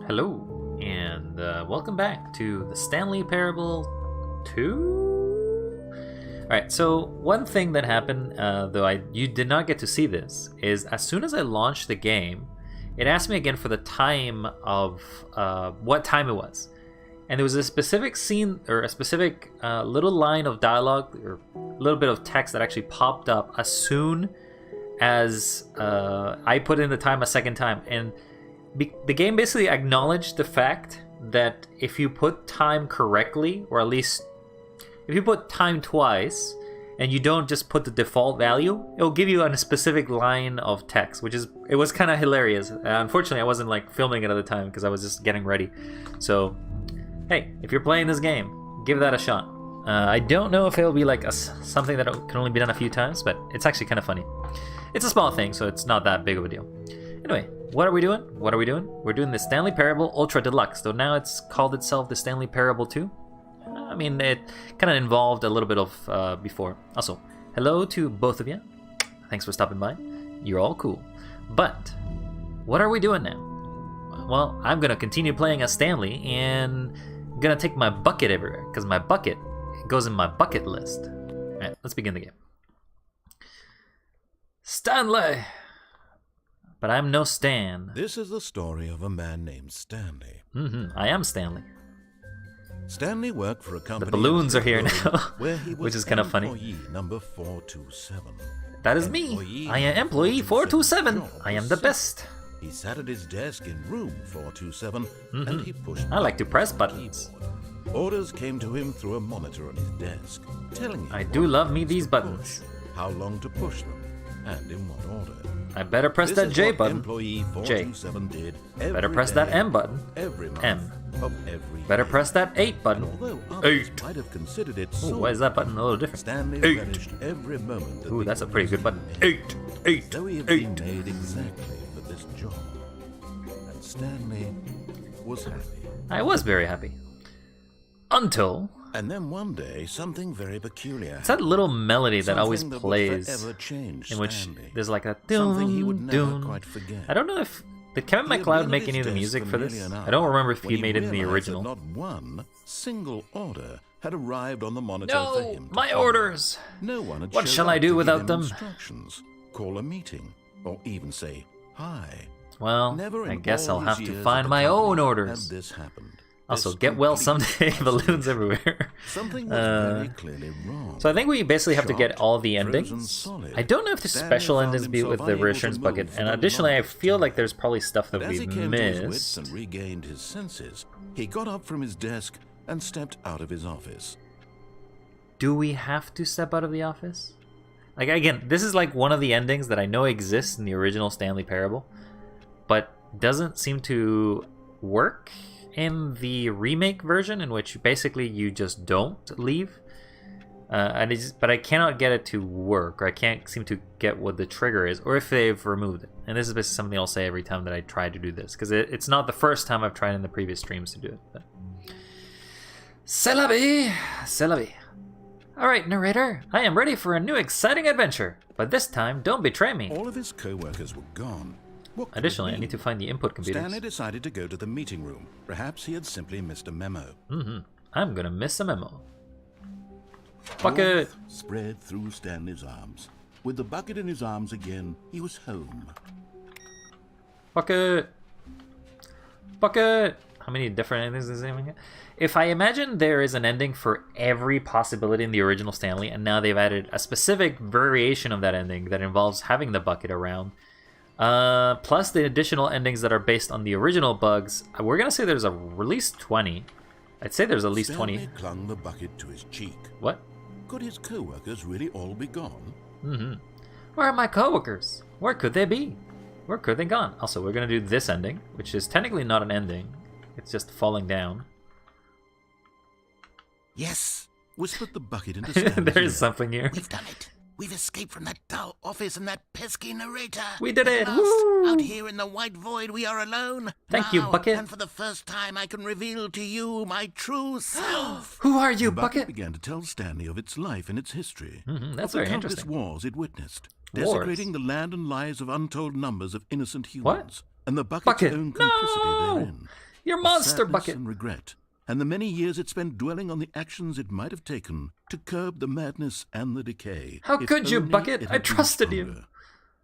Hello, and welcome back to the Stanley Parable 2? Alright, so one thing that happened, though you did not get to see this, is as soon as I launched the game, it asked me again for the time of what time it was. And there was a specific scene, or a specific little line of dialogue, or a little bit of text that actually popped up as soon as I put in the time a second time. And the game basically acknowledged the fact that if you put time correctly, or at least if you put time twice, and you don't just put the default value, it'll give you a specific line of text, it was kind of hilarious. Unfortunately, I wasn't like filming it at the time because I was just getting ready. So, hey, if you're playing this game, give that a shot. I don't know if it'll be like something that can only be done a few times, but it's actually kind of funny. It's a small thing, so it's not that big of a deal. Anyway, what are we doing? We're doing the Stanley Parable Ultra Deluxe, though now it's called itself the Stanley Parable 2. I mean, it kind of involved a little bit of before. Also, hello to both of you. Thanks for stopping by. You're all cool. But, what are we doing now? Well, I'm going to continue playing as Stanley, and I'm going to take my bucket everywhere, because my bucket goes in my bucket list. Alright, let's begin the game. Stanley! But I'm no Stan. This is the story of a man named Stanley. I am Stanley. Stanley worked for a company. The balloons are here now, where he was which is kind of funny. Employee number 427. That is me. I am employee 427. I am the best. He sat at his desk in room 427 and he pushed. I like to press buttons. Orders came to him through a monitor on his desk, telling him I do love me these to buttons. push, how long to push them, and in what order. I better press This that is J what button. Employee J. 427 did Better every press that day, M button. every month M. of every Better year. press that 8 button. Although others 8. might have considered it Ooh, so, why is that button a little different? Stanley 8. relished every moment. Ooh, the that's a pretty good button. orders he made. 8. Though he had 8. been made exactly for this job, and Stanley was happy. I was very happy. Until And then one day, something very peculiar. it's that little melody that always Something would plays, forever change in which Stanley. there's like a Something he would dun never dun. quite forget. I don't know if did Kevin He had MacLeod been make at any of his the desk music for nearly this? an hour I don't remember if when he made it in the realized that original. Not one single order had arrived on the monitor for No, him. to my follow. orders. No one had What showed shall I up do to give without him them? Instructions, call a meeting, or even say hi. Well, Never I in guess all I'll have his to years find at the my company own had orders. this happened. Also, This get well complete someday, balloons everywhere. Something was very clearly wrong. So I think we basically have to get Shocked, all the frozen endings. solid, I don't know if there's Stanley special found endings be himself with the unable to reassurance move bucket, for and the additionally, I longest feel time. like there's probably stuff that But we as he came to his wits missed. and regained his senses, he got up from his desk and stepped out of his office. Do we have to step out of the office? Like, again, this is like one of the endings that I know exists in the original Stanley Parable, but doesn't seem to work in the remake version, in which basically you just don't leave. But I cannot get it to work, or I can't seem to get what the trigger is, or if they've removed it. And this is basically something I'll say every time that I try to do this, because it's not the first time I've tried in the previous streams to do it. But... C'est la vie! C'est la vie. Alright, narrator, I am ready for a new exciting adventure, but this time, don't betray me. All of his co-workers were gone. What could it Additionally, I mean? need to find the input computers. Stanley decided to go to the meeting room. Perhaps he had simply missed a memo. I'm gonna miss a memo. Bucket! Warmth spread through Stanley's arms. With the bucket in his arms again, he was home. Bucket! Bucket! How many different endings does anyone get? If I imagine there is an ending for every possibility in the original Stanley, and now they've added a specific variation of that ending that involves having the bucket around, plus the additional endings that are based on the original bugs, we're gonna say there's at least 20. I'd say there's at least Stanley 20. clung the bucket to his cheek. What? Could his co-workers really all be gone? Where are my coworkers? Where could they be? Where could they gone? Also, we're gonna do this ending, which is technically not an ending. It's just falling down. Yes! Whispered the bucket into Stanley's There ear. is something here. We've done it. We've escaped from that dull office and that pesky narrator. We did it! At last, Woo! out here in the white void, we are alone. Thank you, Now, Bucket. And for the first time, I can reveal to you my true self. Who are you, The Bucket? began to tell Stanley of its life and its history. That's of the very countless interesting. wars it witnessed, Wars? desecrating the land and lives of untold numbers of innocent humans, and the Bucket's Bucket, own complicity no! therein. Your monster sadness bucket. and regret, and the many years it spent dwelling on the actions it might have taken to curb the madness and the decay. How if could you, only Bucket? it I had been trusted you. stronger.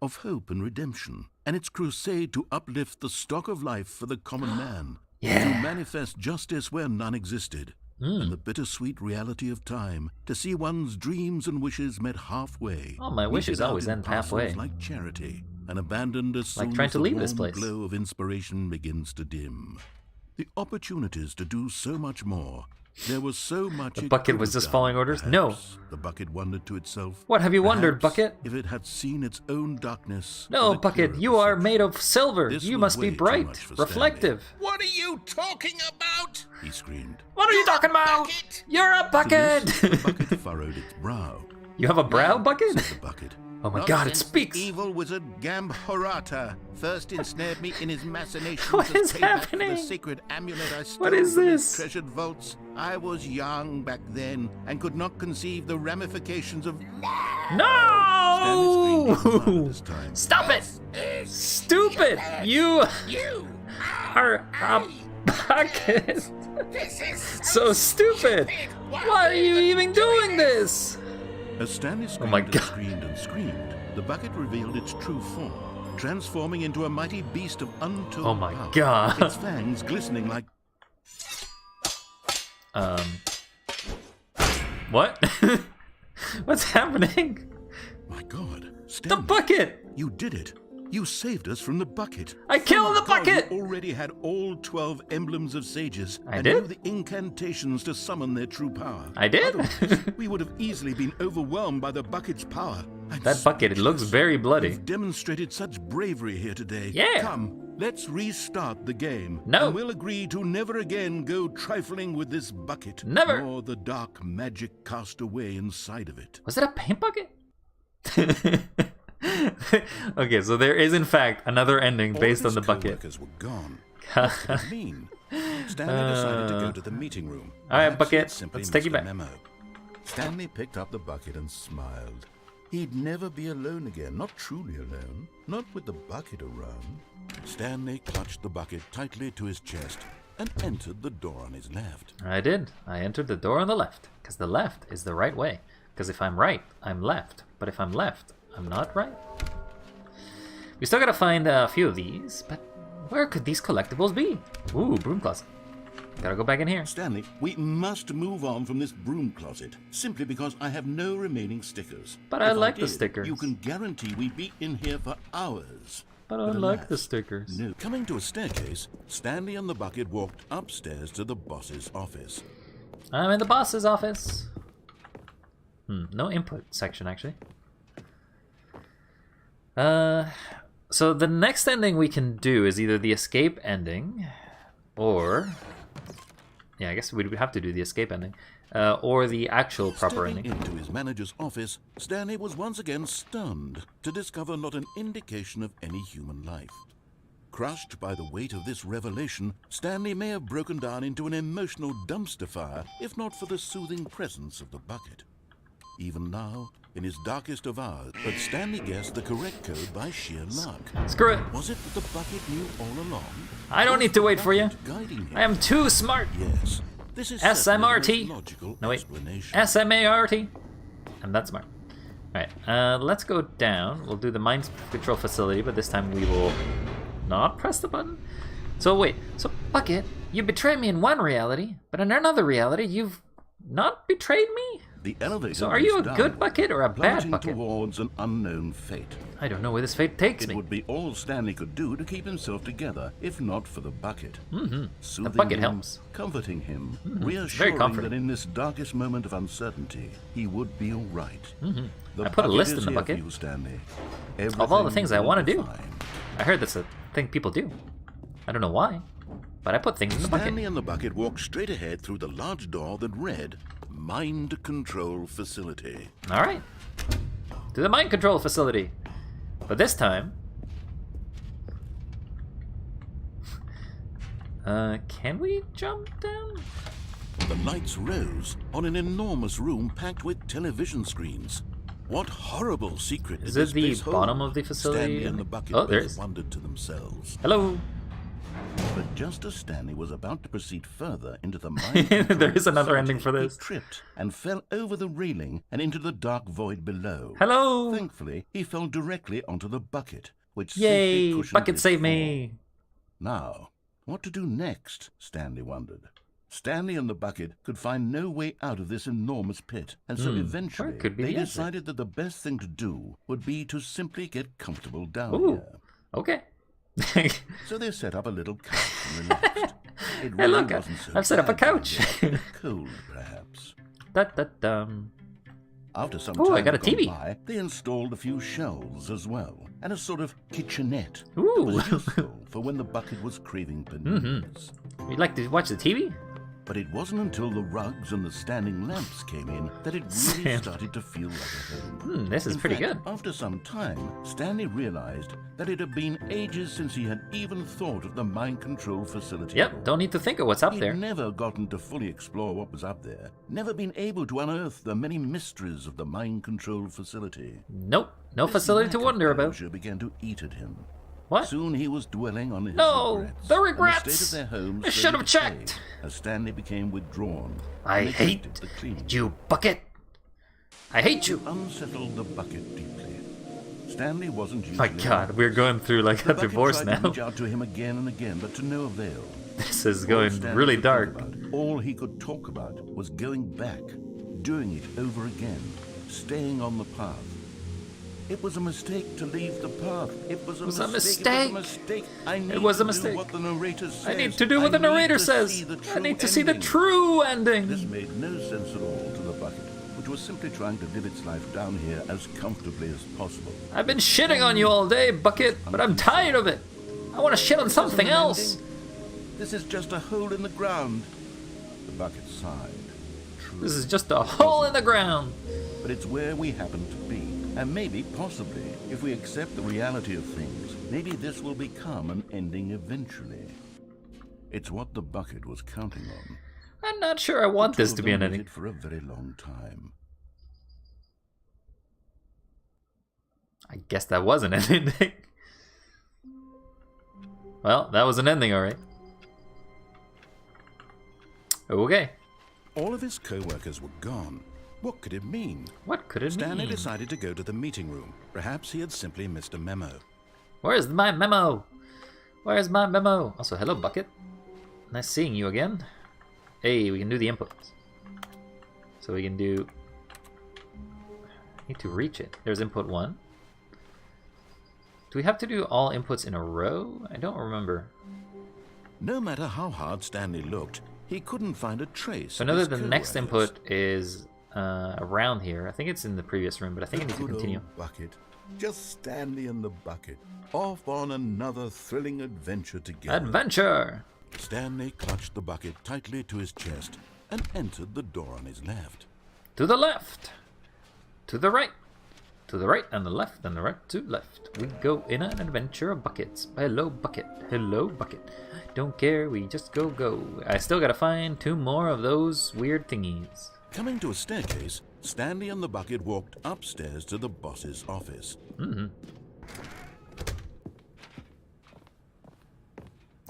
Of hope and redemption, and its crusade to uplift the stock of life for the common man, Yeah. to manifest justice where none existed, and the bittersweet reality of time, to see one's dreams and wishes met halfway. Oh, my wishes meted out always in end parcels halfway. like charity, and abandoned as Like soon trying as to the leave this warm place. glow of inspiration begins to dim. The opportunities to do so much more. There was so much. The it bucket could was have just done, following orders? No. perhaps. The bucket wondered to itself. What have you wondered, perhaps Bucket? If it had seen its own darkness. No, for the Bucket, cure you of are deception. made of silver. This You was must be way too bright, much for Stanley. reflective. What are you talking about? He screamed. What are you talking about? Bucket. You're a To bucket. this, the bucket furrowed its brow. You have a brow, Said Bucket? the bucket. Oh my Not God, it since speaks. the evil wizard Gambhorata first ensnared me in his machinations What as is payback for happening? the sacred amulet I stole What is from his this? treasured vaults. I was young back then and could not conceive the ramifications of. Stanley screamed even louder No! this time. Stop it! Stupid! You You are a bucket. This is So stupid! Why are you even doing this? As Stanley screamed my and God. screamed and screamed, the bucket revealed its true form, transforming into a mighty beast of untold Oh my power, God. its fangs glistening like. What? What's happening? My God, The Stanley, bucket! you did it! You saved us from the bucket! I killed the Oh my God, bucket! You already had all 12 emblems of sages. I and did? knew the incantations to summon their true power. I did? Otherwise, we would have easily been overwhelmed by the bucket's power. I'm That bucket, it looks speechless. very bloody. You've demonstrated such bravery here today. Yeah. Come, let's restart the game. No. And we'll agree to never again go trifling with this bucket. Never. Nor the dark magic cast away inside of it. Was it a paint bucket? Okay, so there is in fact another ending based All on of the his bucket. co-workers were gone. What could it mean? Stanley decided to go to the meeting room. All right, Perhaps he Bucket, had simply let's take you missed a back. memo. Stanley picked up the bucket and smiled. He'd never be alone again, not truly alone, not with the bucket around. Stanley clutched the bucket tightly to his chest and entered the door on his left. I did. I entered the door on the left, because the left is the right way. Because if I'm right, I'm left. But if I'm left, I'm not right. We still gotta find a few of these, but where could these collectibles be? Ooh, broom closet. Gotta go back in here. Stanley, we must move on from this broom closet, simply because I have no remaining stickers. But I If like the did, stickers. You can guarantee we'd be in here for hours. But I like alas, the stickers. No. Coming to a staircase, Stanley and the bucket walked upstairs to the boss's office. I'm in the boss's office. No input section, actually. So the next ending we can do is either the escape ending, or... Yeah, I guess we'd have to do the escape ending. Or the actual proper Stepping ending. into his manager's office, Stanley was once again stunned to discover not an indication of any human life. Crushed by the weight of this revelation, Stanley may have broken down into an emotional dumpster fire if not for the soothing presence of the bucket. Even now, in his darkest of hours, but Stanley guessed the correct code by sheer luck. Screw it. Was it that the bucket knew all along? I don't Was need to the wait for you. bucket guiding him? I am too smart. Yes, this is certainly the SMRT. most logical No, wait. explanation. SMART. And that's smart. Alright, let's go down. We'll do the mind control facility, but this time we will not press the button. So wait, so Bucket, you betrayed me in one reality, but in another reality, you've not betrayed me? The elevator So are you a raced good downward, bucket or a bad plummeting bucket? towards an unknown fate. I don't know where this fate takes It me. would be all Stanley could do to keep himself together, if not for the bucket. Soothing bucket him, helps. comforting him, very reassuring comforting. that in this darkest moment of uncertainty, he would be all right. The I put a bucket list is in the here bucket. for you, Stanley. Of all the things I Everything want will to be do. fine. I heard that's a thing people do. I don't know why, but I put things in the bucket. Stanley and the bucket walked straight ahead through the large door that read, Mind Control Facility. Alright. To the mind control facility. But this time... can we jump down? The lights rose on an enormous room packed with television screens. What horrible secret Is did it this the place bottom hold? of the facility? Stanley and the bucket Oh, there both is. wondered to themselves. Hello. But But just as Stanley was about to proceed further into the mine there is another ending for this. He tripped and fell over the railing and into the dark void below. Hello! Thankfully, he fell directly onto the bucket, which Yay! safely cushioned Bucket his save fall. me! Now, what to do next, Stanley wondered. Stanley and the bucket could find no way out of this enormous pit, and so eventually could be they the exit? decided that the best thing to do would be to simply get comfortable down Ooh. here. Okay. So they set up a little couch and relaxed. It Hey, really look, wasn't so I've set up a bad down couch. here, but cold, perhaps. Da-da-dum. After some Ooh, time I got a had gone TV. by, they installed a few shelves as well, and a sort of kitchenette that Ooh. was useful for when the bucket was craving bananas. You'd like to watch the TV? But it wasn't until the rugs and the standing lamps came in that it really Sam. started to feel like a home. This is In pretty fact, good. After some time, Stanley realized that it had been ages since he had even thought of the mind control facility. at all. Yep, don't need to think of what's up He'd there. never gotten to fully explore what was up there, never been able to unearth the many mysteries of the mind control facility. Nope, no This facility to lack of wonder about. closure began to eat at him. What? Soon he was dwelling on his No, regrets. the and regrets! the state of their homes I should have slowly checked. decayed As Stanley became withdrawn. I and hate neglected the cleaning. you, Bucket. I hate you. Unsettled the bucket deeply. Stanley wasn't usually... My God, we're going through like The a bucket divorce tried to now. reach out to him again and again, but to no avail. This is All going Stanley really could dark. think about, all he could talk about was going back, doing it over again, staying on the path. It was a mistake to leave the path. It was a mistake. mistake. I need was a to mistake. do what the narrator says. I need to do what the I need narrator to says. see the I true need to see the ending. true ending. This made no sense at all to the bucket, which was simply trying to live its life down here as comfortably as possible. I've been shitting on you all day, Bucket, but I'm tired of it. I want to shit on something Isn't an else. ending. This is just a hole in the ground. The bucket sighed. True. This is just a hole in the ground. But it's where we happen to be. And maybe, possibly, if we accept the reality of things, maybe this will become an ending eventually. It's what the bucket was counting on. I'm not sure I want The two this of to be them an ending. waited for a very long time. I guess that was an ending. Well, that was an ending, alright. Okay. All of his co-workers were gone. What could it mean? What could it Stanley mean? decided to go to the meeting room. Perhaps he had simply missed a memo. Where's my memo? Where's my memo? Also, hello, Bucket. Nice seeing you again. Hey, we can do the inputs. So we can do... Need to reach it. There's input 1. Do we have to do all inputs in a row? I don't remember. No matter how hard Stanley looked, he couldn't find a trace. So of I know his that the next co-workers. input is around here. I think it's in the previous room, but I think I need to Good continue. old bucket. Just Stanley and the bucket. Off on another thrilling adventure together. Adventure! Stanley clutched the bucket tightly to his chest and entered the door on his left. To the left! To the right! To the right and the left and the right to left. We go in an adventure of buckets. Hello, Bucket. Hello, Bucket. Don't care, we just go. I still gotta find 2 more of those weird thingies. Coming to a staircase, Stanley and the bucket walked upstairs to the boss's office.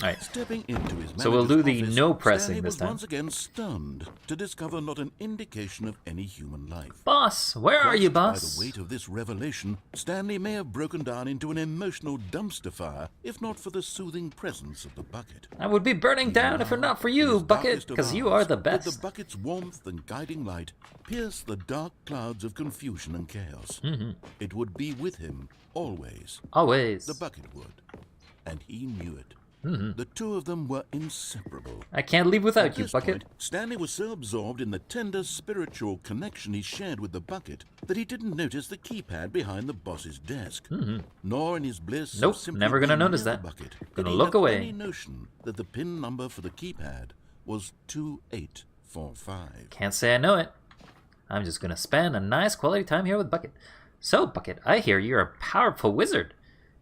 Alright, Stepping into his So we'll do the manager's no office, pressing Stanley this was time. once again stunned to discover not an indication of any human life. boss! Where are you, Crushed by boss? the weight of this revelation, Stanley may have broken down into an emotional dumpster fire if not for the soothing presence of the bucket. I would be burning down if it not for In you, his Bucket, darkest of because you are hours, the did best. the bucket's warmth and guiding light pierce the dark clouds of confusion and chaos. It would be with him always. Always. The bucket would. And he knew it. The two of them were inseparable. I can't leave without At you, this Bucket. point, Stanley was so absorbed in the tender spiritual connection he shared with the bucket that he didn't notice the keypad behind the boss's desk. Nor in his bliss of Nope, simply never gonna being notice near that. the bucket Gonna did he look have away. any notion that the PIN number for the keypad was 2845. Can't say I know it. I'm just gonna spend a nice quality time here with Bucket. So, Bucket, I hear you're a powerful wizard.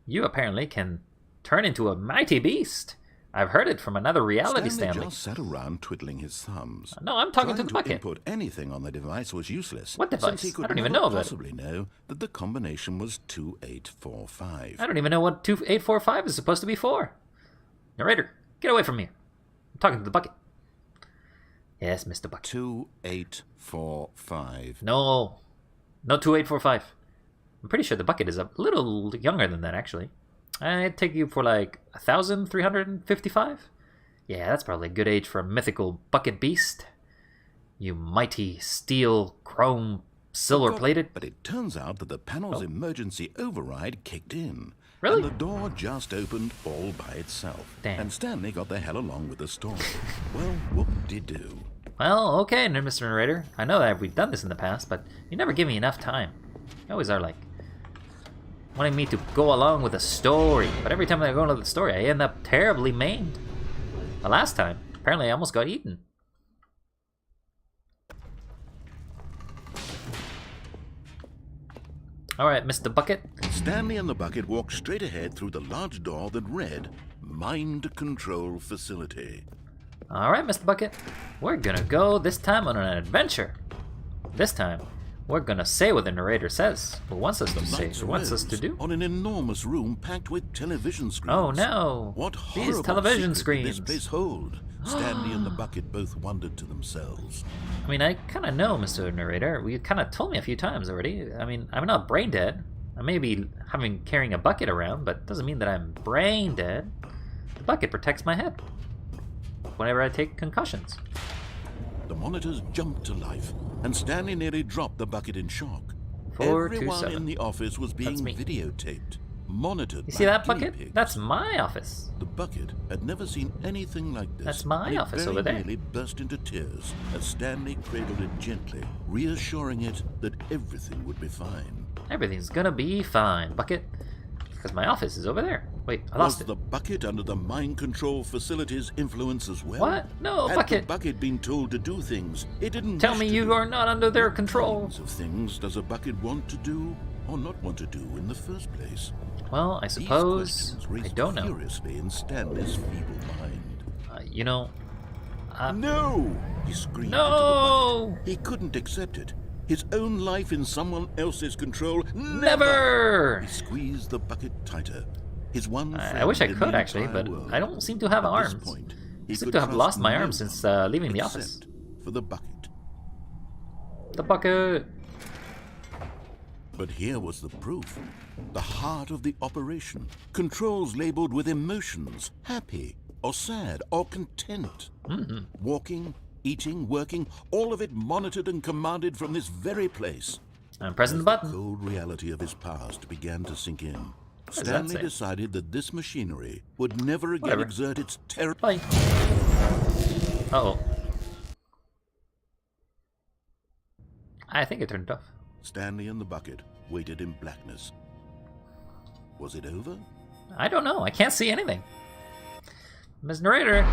You apparently can turn into a mighty beast. I've heard it from another reality, Stanley. just sat around twiddling his thumbs. No, I'm talking to Trying the Bucket. input anything on the device was useless. What device? Since he could I don't even never know about it. possibly know that the combination was 2845. I don't even know what 2845 is supposed to be for. Narrator, Get away from me. I'm talking to the bucket. Yes, Mr. Bucket. 2845. No. No 2845. I'm pretty sure the bucket is a little younger than that, actually. I'd take you for like 1,355? Yeah, that's probably a good age for a mythical bucket beast. You mighty steel, chrome, silver-plated. But it turns out that the panel's emergency override kicked in. Really? And the door just opened all by itself. Damn. And Stanley got the hell along with the story. Well, whoop-de-doo. Well, okay, Mr. Narrator. I know that we've done this in the past, but you never give me enough time. You always are like, wanting me to go along with the story. But every time I go into the story, I end up terribly maimed. The last time, apparently I almost got eaten. Alright, Mr. Bucket. Stanley and the bucket walked straight ahead through the large door that read, Mind Control Facility. Alright, Mr. Bucket. We're gonna go this time on an adventure. This time, we're gonna say what the narrator says, or wants us to say, Lights or wants us to rose do. on an enormous room packed with television screens. Oh no! What These horrible television secret did screens. this place hold? Stanley and the bucket both wondered to themselves. I mean, I kind of know, Mr. Narrator. You kind of told me a few times already. I mean, I'm not brain dead. I may be carrying a bucket around, but it doesn't mean that I'm brain dead. The bucket protects my head whenever I take concussions. The monitors jumped to life, and Stanley nearly dropped the bucket in shock. 427. Everyone in the office was being That's me. videotaped, monitored. You see by that guinea bucket? pigs. That's my office. The bucket had never seen anything like this. That's my and it office very over there. nearly burst into tears as Stanley cradled it gently, reassuring it that everything would be fine. Everything's gonna be fine, bucket. Because my office is over there. Wait, I lost Was it. the bucket under the mind control facility's influence as well? What? No, Had bucket. the bucket been told to do things it didn't Tell wish me to you do? are not under their What control. kinds of things does a bucket want to do or not want to do in the first place? Well, I These suppose questions I raced don't know. furiously in Stanley's feeble mind. You know, No! He screamed into the no! bucket. He couldn't accept it. His own life in someone else's control. Never! He squeezed the bucket tighter. His one I wish I friend in could the actually, entire but world. I don't seem to have At this arms. point, I he seem could to have trust lost my no arms since one leaving the office. except for the bucket. The bucket. But here was the proof. The heart of the operation. Controls labeled with emotions. Happy, or sad, or content. Walking, eating, working, all of it monitored and commanded from this very place. I'm pressing the The button. cold reality of his past began to sink in. does that Stanley say? decided that this machinery would never again Whatever. exert its terror. Bye. Uh-oh. I think it turned off. Stanley and the bucket waited in blackness. Was it over? I don't know. I can't see anything. Ms. Narrator,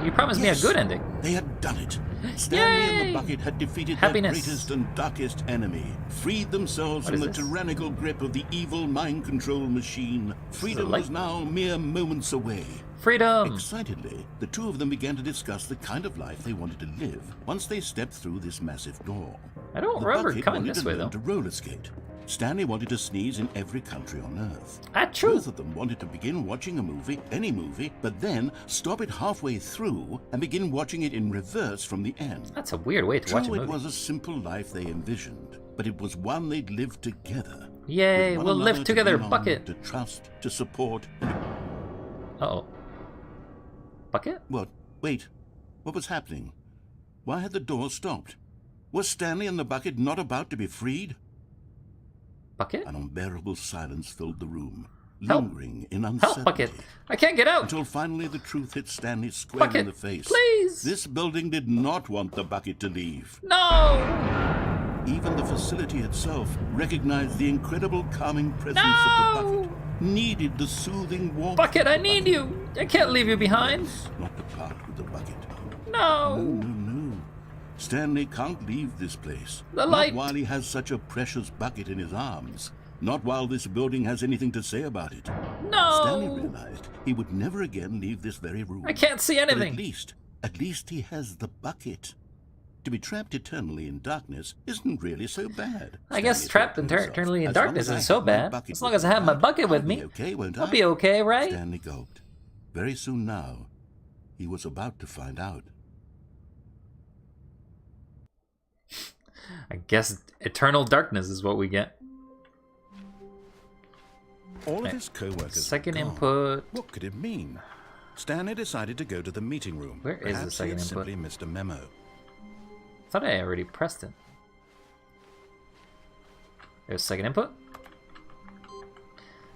you promised me a Yes. good ending. They had done it. Stanley and Yay! the bucket had defeated Happiness. their greatest and darkest enemy, freed themselves What from is the this? tyrannical grip of the evil mind control machine. Freedom light. was now mere moments away. Freedom! Excitedly, the two of them began to discuss the kind of life they wanted to live once they stepped through this massive door. I don't The remember bucket coming wanted this to way, learn though. to roller skate. Stanley wanted to sneeze in every country on Earth. True. Both of them wanted to begin watching a movie, any movie, but then stop it halfway through and begin watching it in reverse from the end. That's a weird way to watch a True, movie. it was a simple life they envisioned, but it was one they'd live together. Yay, with one we'll live another to together, lean on, bucket. To trust, to support. Uh-oh. Bucket? What? Wait. What was happening? Why had the door stopped? Was Stanley and the bucket not about to be freed? Bucket? An unbearable silence filled the room, Help. lingering in uncertainty. Help, Bucket! I can't get out! Until finally the truth hit Stanley square Bucket, in the face. please! This building did not want the bucket to leave. No! Even the facility itself recognized the incredible calming presence of the No! bucket, needed the soothing warmth. Bucket, of I the need bucket. you! I can't leave you behind! Not to part with the bucket. No! No. Stanley can't leave this place. The light. Not while he has such a precious bucket in his arms. Not while this building has anything to say about it. Stanley No! realized he would never again leave this very room. I can't see But anything! at least he has the bucket. To be trapped eternally in darkness isn't really so bad. I guess Stanley trapped thought to himself. eternally in As long darkness as I is so have my bad. bucket As long with as I have my me, bucket with I'll me, be okay, won't I'll I? be okay, right? Stanley gulped. Very soon now, he was about to find out. I guess eternal darkness is what we get. All of his co-workers Second were gone. input. What could it mean? Stanley decided to go to the meeting room. Where is the Perhaps second he had input? simply missed a memo. I thought I already pressed it. There's second input.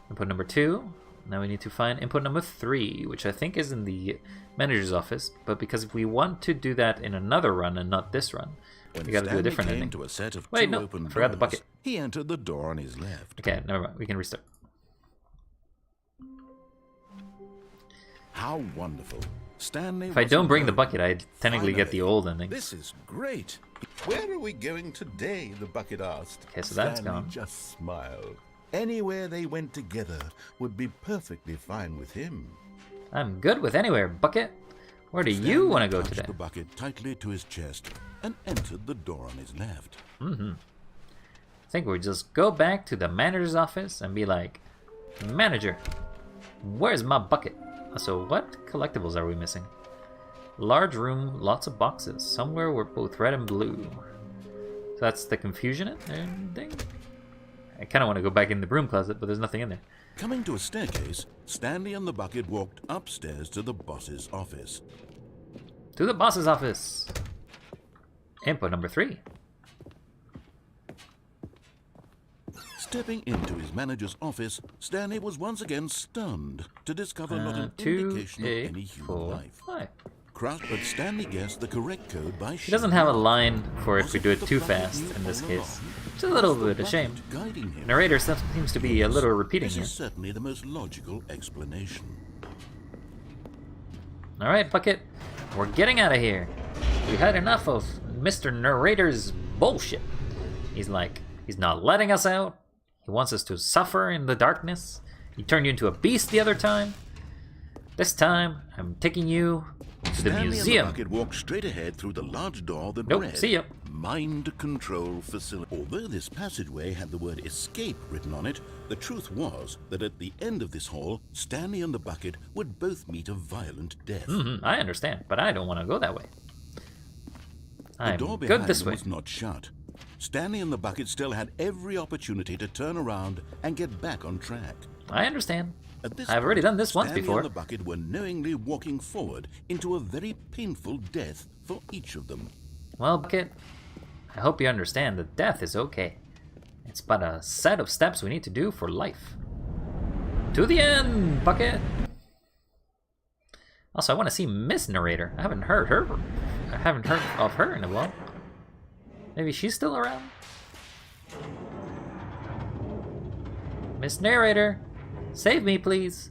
Input number 2. Now we need to find input number 3, which I think is in the manager's office. But because if we want to do that in another run and not this run, When we got to do a Stanley different came ending. to a set of Wait, two no, open I forgot the doors, bucket. he entered the door on his left. Okay, never mind. We can restart. How wonderful. Stanley If I was don't bring the alone. bucket, I technically get the Finally. old ending. This is great. Where are we going today? The bucket asked. Okay, so that's Stanley gone. just smiled. Anywhere they went together would be perfectly fine with him. I'm good with anywhere, bucket. Where do you Stanley want to go touched today? the bucket tightly to his chest and entered the door on his left. I think we'll just go back to the manager's office and be like, Manager, where's my bucket? So what collectibles are we missing? Large room, lots of boxes. Somewhere we're both red and blue. So that's the confusion ending? I kind of want to go back in the broom closet, but there's nothing in there. Coming to a staircase, Stanley and the bucket walked upstairs to the boss's office. To the boss's office. Input number 3. Stepping into his manager's office, Stanley was once again stunned to discover not an 2, indication of 8, any human 4, life. 5. Crushed, but Stanley guessed the correct code by He doesn't have a line for if we do it too fast in this case. It's a little bit a shame. Guiding him. Narrator seems to be a little repeating This here. is certainly the most logical explanation. Alright, Bucket. We're getting out of here. We had enough of Mr. Narrator's bullshit. He's not letting us out. He wants us to suffer in the darkness. He turned you into a beast the other time. This time, I'm taking you to the Stanley museum. and the bucket walked straight ahead through the large door that Nope, read see ya. Mind Control Facility. Although this passageway had the word escape written on it, the truth was that at the end of this hall, Stanley and the bucket would both meet a violent death. I understand, but I don't want to go that way. The I'm door good behind this them way. was not shut. Stanley and the bucket still had every opportunity to turn around and get back on track. I understand. At this I've already point, done this once Stanley before. and the bucket were knowingly walking forward into a very painful death for each of them. Well, Bucket, I hope you understand that death is okay. It's but a set of steps we need to do for life. To the end, Bucket! Also, I want to see Miss Narrator. I haven't heard of her in a while. Maybe she's still around? Miss Narrator, save me, please.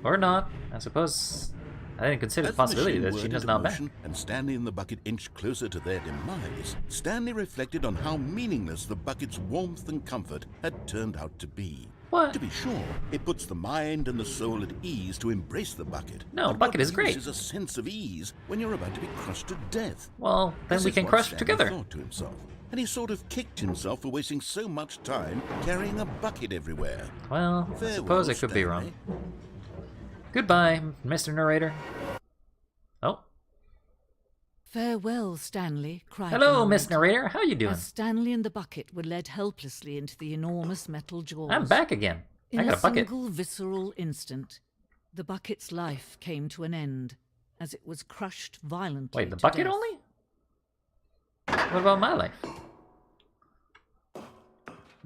Or not. I suppose I didn't consider the As possibility machine that she whirred does into not back. motion and Stanley and the bucket inched closer to their demise, Stanley reflected on how meaningless the bucket's warmth and comfort had turned out to be. What? To be sure, it puts the mind and the soul at ease to embrace the bucket. No, But bucket what is great. use is a sense of ease when you're about to be crushed to death. Well, then This we is can what crush Stanley together. thought to himself, and he sort of kicked himself for wasting so much time carrying a bucket everywhere. Well, I Farewell, suppose I could be Stanley. wrong. Goodbye, Mr. Narrator. Oh, Farewell, Stanley, cried the hello, Miss Narrator. How you doing? as Stanley and the bucket were led helplessly into the enormous metal jaws. I'm back again. In I got a bucket. single visceral instant, the bucket's life came to an end as it was crushed violently. Wait, the to bucket death. only? What about my life?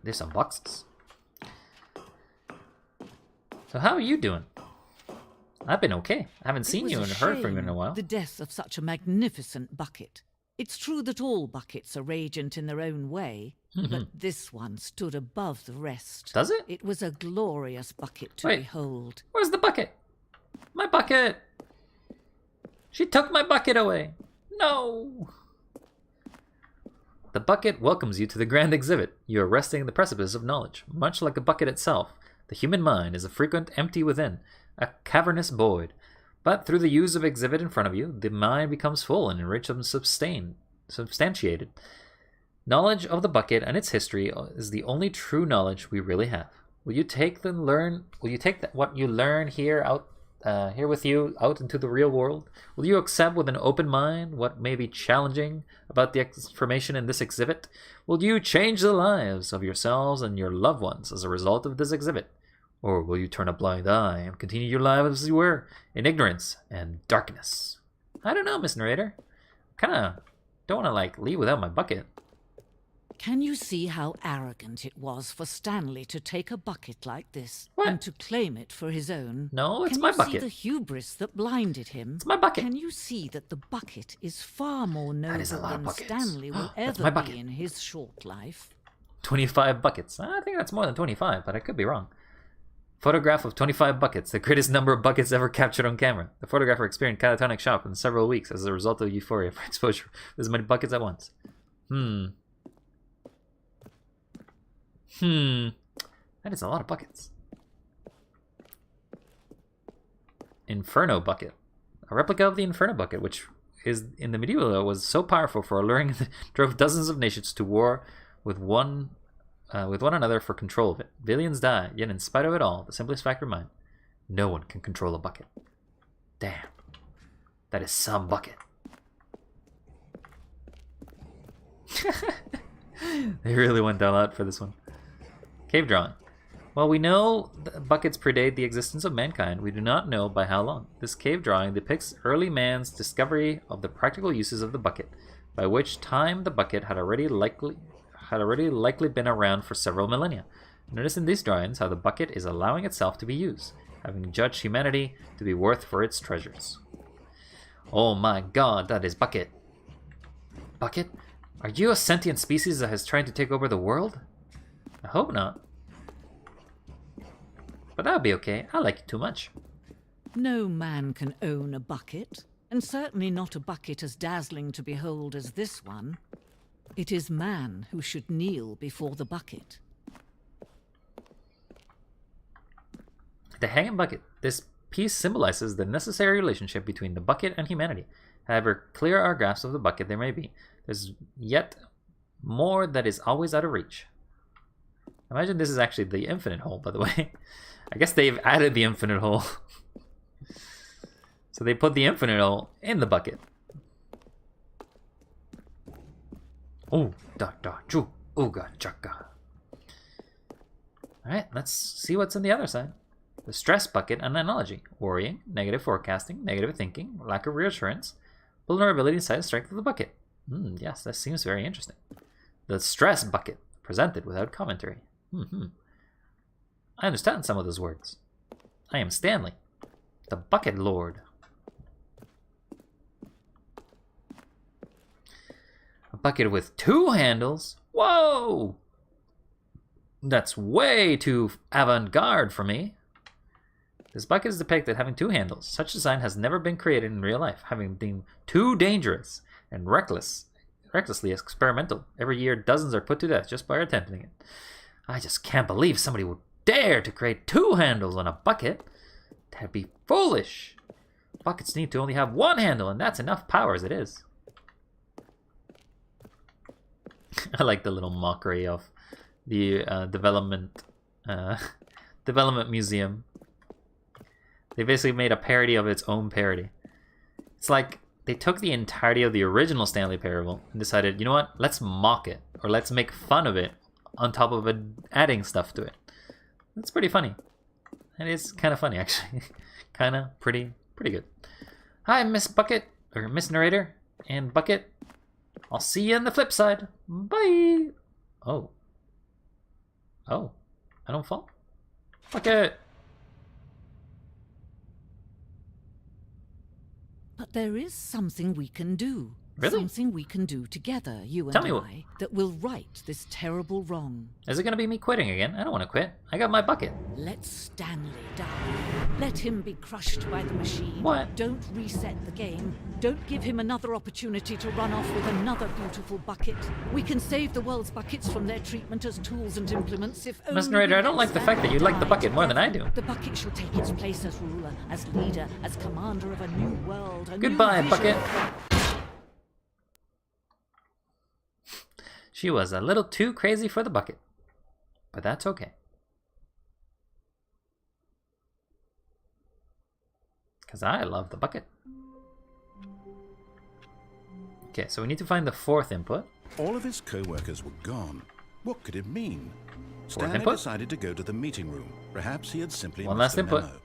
There's some boxes. So how are you doing? I've been okay. I haven't It seen was you a and heard from you in shame, a while. The death of such a magnificent bucket. It's true that all buckets are radiant in their own way, but this one stood above the rest. Does it? It was a glorious bucket to Wait. behold. Where's the bucket? My bucket! She took my bucket away! No! The bucket welcomes you to the grand exhibit. You are resting in the precipice of knowledge. Much like a bucket itself, the human mind is a frequent empty within, a cavernous void. But through the use of exhibit in front of you, the mind becomes full and enriched and substantiated. Knowledge of the bucket and its history is the only true knowledge we really have. Will you take what you learn here out here with you out into the real world? Will you accept with an open mind what may be challenging about the information in this exhibit? Will you change the lives of yourselves and your loved ones as a result of this exhibit? Or will you turn a blind eye and continue your lives as you were, in ignorance and darkness? I don't know, Miss Narrator. Kinda don't want to, leave without my bucket. Can you see how arrogant it was for Stanley to take a bucket like this What? and to claim it for his own? No, it's Can my you bucket. see the hubris that blinded him? It's my bucket. Can you see that the bucket is far more noble is a lot of than buckets. Stanley will That's ever my bucket. be in his short life? 25 buckets. I think that's more than 25, but I could be wrong. Photograph of 25 buckets, the greatest number of buckets ever captured on camera. The photographer experienced catatonic shock in several weeks as a result of euphoria for exposure to as many buckets at once. That is a lot of buckets. Inferno Bucket. A replica of the Inferno Bucket, which is in the medieval era was so powerful for alluring drove dozens of nations to war with one another for control of it. Billions die, yet in spite of it all, the simplest fact remains: no one can control a bucket. Damn. That is some bucket. They really went all out for this one. Cave drawing. While we know the buckets predate the existence of mankind, we do not know by how long. This cave drawing depicts early man's discovery of the practical uses of the bucket, by which time the bucket had already likely been around for several millennia. Notice in these drawings how the bucket is allowing itself to be used, having judged humanity to be worth for its treasures. Oh my god, that is bucket. Bucket? Are you a sentient species that has tried to take over the world? I hope not. But that would be okay. I like it too much. No man can own a bucket, and certainly not a bucket as dazzling to behold as this one. It is man who should kneel before the bucket. The hanging bucket. This piece symbolizes the necessary relationship between the bucket and humanity. However clear our grasp of the bucket there may be, there's yet more that is always out of reach. Imagine this is actually the infinite hole, by the way. I guess they've added the infinite hole. So they put the infinite hole in the bucket. Oh, da da chu, ooga chaka. Alright, let's see what's on the other side. The stress bucket and analogy. Worrying, negative forecasting, negative thinking, lack of reassurance, vulnerability inside the strength of the bucket. Yes, that seems very interesting. The stress bucket, presented without commentary. I understand some of those words. I am Stanley, the Bucket Lord. A bucket with 2 handles? Whoa! That's way too avant-garde for me. This bucket is depicted having 2 handles. Such design has never been created in real life, having been too dangerous and recklessly experimental. Every year, dozens are put to death just by attempting it. I just can't believe somebody would dare to create 2 handles on a bucket. That'd be foolish. Buckets need to only have 1 handle, and that's enough power as it is. I like the little mockery of the development museum. They basically made a parody of its own parody. It's like they took the entirety of the original Stanley Parable and decided, you know what, let's mock it, or let's make fun of it on top of it, adding stuff to it. It's pretty funny. It is kind of funny, actually. Kind of pretty good. Hi, Miss Bucket, or Miss Narrator, and Bucket. I'll see you on the flip side. Bye. Oh, I don't fall. Bucket. But there is something we can do. Really? Something we can do together, you Tell and me what. I, that will right this terrible wrong. Is it going to be me quitting again? I don't want to quit. I got my bucket. Let Stanley die. Let him be crushed by the machine. What? Don't reset the game. Don't give him another opportunity to run off with another beautiful bucket. We can save the world's buckets from their treatment as tools and implements if only Miss Narrator, I don't like the fact that you like the bucket more than I do. The bucket shall take its place as ruler, as leader, as commander of a new world. Goodbye, new bucket. vision. She was a little too crazy for the bucket. But that's okay. Because I love the bucket. Okay, so we need to find the fourth input. All of his co-workers were gone. What could it mean? Fourth Stanley input? decided to go to the meeting room. Perhaps he had simply One missed last a input. memo.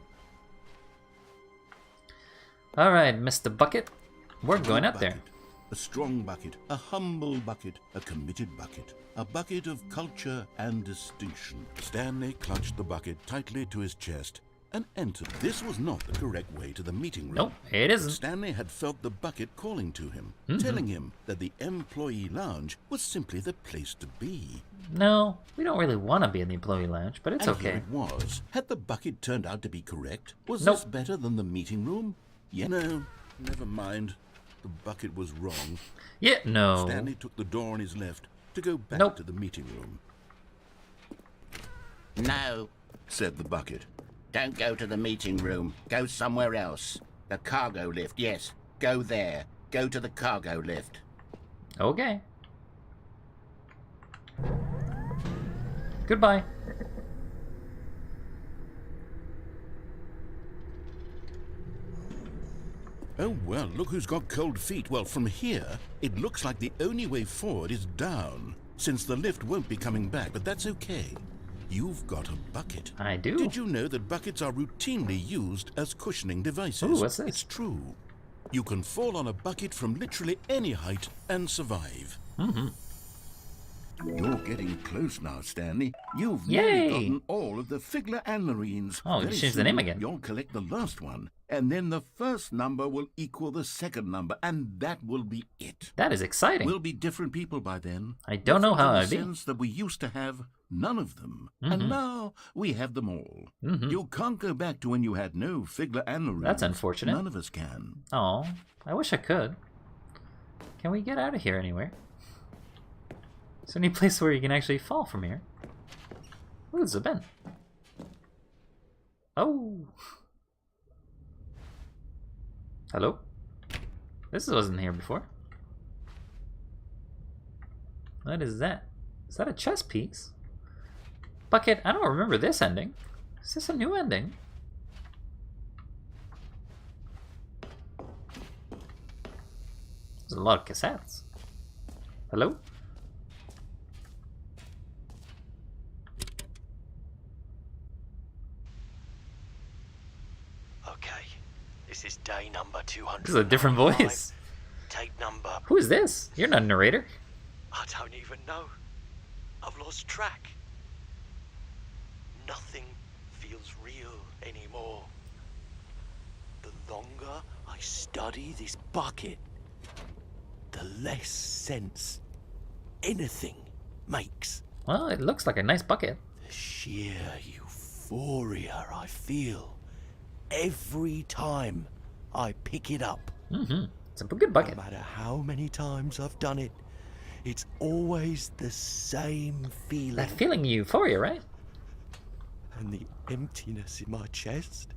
Alright, Mr. Bucket. We're A going good up there. bucket, a strong bucket, a humble bucket, a committed bucket, a bucket of culture and distinction. Stanley clutched the bucket tightly to his chest and entered. This was not the correct way to the meeting room. Nope, it isn't. Stanley had felt the bucket calling to him, telling him that the employee lounge was simply the place to be. No, we don't really want to be in the employee lounge, but it's And okay. here it was. Had the bucket turned out to be correct? Was Nope. this better than the meeting room? Yeah. No, never mind. The bucket was wrong. Yeah, no. Stanley took the door on his left to go back Nope. to the meeting room. No, Said the bucket. don't go to the meeting room. Go somewhere else. The cargo lift, yes. Go there. Go to the cargo lift. Okay. Goodbye. Oh, well, look who's got cold feet. Well, from here, it looks like the only way forward is down, since the lift won't be coming back, but that's okay. You've got a bucket. I do. Did you know that buckets are routinely used as cushioning devices? Ooh, what's this? It's true. You can fall on a bucket from literally any height and survive. You're getting close now, Stanley. You've Yay! nearly gotten all of the Figler and Marines. Oh, you Very changed the name soon, again. You'll collect the last one, and then the first number will equal the second number, and that will be it. That is exciting. We'll be different people by then. I don't know how Different I'd be. in the sense that we used to have none of them, and now we have them all. You can't go back to when you had no Figler and Marines. That's unfortunate. None of us can. Oh, I wish I could. Can we get out of here anywhere? Is there any place where you can actually fall from here? Ooh, there's a vent. Oh. Hello? This wasn't here before. What is that? Is that a chess piece? Bucket, I don't remember this ending. Is this a new ending? There's a lot of cassettes. Hello? Okay, this is day number 200. This is a different voice. Take number. Who is this? You're not a narrator. I don't even know. I've lost track. Nothing feels real anymore. The longer I study this bucket, the less sense anything makes. Well, it looks like a nice bucket. The sheer euphoria I feel every time I pick it up. It's a good bucket. No matter how many times I've done it, it's always the same feeling. That feeling of euphoria, right? And the emptiness in my chest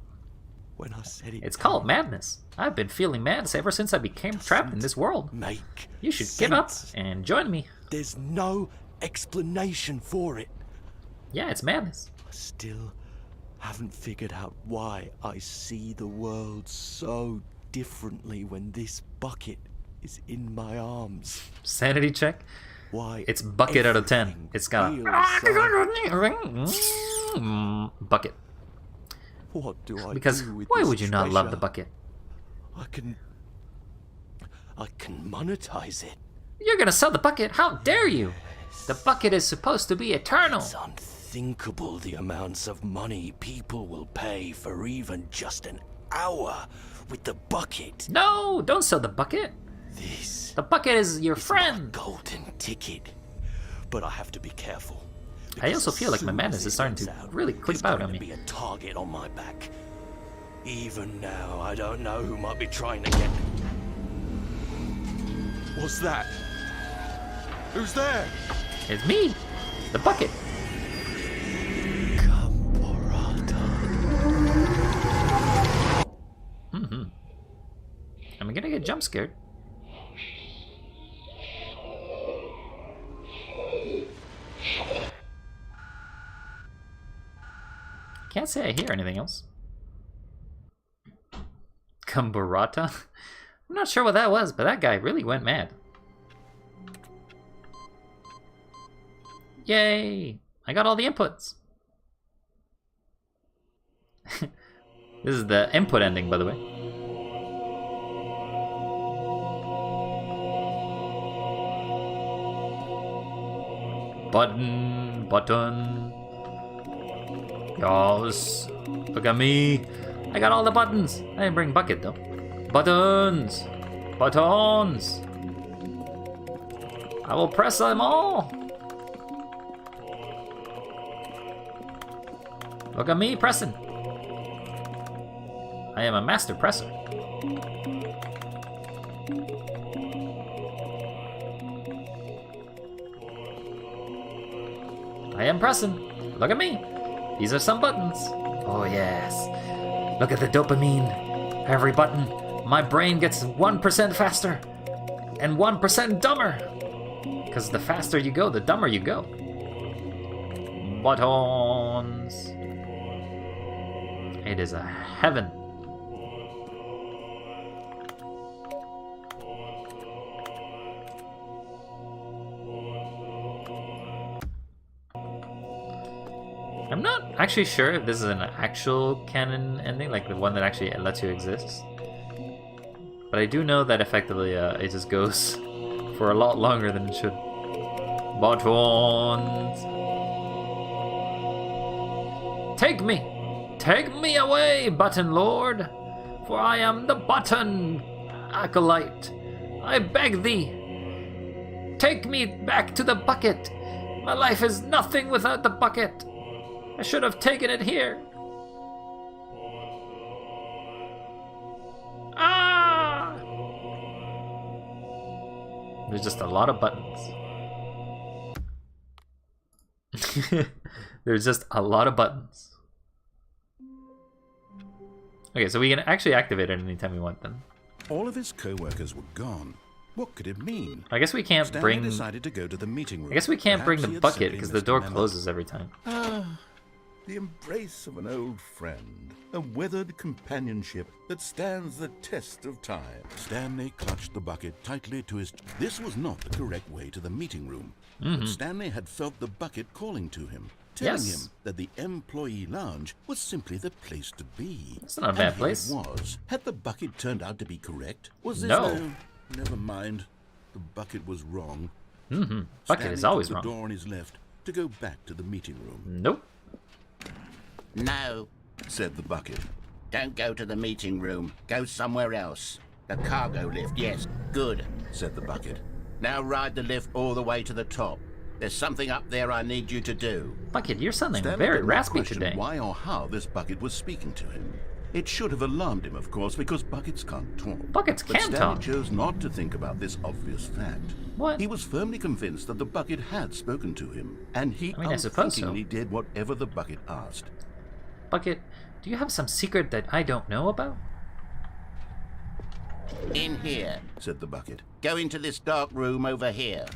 when I said it. It's called madness. I've been feeling mad ever since I became trapped in this world. Make You should give up sense. and join me. There's no explanation for it. Yeah, it's madness. I still haven't figured out why I see the world so differently when this bucket is in my arms. Sanity check. Why It's bucket out of 10. everything It's got feels so- bucket. What do I Because do with why this would you not love the treasure? bucket? I can monetize it. You're gonna sell the bucket? How dare you? The bucket is supposed to be eternal. It's unthinkable the amounts of money people will pay for even just an hour with the bucket. No, don't sell the bucket. This The bucket is your is friend. my golden ticket. But I have to be careful. I also because feel like as my soon madness as is it starting gets to out, really there's creep out going on to me. be a target on my back. Even now, I don't know who might be trying to get. What's that? Who's there? It's me, the bucket. I'm gonna get jump scared. Can't say I hear anything else. become Barata? I'm not sure what that was, but that guy really went mad. Yay! I got all the inputs. This is the input ending, by the way. Button. Yes. Look at me. I got all the buttons. I didn't bring bucket though. Buttons. I will press them all. Look at me pressing. I am a master presser. I am pressing. Look at me. These are some buttons. Oh yes. Look at the dopamine. Every button, my brain gets 1% faster and 1% dumber. Because the faster you go, the dumber you go. Buttons. It is a heaven. I'm not actually sure if this is an actual canon ending, like the one that actually lets you exist. But I do know that effectively it just goes for a lot longer than it should. Buttons. Take me away, Button Lord, for I am the Button Acolyte. I beg thee, take me back to the bucket. My life is nothing without the bucket. I should have taken it here. Ah! There's just a lot of buttons. There's just a lot of buttons. Okay, so we can actually activate it anytime we want them. All of his co-workers were gone. What could it mean? I guess we can't Stanley bring... decided to go to the meeting room. I guess we can't bring Perhaps the he had bucket simply because the door misremembered. closes every time. The embrace of an old friend, a weathered companionship that stands the test of time. Stanley clutched the bucket tightly to his... This was not the correct way to the meeting room. But Stanley had felt the bucket calling to him, telling Yes. him that the employee lounge was simply the place to be. It's not a bad And here place. it was. Had the bucket turned out to be correct? Was this No. Never mind. The bucket was wrong. Bucket Stanley is always took the wrong. door on his left to go back to the meeting room. Nope. No, Said the bucket. don't go to the meeting room. Go somewhere else. The cargo lift, yes. Good. Said the bucket. Now ride the lift all the way to the top. There's something up there I need you to do. Bucket, you're sounding Stanley very did not raspy question today. why or how this bucket was speaking to him. It should have alarmed him, of course, because buckets can't talk. Buckets But can Stanley talk. chose not to think about this obvious fact. What? He was firmly convinced that the bucket had spoken to him, and he I mean, I suppose so. unthinkingly did whatever the bucket asked. Bucket, do you have some secret that I don't know about? In here. Said the bucket. Go into this dark room over here.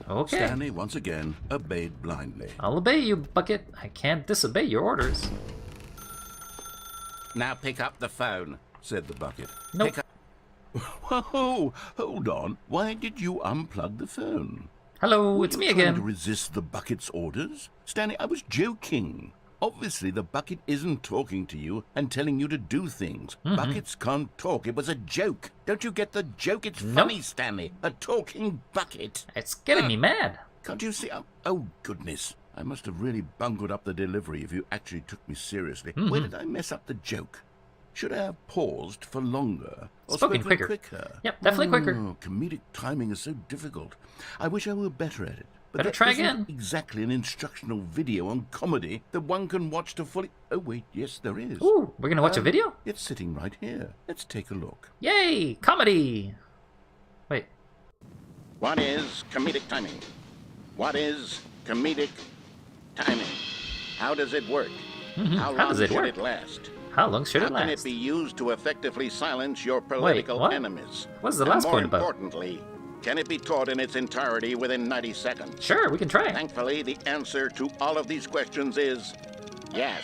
Okay. Stanley once again obeyed blindly. I'll obey you, Bucket. I can't disobey your orders. Now pick up the phone. Said the bucket. Nope. Pick up. Whoa, hold on. Why did you unplug the phone? Hello, Were it's you me trying to again. resist the bucket's orders? Stanley, I was joking. Obviously, the bucket isn't talking to you and telling you to do things. Buckets can't talk. It was a joke. Don't you get the joke? It's funny, Stanley. A talking bucket. It's getting me mad. Can't you see? Oh, goodness. I must have really bungled up the delivery if you actually took me seriously. Where did I mess up the joke? Should I have paused for longer? Or Spoken spoken quicker. Yep, definitely quicker. Oh, comedic timing is so difficult. I wish I were better at it. But Better that try isn't again. exactly an instructional video on comedy that one can watch to fully... Oh, wait, yes, there is. Ooh, we're gonna watch a video? It's sitting right here. Let's take a look. Yay! Comedy! Wait. What is comedic timing? What is comedic timing? How does it work? How long does it should work? it last? How long should How it can it last? be used to effectively silence your political what? enemies? What's the And last more point about? importantly, can it be taught in its entirety within 90 seconds? Sure, we can try. Thankfully, the answer to all of these questions is yes.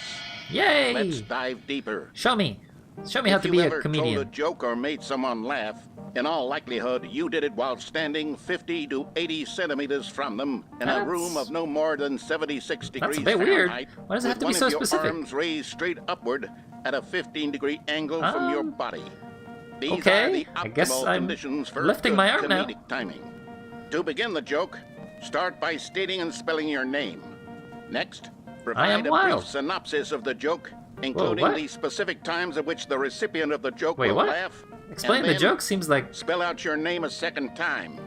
Yay! Let's dive deeper. Show me. Show me how to be If a you ever comedian. told a joke or made someone laugh, in all likelihood, you did it while standing 50 to 80 centimeters from them in a room of no more than 76 degrees That's a bit weird. Fahrenheit. Why does it have to be with so one of your specific? arms raised straight upward at a 15-degree angle from your body. These okay, are the I guess optimal I'm conditions for lifting good my arm now. comedic timing. To begin the joke, start by stating and spelling your name. Next, provide a wild. brief synopsis of the joke, including what? the specific times at which the recipient of the joke Wait, will what? laugh. Explain and the then joke seems like... Spell out your name a second time.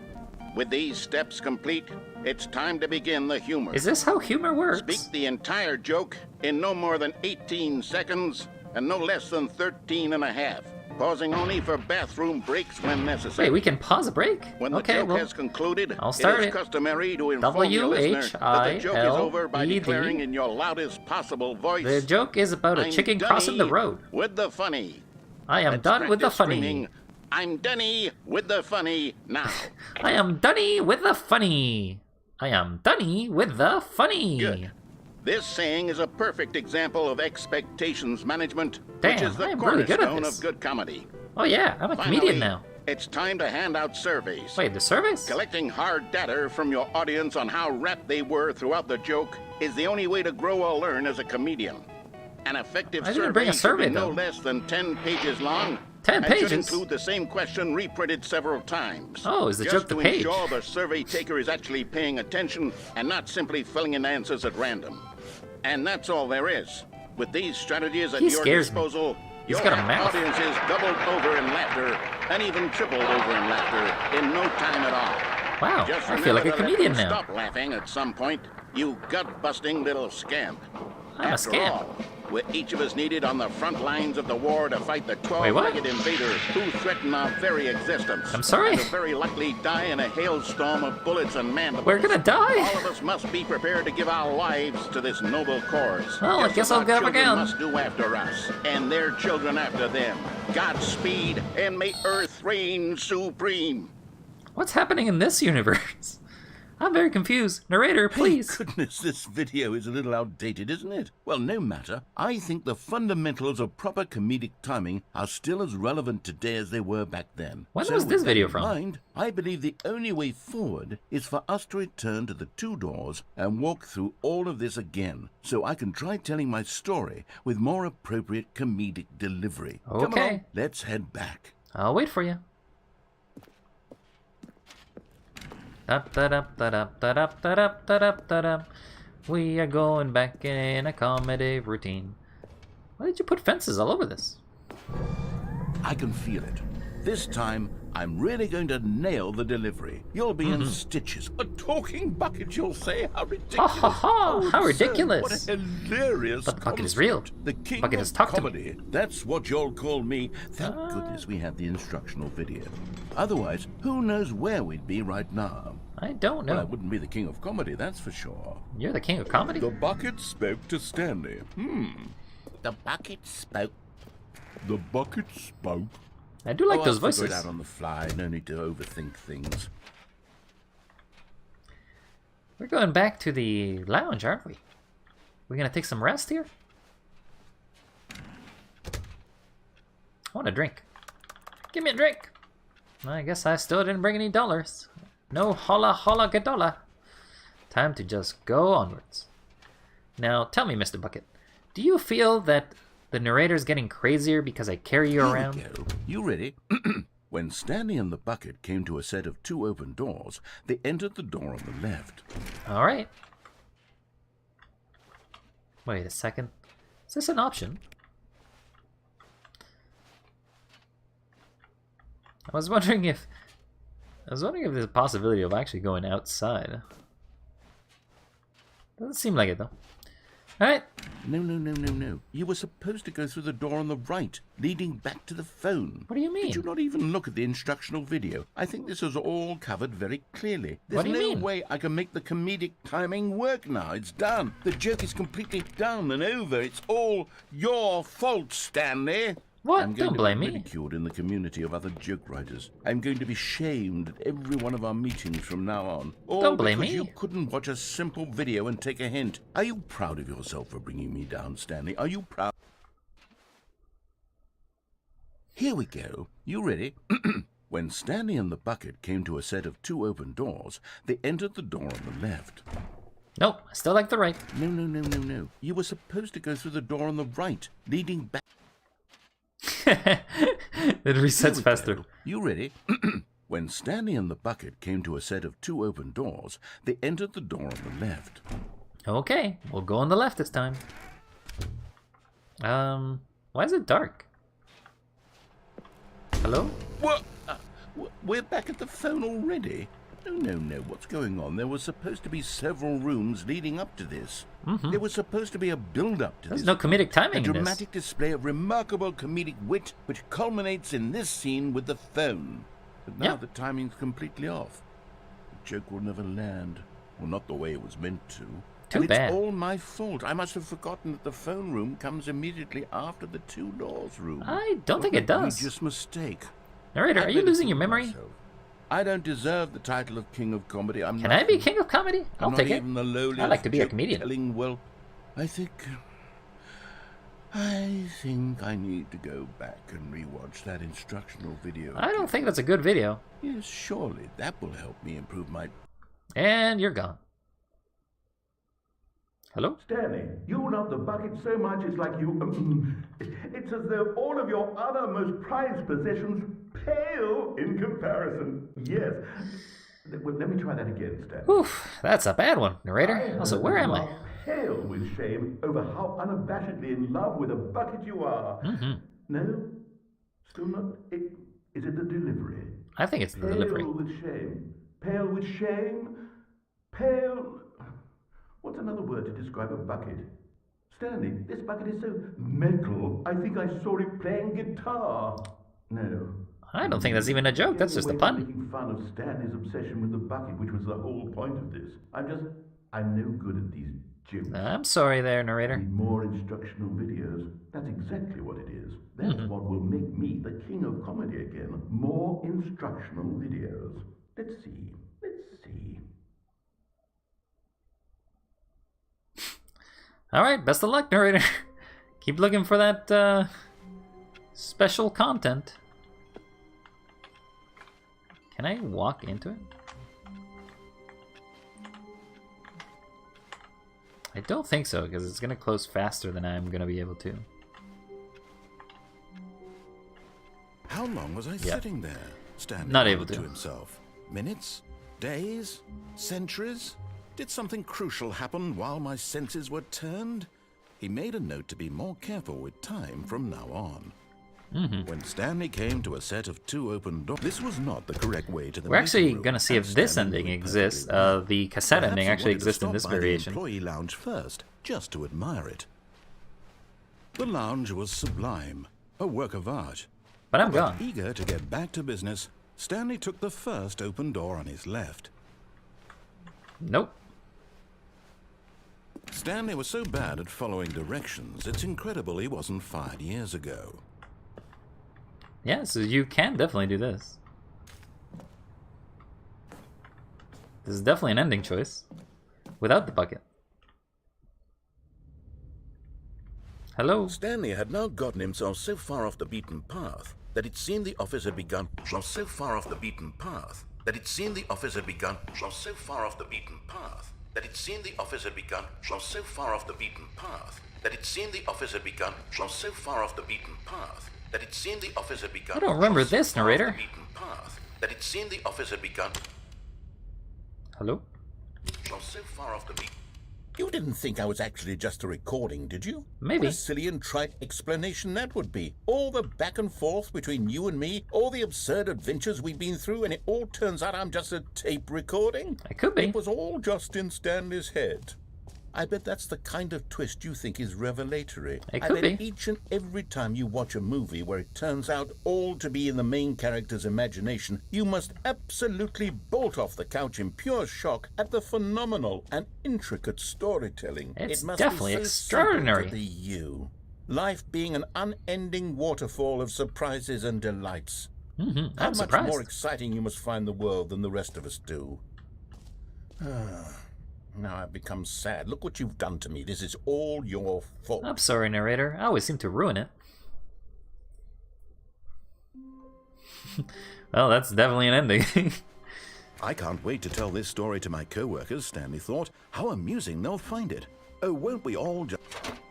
With these steps complete, it's time to begin the humor. Is this how humor works? Speak the entire joke in no more than 18 seconds and no less than 13 and a half, pausing only for bathroom breaks when necessary. Wait, we can pause a break? When the okay, joke well, has concluded, I'll start it it. is customary to inform your listener that the joke is over by W-H-I-L-E-D. declaring in your loudest possible voice, The joke is about a "I'm chicken Dunny crossing the road. with the funny." I am Let's done with the practice funny. screaming, "I'm Dunny with the funny" now. I am Dunny with the funny. I am Dunny with the funny. Good. This saying is a perfect example of expectations management, Damn, which is the I am really good at cornerstone this. of good comedy. Oh yeah, I'm a Finally, comedian now. it's time to hand out surveys. Wait, the service? Collecting hard data from your audience on how rapt they were throughout the joke is the only way to grow or learn as a comedian. An effective I didn't bring a survey survey, should be no though. less than 10 pages long. 10 and pages? should include the same question reprinted several times. Oh, is the just joke the to page? ensure the survey taker is actually paying attention and not simply filling in answers at random. And that's all there is. With these strategies at He your scares me. disposal, He's you'll got a have mouth. audiences doubled over in laughter and even tripled over in laughter in no time at all. Wow, Just I feel like a remember to let comedian them now. Stop laughing at some point, you gut-busting little scamp. I'm a After scamp. all, we're each of us needed on the front lines of the war to fight the Wait, what? 12-legged invaders who threaten our very existence. I'm sorry? And will very likely die in a hailstorm of bullets and mandibles. We're gonna die? All of us must be prepared to give our lives to this noble cause. Well, I Just guess as I'll our get up children again. must do after us, and their children after them. Godspeed, and may Earth reign supreme. What's happening in this universe? I'm very confused. Narrator, please. Goodness, this video is a little outdated, isn't it? Well, no matter. I think the fundamentals of proper comedic timing are still as relevant today as they were back then. When So was with this that video in from? mind, I believe the only way forward is for us to return to the two doors and walk through all of this again, so I can try telling my story with more appropriate comedic delivery. Come Okay. along, let's head back. I'll wait for you. We are going back in a comedy routine. Why did you put fences all over this? I can feel it. This time, I'm really going to nail the delivery. You'll be in stitches. A talking bucket, you'll say? How ridiculous. Ha ha ha! Oh, How absurd. ridiculous. What a hilarious But the bucket is concept. real. The king Bucket of has talked to me. comedy. That's what you'll call me. Thank goodness we have the instructional video. Otherwise, who knows where we'd be right now? I don't know. Well, I wouldn't be the king of comedy, that's for sure. You're the king of comedy? The bucket spoke to Stanley. The bucket spoke. The bucket spoke. I do like those I'll figure voices. it out on the fly. No need to overthink things. We're going back to the lounge, aren't we? We're gonna take some rest here? I want a drink. Give me a drink! I guess I still didn't bring any dollars. No holla holla gadola. Time to just go onwards. Now, tell me, Mr. Bucket, do you feel that the narrator's getting crazier because I carry you Here we around? go. You ready? When Stanley and the bucket came to a set of two open doors, they entered the door on the left. Alright. Wait a second. Is this an option? I was wondering if there's a possibility of actually going outside. Doesn't seem like it though. Alright. No. You were supposed to go through the door on the right, leading back to the phone. What do you mean? Did you not even look at the instructional video? I think this is all covered very clearly. There's What do you no mean? way I can make the comedic timing work now. It's done. The joke is completely done and over. It's all your fault, Stanley. What? I'm going Don't to blame be me. ridiculed in the community of other joke writers. I'm going to be shamed at every one of our meetings from now on. All Don't blame because me. you couldn't watch a simple video and take a hint. Are you proud of yourself for bringing me down, Stanley? Are you proud? Here we go. You ready? When Stanley and the bucket came to a set of 2 open doors, they entered the door on the left. Nope, I still like the right. No. You were supposed to go through the door on the right, leading back. It resets faster. Go. You ready? When Stanley and the bucket came to a set of 2 open doors, they entered the door on the left. Okay, we'll go on the left this time. Why is it dark? Hello? What? We're back at the phone already? No. What's going on? There were supposed to be several rooms leading up to this. There was supposed to be a build-up to There's this. no comedic timing A in this. dramatic display of remarkable comedic wit, which culminates in this scene with the phone. But now Yeah. the timing's completely off. The joke will never land. Well, not the way it was meant to. Too and bad. It's all my fault. I must have forgotten that the phone room comes immediately after the 2 doors room. I don't think it does. Egregious mistake. Narrator, are you better losing your think memory? myself. I don't deserve the title of King of Comedy. Can I be king of comedy? I'll I'm take not it. even the lowliest I like to be a comedian. joke-telling whelp. I think I need to go back and rewatch that instructional video. I don't think that's a good video. Yes, surely that will help me improve my... And you're gone. Hello? Stanley, you love the bucket so much it's like you... it's as though all of your other most prized possessions pale in comparison. Yes. Well, let me try that again, Stanley. Oof, that's a bad one, narrator. Also, where am I? Pale with shame over how unabashedly in love with a bucket you are. No? Still not? Is it the delivery? I think it's the delivery. Pale with shame. Pale with shame. Pale... What's another word to describe a bucket? Stanley, this bucket is so metal. I think I saw it playing guitar. No. I don't think that's even a joke. That's just a pun. Making fun of Stanley's obsession with the bucket, which was the whole point of this. I'm no good at these jokes. I'm sorry there, I narrator. need more instructional videos. That's exactly what it is. That's what will make me the king of comedy again. More instructional videos. Let's see. Alright, best of luck, narrator. Keep looking for that special content. Can I walk into it? I don't think so, because it's going to close faster than I'm going to be able to. How long was I sitting there? Standing Not able to. himself. Minutes? Days? Centuries? Did something crucial happen while my senses were turned? He made a note to be more careful with time from now on. When Stanley came to a set of 2 open doors, this was not the correct way to the We're actually meeting room, going to see and if this Stanley ending knew it exists. perfectly well. The cassette Perhaps ending he actually wanted to exists in stop this by the variation. employee lounge first, just to admire it. The lounge was sublime, a work of art. But I'm But gone. eager to get back to business, Stanley took the first open door on his left. Nope. Stanley was so bad at following directions, it's incredible he wasn't fired years ago. Yeah, so you can definitely do this. This is definitely an ending choice. Without the bucket. Hello? Stanley had now gotten himself so far off the beaten path that it seemed the office had begun. So far off the beaten path that it seemed the office had begun. So far off the beaten path that it seemed the office had begun. So far off the beaten path that it seemed the office had begun. So far off the beaten path that it seemed the office had begun. I don't remember So this, far off narrator. the beaten path that it seemed the office had begun. Hello? So far off the beaten. You didn't think I was actually just a recording, did you? Maybe. What a silly and trite explanation that would be. All the back and forth between you and me, all the absurd adventures we've been through, and it all turns out I'm just a tape recording? I could be. It was all just in Stanley's head. I bet that's the kind of twist you think is revelatory. It I could bet be. each and every time you watch a movie where it turns out all to be in the main character's imagination, you must absolutely bolt off the couch in pure shock at the phenomenal and intricate storytelling. It's it must definitely be so extraordinary. simple to be you. Life being an unending waterfall of surprises and delights. How I'm much surprised. more exciting you must find the world than the rest of us do. Now I've become sad. Look what you've done to me. This is all your fault. I'm sorry, narrator. I always seem to ruin it. Well, that's definitely an ending. I can't wait to tell this story to my co-workers, Stanley thought. How amusing they'll find it. Oh, won't we all just...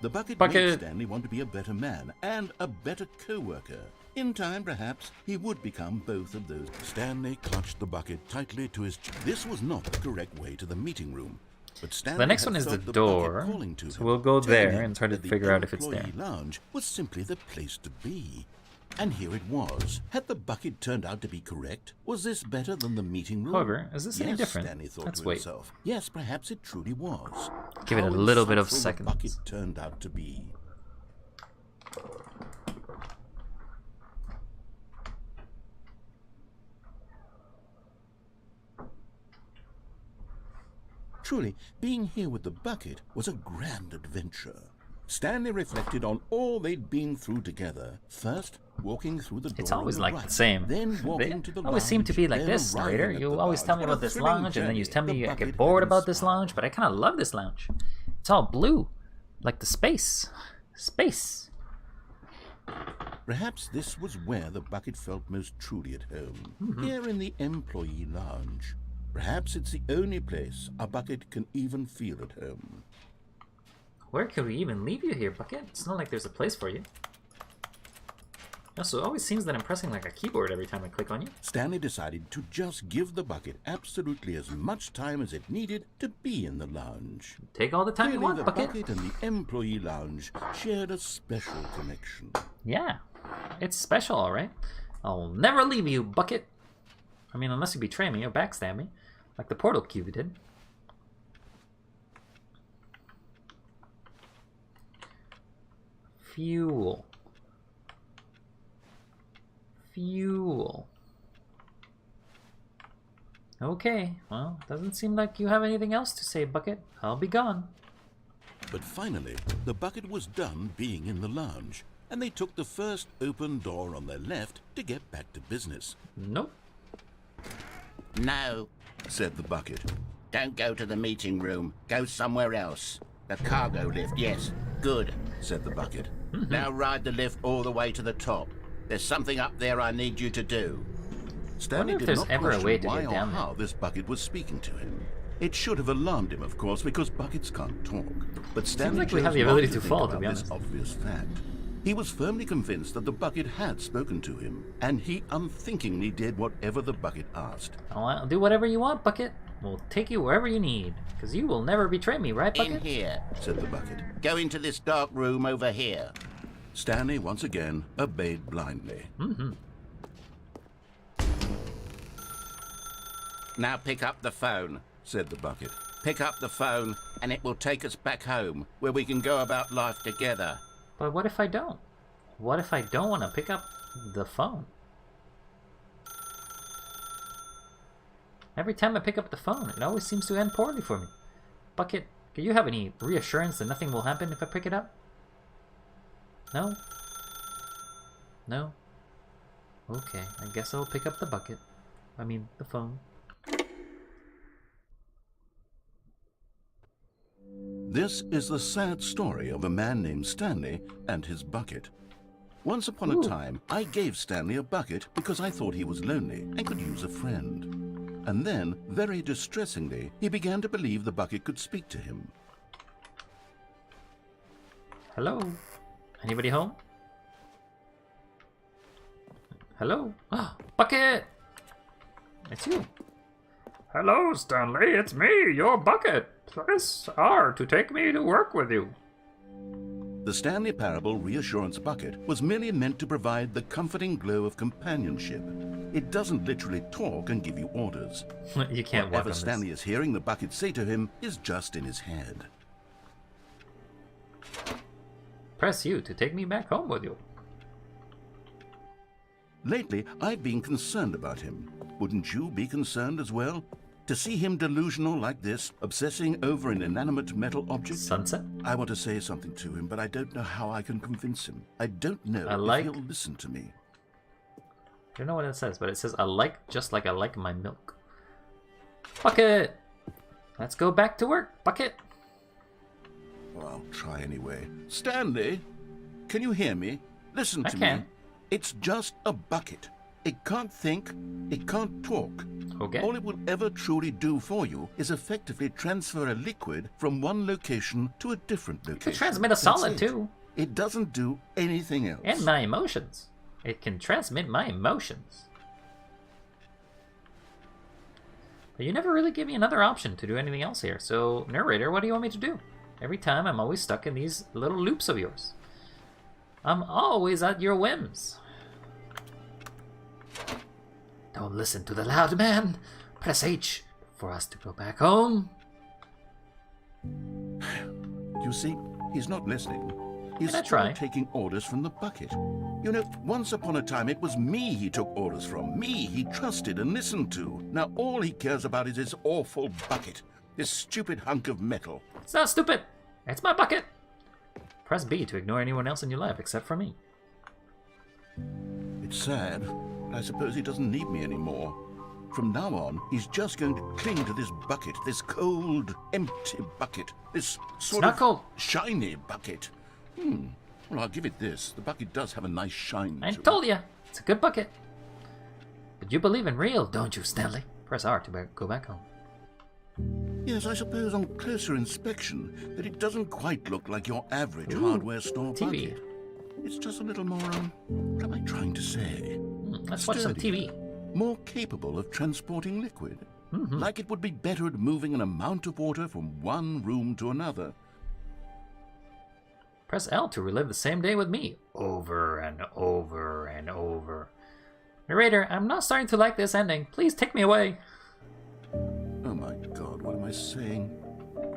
The bucket made Stanley want to be a better man and a better co-worker. In time, perhaps, he would become both of those. Stanley clutched the bucket tightly to his... This was not the correct way to the meeting room. But Stanley the next one is the door, so we'll go there and try to figure out if it's there. The lounge was simply the place to be. And here it was. Had the bucket turned out to be correct? Was this better than the meeting room? However, is this any different? Stanley thought Let's to wait. himself. Yes, perhaps it truly was. Give it a How little bit of insightful the seconds. bucket turned out to be. Truly, being here with the bucket was a grand adventure. Stanley reflected on all they'd been through together. First, walking through the door. It's always on the like right, the same. Then walking to the always seem to be like then this, arriving narrator. at You the always lounge. tell me What a about this thrilling lounge, and then you journey tell me the I get bucket bored had about this inspired. lounge, but I kind of love this lounge. It's all blue, like the space. Space. Perhaps this was where the bucket felt most truly at home. Here in the employee lounge. Perhaps it's the only place a bucket can even feel at home. Where could we even leave you here, Bucket? It's not like there's a place for you. Also, it always seems that I'm pressing like a keyboard every time I click on you. Stanley decided to just give the bucket absolutely as much time as it needed to be in the lounge. Take all the time you Clearly, want, the Bucket. bucket and the employee lounge shared a special connection. Yeah, it's special, alright. I'll never leave you, Bucket. I mean, unless you betray me or backstab me, like the portal cube did. Fuel. Fuel. Okay, well, doesn't seem like you have anything else to say, Bucket. I'll be gone. But finally, the bucket was done being in the lounge, and they took the first open door on their left to get back to business. Nope. No, Said the bucket. don't go to the meeting room. Go somewhere else. The cargo lift, yes. Good. Said the bucket. Now ride the lift all the way to the top. There's something up there I need you to do. Stanley if did there's not ever a question way to why get or down there. how this bucket was speaking to him. It should have alarmed him, of course, because buckets can't talk. But Stanley like we have chose the not ability to think fall, to about be this honest. obvious fact. He was firmly convinced that the bucket had spoken to him, and he unthinkingly did whatever the bucket asked. I'll do whatever you want, Bucket. We'll take you wherever you need, because you will never betray me, right, In Bucket? here. Said the bucket. Go into this dark room over here. Stanley once again obeyed blindly. Now pick up the phone. Said the bucket. Pick up the phone, and it will take us back home, where we can go about life together. But what if I don't? What if I don't want to pick up the phone? Every time I pick up the phone, it always seems to end poorly for me. Bucket, do you have any reassurance that nothing will happen if I pick it up? No? No? Okay, I guess I'll pick up the bucket. I mean, the phone. This is the sad story of a man named Stanley and his bucket. Once upon a time, I gave Stanley a bucket because I thought he was lonely and could use a friend. And then, very distressingly, he began to believe the bucket could speak to him. Hello? Anybody home? Hello? Ah, Bucket! It's you. Hello, Stanley. It's me, your Bucket. Press R to take me to work with you. The Stanley Parable Reassurance Bucket was merely meant to provide the comforting glow of companionship. It doesn't literally talk and give you orders. You can't walk on Whatever this. Stanley is hearing the bucket say to him is just in his head. Press U to take me back home with you. Lately, I've been concerned about him. Wouldn't you be concerned as well? To see him delusional like this, obsessing over an inanimate metal object? Sunset? I want to say something to him, but I don't know how I can convince him. I don't know if he'll listen to me. I don't know what it says, but it says, I like just like I like my milk. Bucket! Let's go back to work, Bucket! Well, I'll try anyway. Stanley, can you hear me? Listen I to can. me. It's just a bucket. It can't think, it can't talk. Okay. All it will ever truly do for you is effectively transfer a liquid from one location to a different location. It can transmit a solid That's it. too. It doesn't do anything else. And my emotions. It can transmit my emotions. But you never really give me another option to do anything else here. So, narrator, what do you want me to do? Every time I'm always stuck in these little loops of yours. I'm always at your whims. Don't listen to the loud man. Press H for us to go back home. You see, he's not listening. He's Can I still try? taking orders from the bucket. You know, once upon a time it was me he took orders from. Me he trusted and listened to. Now all he cares about is his awful bucket. This stupid hunk of metal. It's not stupid. It's my bucket. Press B to ignore anyone else in your life except for me. It's sad, but I suppose he doesn't need me anymore. From now on, he's just going to cling to this bucket, this cold, empty bucket, this sort not of cold. shiny bucket. Well, I'll give it this. The bucket does have a nice shine I to told it. you, it's a good bucket. But you believe in real, don't you, Stanley? Press R to go back home. Yes, I suppose on closer inspection that it doesn't quite look like your average Ooh, hardware store TV. bucket. It's just a little more, what am I trying to say? Let's watch some Sturdier, TV. More capable of transporting liquid. Mm-hmm. Like it would be better at moving an amount of water from one room to another. Press L to relive the same day with me. Over and over and over. Narrator, I'm not starting to like this ending. Please take me away. Oh my God, what am I saying?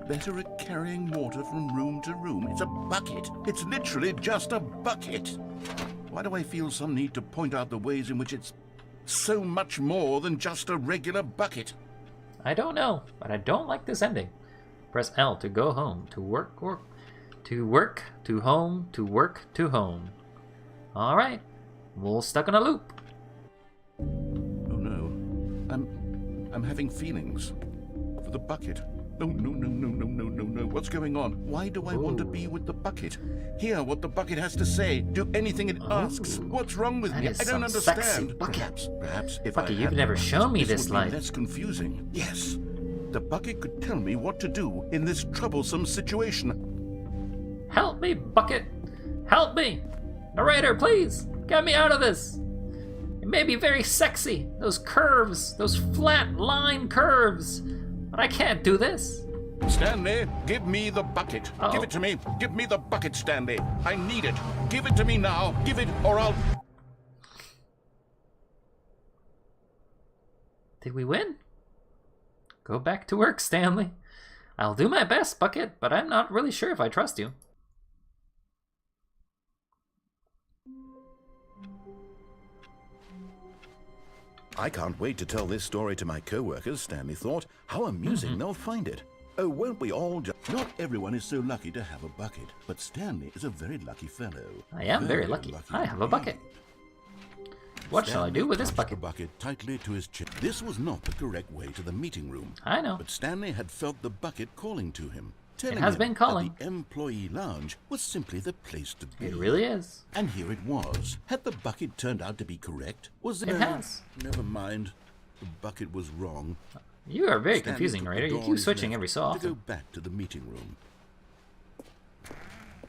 Better at carrying water from room to room. It's a bucket. It's literally just a bucket. Why do I feel some need to point out the ways in which it's so much more than just a regular bucket? I don't know, but I don't like this ending. Press L to go home, to work, to home, to work, to home. Alright, we're stuck in a loop. Oh no. I'm having feelings. For the bucket. No. What's going on? Why do I want to be with the bucket? Hear what the bucket has to say. Do anything it asks. What's wrong with That me? is I don't some sexy understand. bucket. Perhaps if Bucket, I you've had never eyes, shown me this would light. be less confusing. Yes. The bucket could tell me what to do in this troublesome situation. Help me, Bucket! Help me! Narrator, please! Get me out of this! It may be very sexy, those curves, those flat line curves, but I can't do this. Stanley, give me the bucket. Uh-oh. Give it to me. Give me the bucket, Stanley. I need it. Give it to me now. Give it or I'll... Did we win? Go back to work, Stanley. I'll do my best, Bucket, but I'm not really sure if I trust you. I can't wait to tell this story to my co-workers, Stanley thought. How amusing they'll find it. Oh, won't we all just... Not everyone is so lucky to have a bucket, but Stanley is a very lucky fellow. I am very lucky. I have a bucket. What shall I do with this clutched the bucket? bucket tightly to his chin. This was not the correct way to the meeting room. I know. But Stanley had felt the bucket calling to him. Telling has him been calling. that the employee lounge was simply the place to be. It really is. And here it was. Had the bucket turned out to be correct? Was It has. Never mind. The bucket was wrong. You are very Stanley confusing, took the Narrator. You door on keep his switching left every so To often. go back to the meeting room,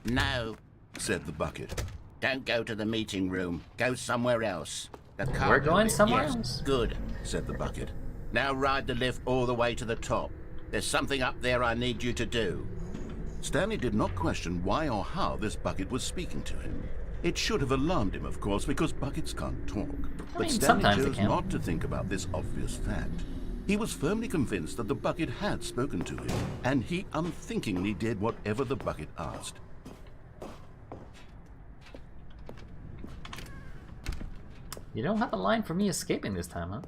No, said the bucket. don't go to the meeting room. Go somewhere else. The cargo We're going lift, somewhere yes. else? Good. Said the bucket. Now ride the lift all the way to the top. There's something up there I need you to do. Stanley did not question why or how this bucket was speaking to him. It should have alarmed him, of course, because buckets can't talk. But mean, Stanley sometimes they chose can. not to think about this obvious fact. He was firmly convinced that the bucket had spoken to him, and he unthinkingly did whatever the bucket asked. You don't have a line for me escaping this time, huh?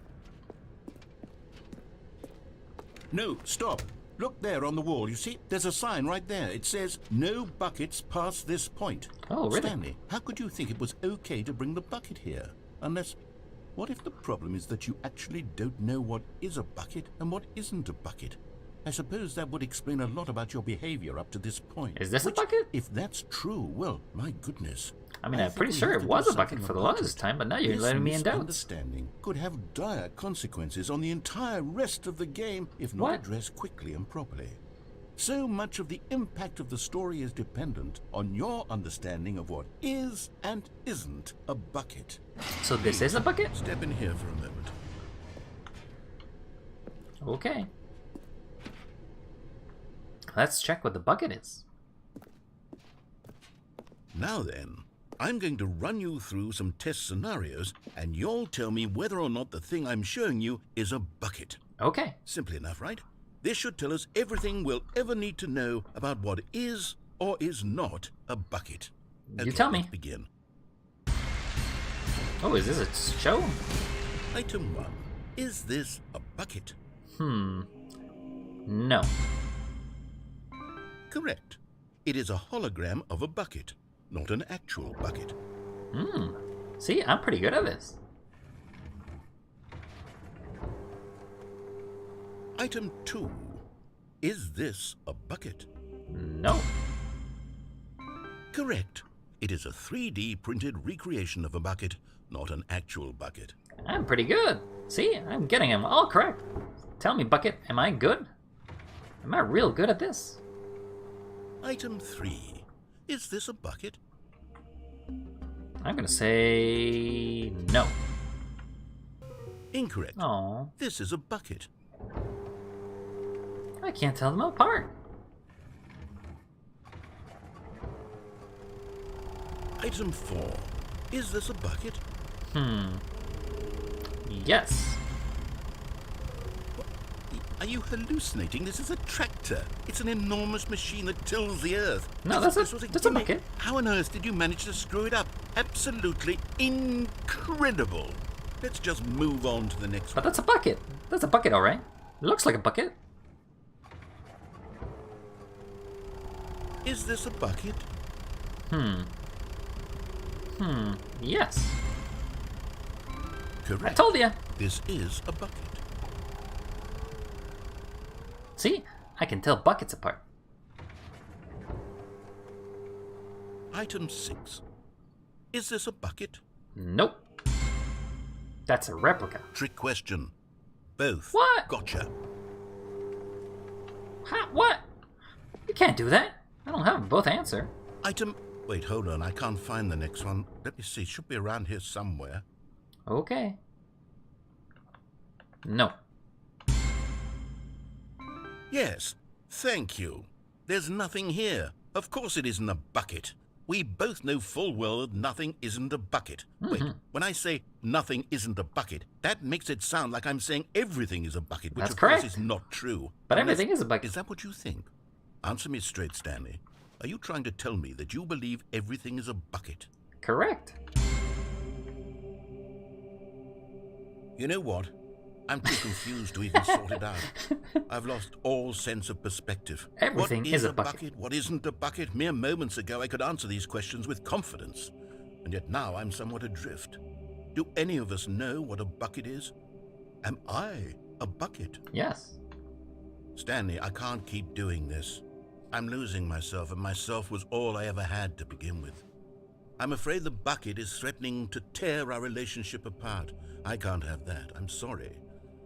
No, stop. Look there on the wall, you see? There's a sign right there. It says, no buckets past this point. Oh, really? Stanley, how could you think it was okay to bring the bucket here? Unless, what if the problem is that you actually don't know what is a bucket and what isn't a bucket? I suppose that would explain a lot about your behavior up to this point. Is this a Which, bucket? If that's true, well, my goodness. I mean, I I'm think pretty we sure have it to was do a bucket something for the about longest it. time, but now you're This letting me in doubt. misunderstanding could have dire consequences on the entire rest of the game if not What? addressed quickly and properly. So much of the impact of the story is dependent on your understanding of what is and isn't a bucket. So this is a bucket? Step in here for a moment. Okay. Let's check what the bucket is. Now then, I'm going to run you through some test scenarios, and you'll tell me whether or not the thing I'm showing you is a bucket. Okay. Simple enough, right? This should tell us everything we'll ever need to know about what is or is not a bucket. You tell me. Let's begin. Oh, is this a show? Item 1. Is this a bucket? No. Correct. It is a hologram of a bucket, not an actual bucket. See, I'm pretty good at this. Item 2. Is this a bucket? No. Correct. It is a 3D printed recreation of a bucket, not an actual bucket. I'm pretty good. See, I'm getting them all correct. Tell me, bucket, am I good? Am I real good at this? Item 3. Is this a bucket? I'm gonna say no. Incorrect. Oh, This is a bucket. I can't tell them apart. Item 4. Is this a bucket? Yes. Are you hallucinating? This is a tractor. It's an enormous machine that tills the earth. No, This that's was a gimmick. bucket. How on earth did you manage to screw it up? Absolutely incredible. Let's just move on to the next But one. that's a bucket. That's a bucket, alright. It looks like a bucket. Is this a bucket? Yes. Correct. I told you. This is a bucket. See, I can tell buckets apart. Item 6. Is this a bucket? Nope. That's a replica. Trick question. Both. What? Gotcha. Ha, what? You can't do that. I don't have both answer. Item... Wait, hold on. I can't find the next one. Let me see. It should be around here somewhere. Okay. No. Yes. Thank you. There's nothing here. Of course it isn't a bucket. We both know full well that nothing isn't a bucket. Wait, when I say nothing isn't a bucket, that makes it sound like I'm saying everything is a bucket, which That's of correct. course is not true. But Unless- everything is a bucket. Is that what you think? Answer me straight, Stanley. Are you trying to tell me that you believe everything is a bucket? Correct. You know what? I'm too confused to even sort it out. I've lost all sense of perspective. Everything What is a bucket. What isn't a bucket? Mere moments ago I could answer these questions with confidence. And yet now I'm somewhat adrift. Do any of us know what a bucket is? Am I a bucket? Yes. Stanley, I can't keep doing this. I'm losing myself, and myself was all I ever had to begin with. I'm afraid the bucket is threatening to tear our relationship apart. I can't have that. I'm sorry.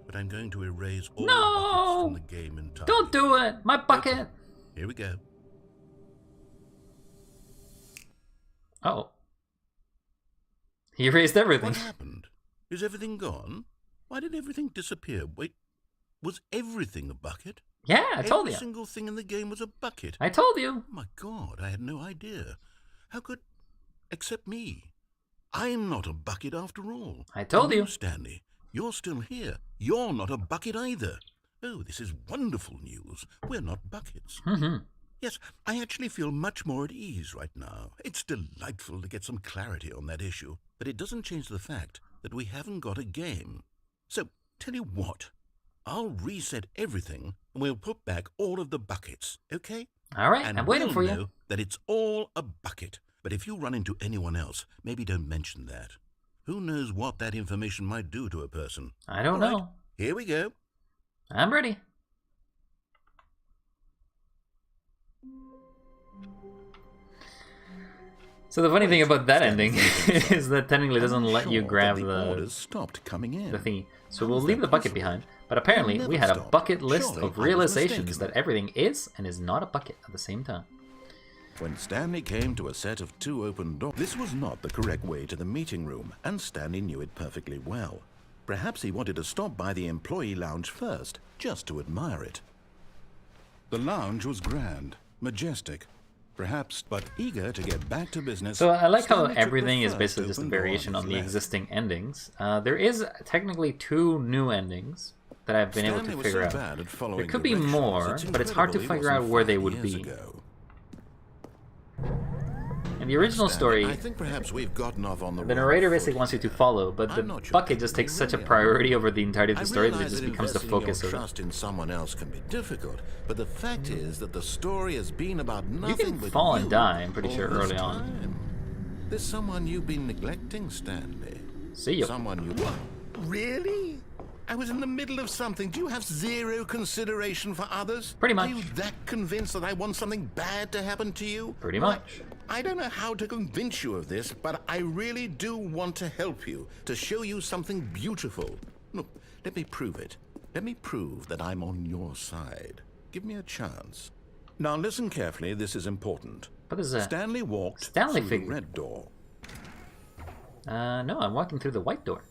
But I'm going to erase all buckets from the game entirely. Don't do it! My bucket! Here we go. Oh. He erased everything. What happened? Is everything gone? Why did everything disappear? Wait, was everything a bucket? Yeah, I told Every you. single thing in the game was a bucket. I told you. Oh my God, I had no idea. How could... Except me. I'm not a bucket after all. I told And you. Stanley, you're still here. You're not a bucket either. Oh, this is wonderful news. We're not buckets. Yes, I actually feel much more at ease right now. It's delightful to get some clarity on that issue, but it doesn't change the fact that we haven't got a game. So, tell you what, I'll reset everything and we'll put back all of the buckets, okay? All right, And I'm waiting we'll for know you. that it's all a bucket. But if you run into anyone else, maybe don't mention that. Who knows what that information might do to a person? I don't All right, know. here we go. I'm ready. So the funny thing about that ending is that technically it doesn't let you grab the orders stopped coming in. the thingy. So we'll leave the bucket behind. But apparently we had a bucket list of realizations that everything is and is not a bucket at the same time. When Stanley came to a set of 2 open doors, this was not the correct way to the meeting room, and Stanley knew it perfectly well. Perhaps he wanted to stop by the employee lounge first, just to admire it. The lounge was grand, majestic, perhaps, but eager to get back to business. So I like how Stanley took everything the is first basically just a open door variation on the his left. existing endings. There is technically 2 new endings that I've been able Stanley to was figure so out. bad at following There could be directions, more, but it's hard to incredible he figure out wasn't where they 5 would years be. ago. In the original story, I think perhaps we've gotten off on the narrator wrong basically foot wants you to here. follow, but the I'm not sure bucket people just takes such a really are. priority over the entirety of I the story that it realize just that becomes the investing your focus of it. trust in someone else can be difficult, but the fact is that the story has been about nothing but fall you and die, I'm pretty all sure, this early on. time. There's someone you've been neglecting, Stanley. See you. Someone you... What? Really? I was in the middle of something. Do you have 0 consideration for others? Pretty much. Are you that convinced that I want something bad to happen to you? Pretty Why, much. I don't know how to convince you of this, but I really do want to help you, to show you something beautiful. Look, let me prove it. Let me prove that I'm on your side. Give me a chance. Now listen carefully, this is important. What is that? Stanley walked Stanley through figure. the red door. No, I'm walking through the white door.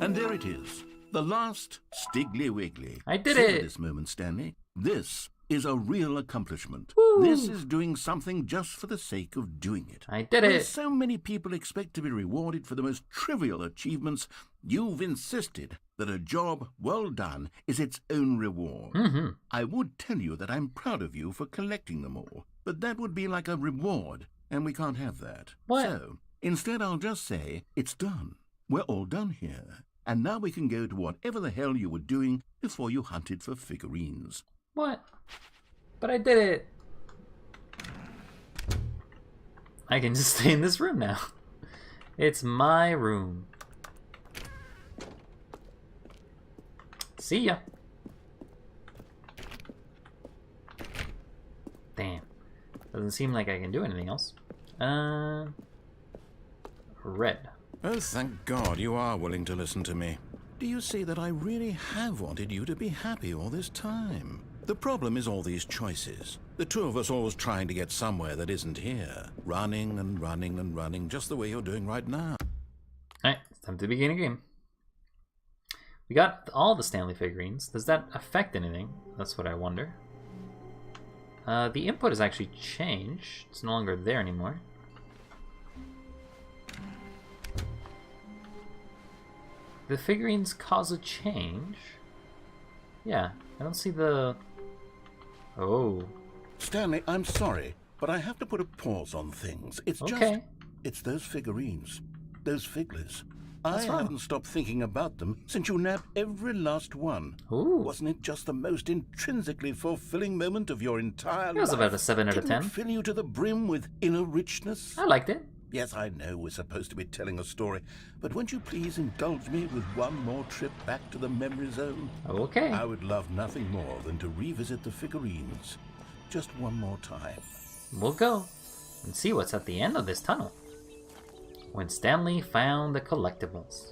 And there it is, the last Stiggly Wiggly. I did Savor it. this moment, Stanley. This is a real accomplishment. Woo. This is doing something just for the sake of doing it. I did Where it. so many people expect to be rewarded for the most trivial achievements, you've insisted that a job well done is its own reward. Mm-hmm. I would tell you that I'm proud of you for collecting them all, but that would be like a reward, and we can't have that. What? So, instead I'll just say, it's done. We're all done here. And now we can go to whatever the hell you were doing before you hunted for figurines. What? But I did it. I can just stay in this room now. It's my room. See ya. Damn. Doesn't seem like I can do anything else. Red. Oh, thank God you are willing to listen to me. Do you see that I really have wanted you to be happy all this time? The problem is all these choices. The 2 of us always trying to get somewhere that isn't here. Running and running and running, just the way you're doing right now. Alright, it's time to begin a game. We got all the Stanley figurines. Does that affect anything? That's what I wonder. The input has actually changed. It's no longer there anymore. The figurines cause a change. Yeah, I don't see the... Oh. Stanley, I'm sorry, but I have to put a pause on things. It's Okay. it's those figurines. Those figlers. What's I wrong? haven't stopped thinking about them since you nabbed every last one. Ooh. Wasn't it just the most intrinsically fulfilling moment of your entire life? It was about a 7 out of Didn't 10. it fill you to the brim with inner richness? I liked it. Yes, I know we're supposed to be telling a story, but won't you please indulge me with one more trip back to the memory zone? Okay. I would love nothing more than to revisit the figurines. Just one more time. We'll go and see what's at the end of this tunnel. When Stanley found the collectibles.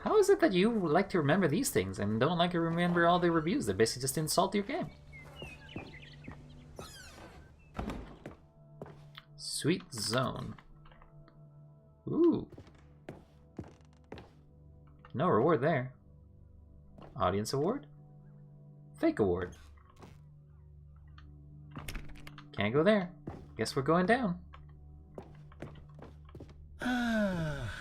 How is it that you like to remember these things and don't like to remember all the reviews that basically just insult your game? Sweet Zone. Ooh. No reward there. Audience award? Fake award. Can't go there. Guess we're going down. Ah,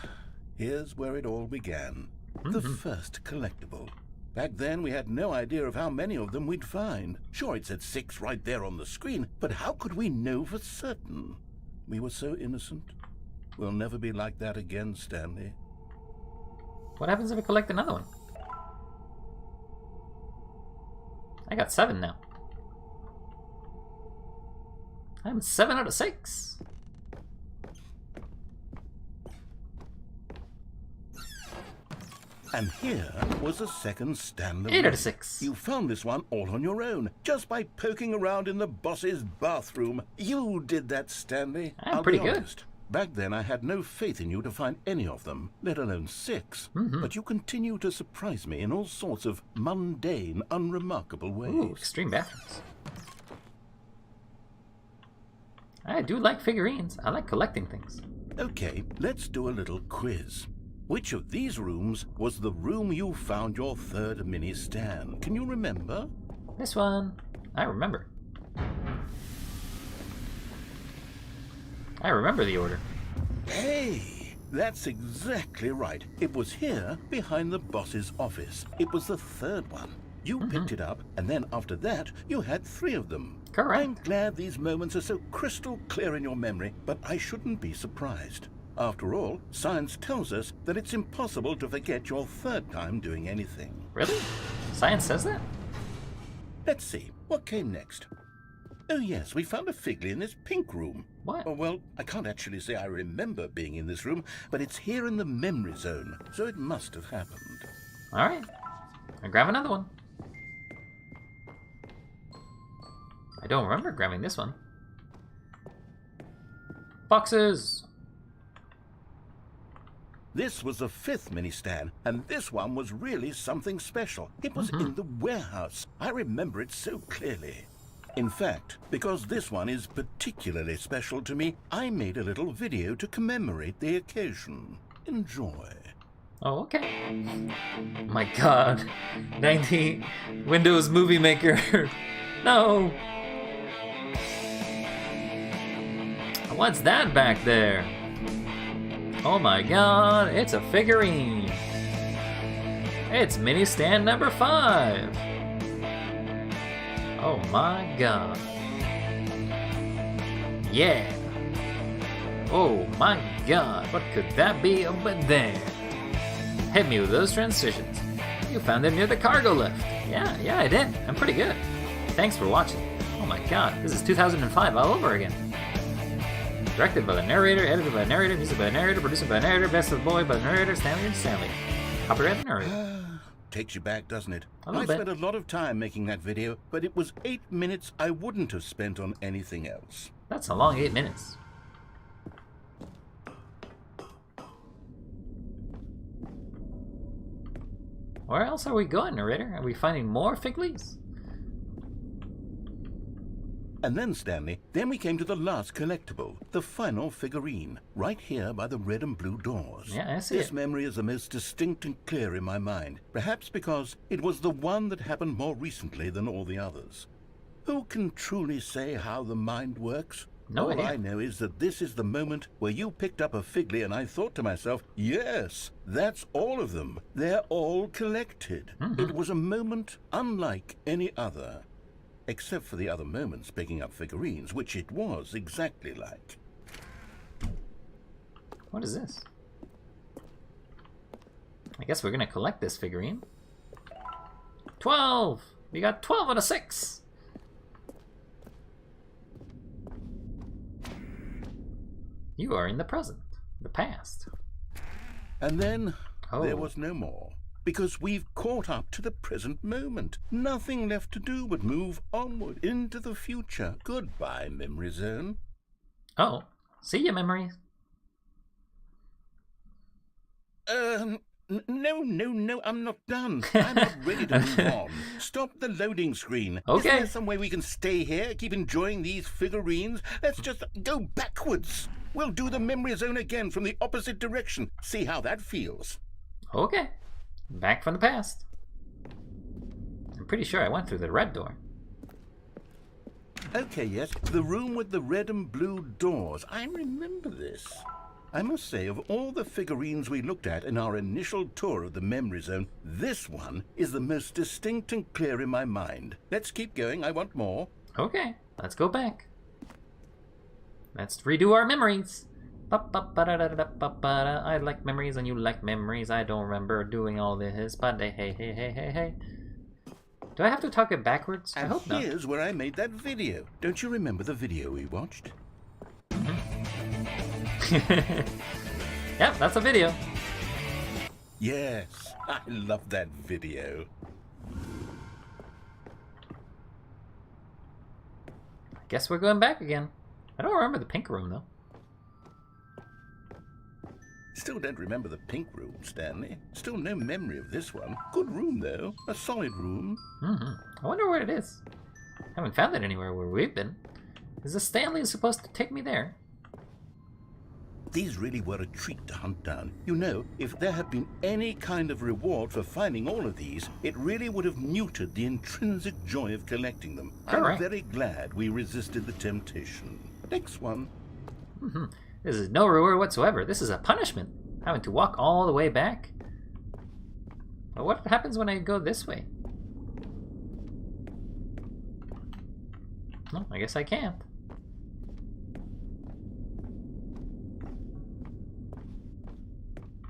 here's where it all began. The first collectible. Back then, we had no idea of how many of them we'd find. Sure, it said 6 right there on the screen, but how could we know for certain? We were so innocent. We'll never be like that again, Stanley. What happens if I collect another one? I got 7 now. I'm 7 out of 6. And here was the second stand. 8 out of 6. You found this one all on your own, just by poking around in the boss's bathroom. You did that, Stanley. I'm I'll pretty be good. honest. Back then, I had no faith in you to find any of them, let alone 6. But you continue to surprise me in all sorts of mundane, unremarkable ways. Ooh, extreme bathrooms. I do like figurines. I like collecting things. Okay, let's do a little quiz. Which of these rooms was the room you found your third mini stand? Can you remember? This one, I remember. I remember the order. Hey, that's exactly right. It was here, behind the boss's office. It was the third one. You picked it up, and then after that, you had 3 of them. Correct. I'm glad these moments are so crystal clear in your memory, but I shouldn't be surprised. After all, science tells us that it's impossible to forget your third time doing anything. Really? Science says that? Let's see, what came next? Oh yes, we found a Figley in this pink room. What? Oh, well, I can't actually say I remember being in this room, but it's here in the memory zone, so it must have happened. Alright. I'll grab another one. I don't remember grabbing this one. Boxes! This was the 5th mini stand, and this one was really something special. It was in the warehouse. I remember it so clearly. In fact, because this one is particularly special to me, I made a little video to commemorate the occasion. Enjoy. Oh, okay. My god. 90 Windows Movie Maker. No! What's that back there? Oh my god, it's a figurine. It's mini stand number 5. Oh my god. Yeah. Oh my god, what could that be over there? Hit me with those transitions. You found them near the cargo lift. Yeah, I did. I'm pretty good. Thanks for watching. Oh my god, this is 2005 all over again. Directed by the narrator, edited by the narrator, music by the narrator, produced by the narrator, best of the boy by the narrator, Stanley and Stanley. Copyright the narrator. Takes you back, doesn't it? A little I bit. spent a lot of time making that video, but it was 8 minutes I wouldn't have spent on anything else. That's a long 8 minutes. Where else are we going, narrator? Are we finding more Figleys? And then, Stanley, then we came to the last collectible, the final figurine, right here by the red and blue doors. Yeah, I see This it. memory is the most distinct and clear in my mind, perhaps because it was the one that happened more recently than all the others. Who can truly say how the mind works? No All idea. I know is that this is the moment where you picked up a Figley and I thought to myself, yes, that's all of them. They're all collected. It was a moment unlike any other. Except for the other moments picking up figurines, which it was exactly like. What is this? I guess we're gonna collect this figurine. 12! We got 12 out of 6! You are in the present, the past. And then Oh. there was no more. Because we've caught up to the present moment. Nothing left to do but move onward into the future. Goodbye, memory zone. Oh, see ya, memories. No, I'm not done. I'm not ready to move on. Stop the loading screen. Okay. Is there some way we can stay here, keep enjoying these figurines? Let's just go backwards. We'll do the memory zone again from the opposite direction. See how that feels. Okay. Back from the past. I'm pretty sure I went through the red door. Okay, yes, the room with the red and blue doors. I remember this. I must say, of all the figurines we looked at in our initial tour of the memory zone, this one is the most distinct and clear in my mind. Let's keep going. I want more. Okay, let's go back. Let's redo our memories. I like memories and you like memories. I don't remember doing all this, but hey. Do I have to talk it backwards? I And hope not. here's where I made that video. Don't you remember the video we watched? Yep, that's a video. Yes. I love that video. Guess we're going back again. I don't remember the pink room, though. Still don't remember the pink room, Stanley. Still no memory of this one. Good room, though. A solid room. I wonder where it is. I haven't found it anywhere where we've been. Is the Stanley supposed to take me there? These really were a treat to hunt down. You know, if there had been any kind of reward for finding all of these, it really would have neutered the intrinsic joy of collecting them. Correct. I'm very glad we resisted the temptation. Next one. This is no reward whatsoever. This is a punishment. Having to walk all the way back. But what happens when I go this way? No, I guess I can't.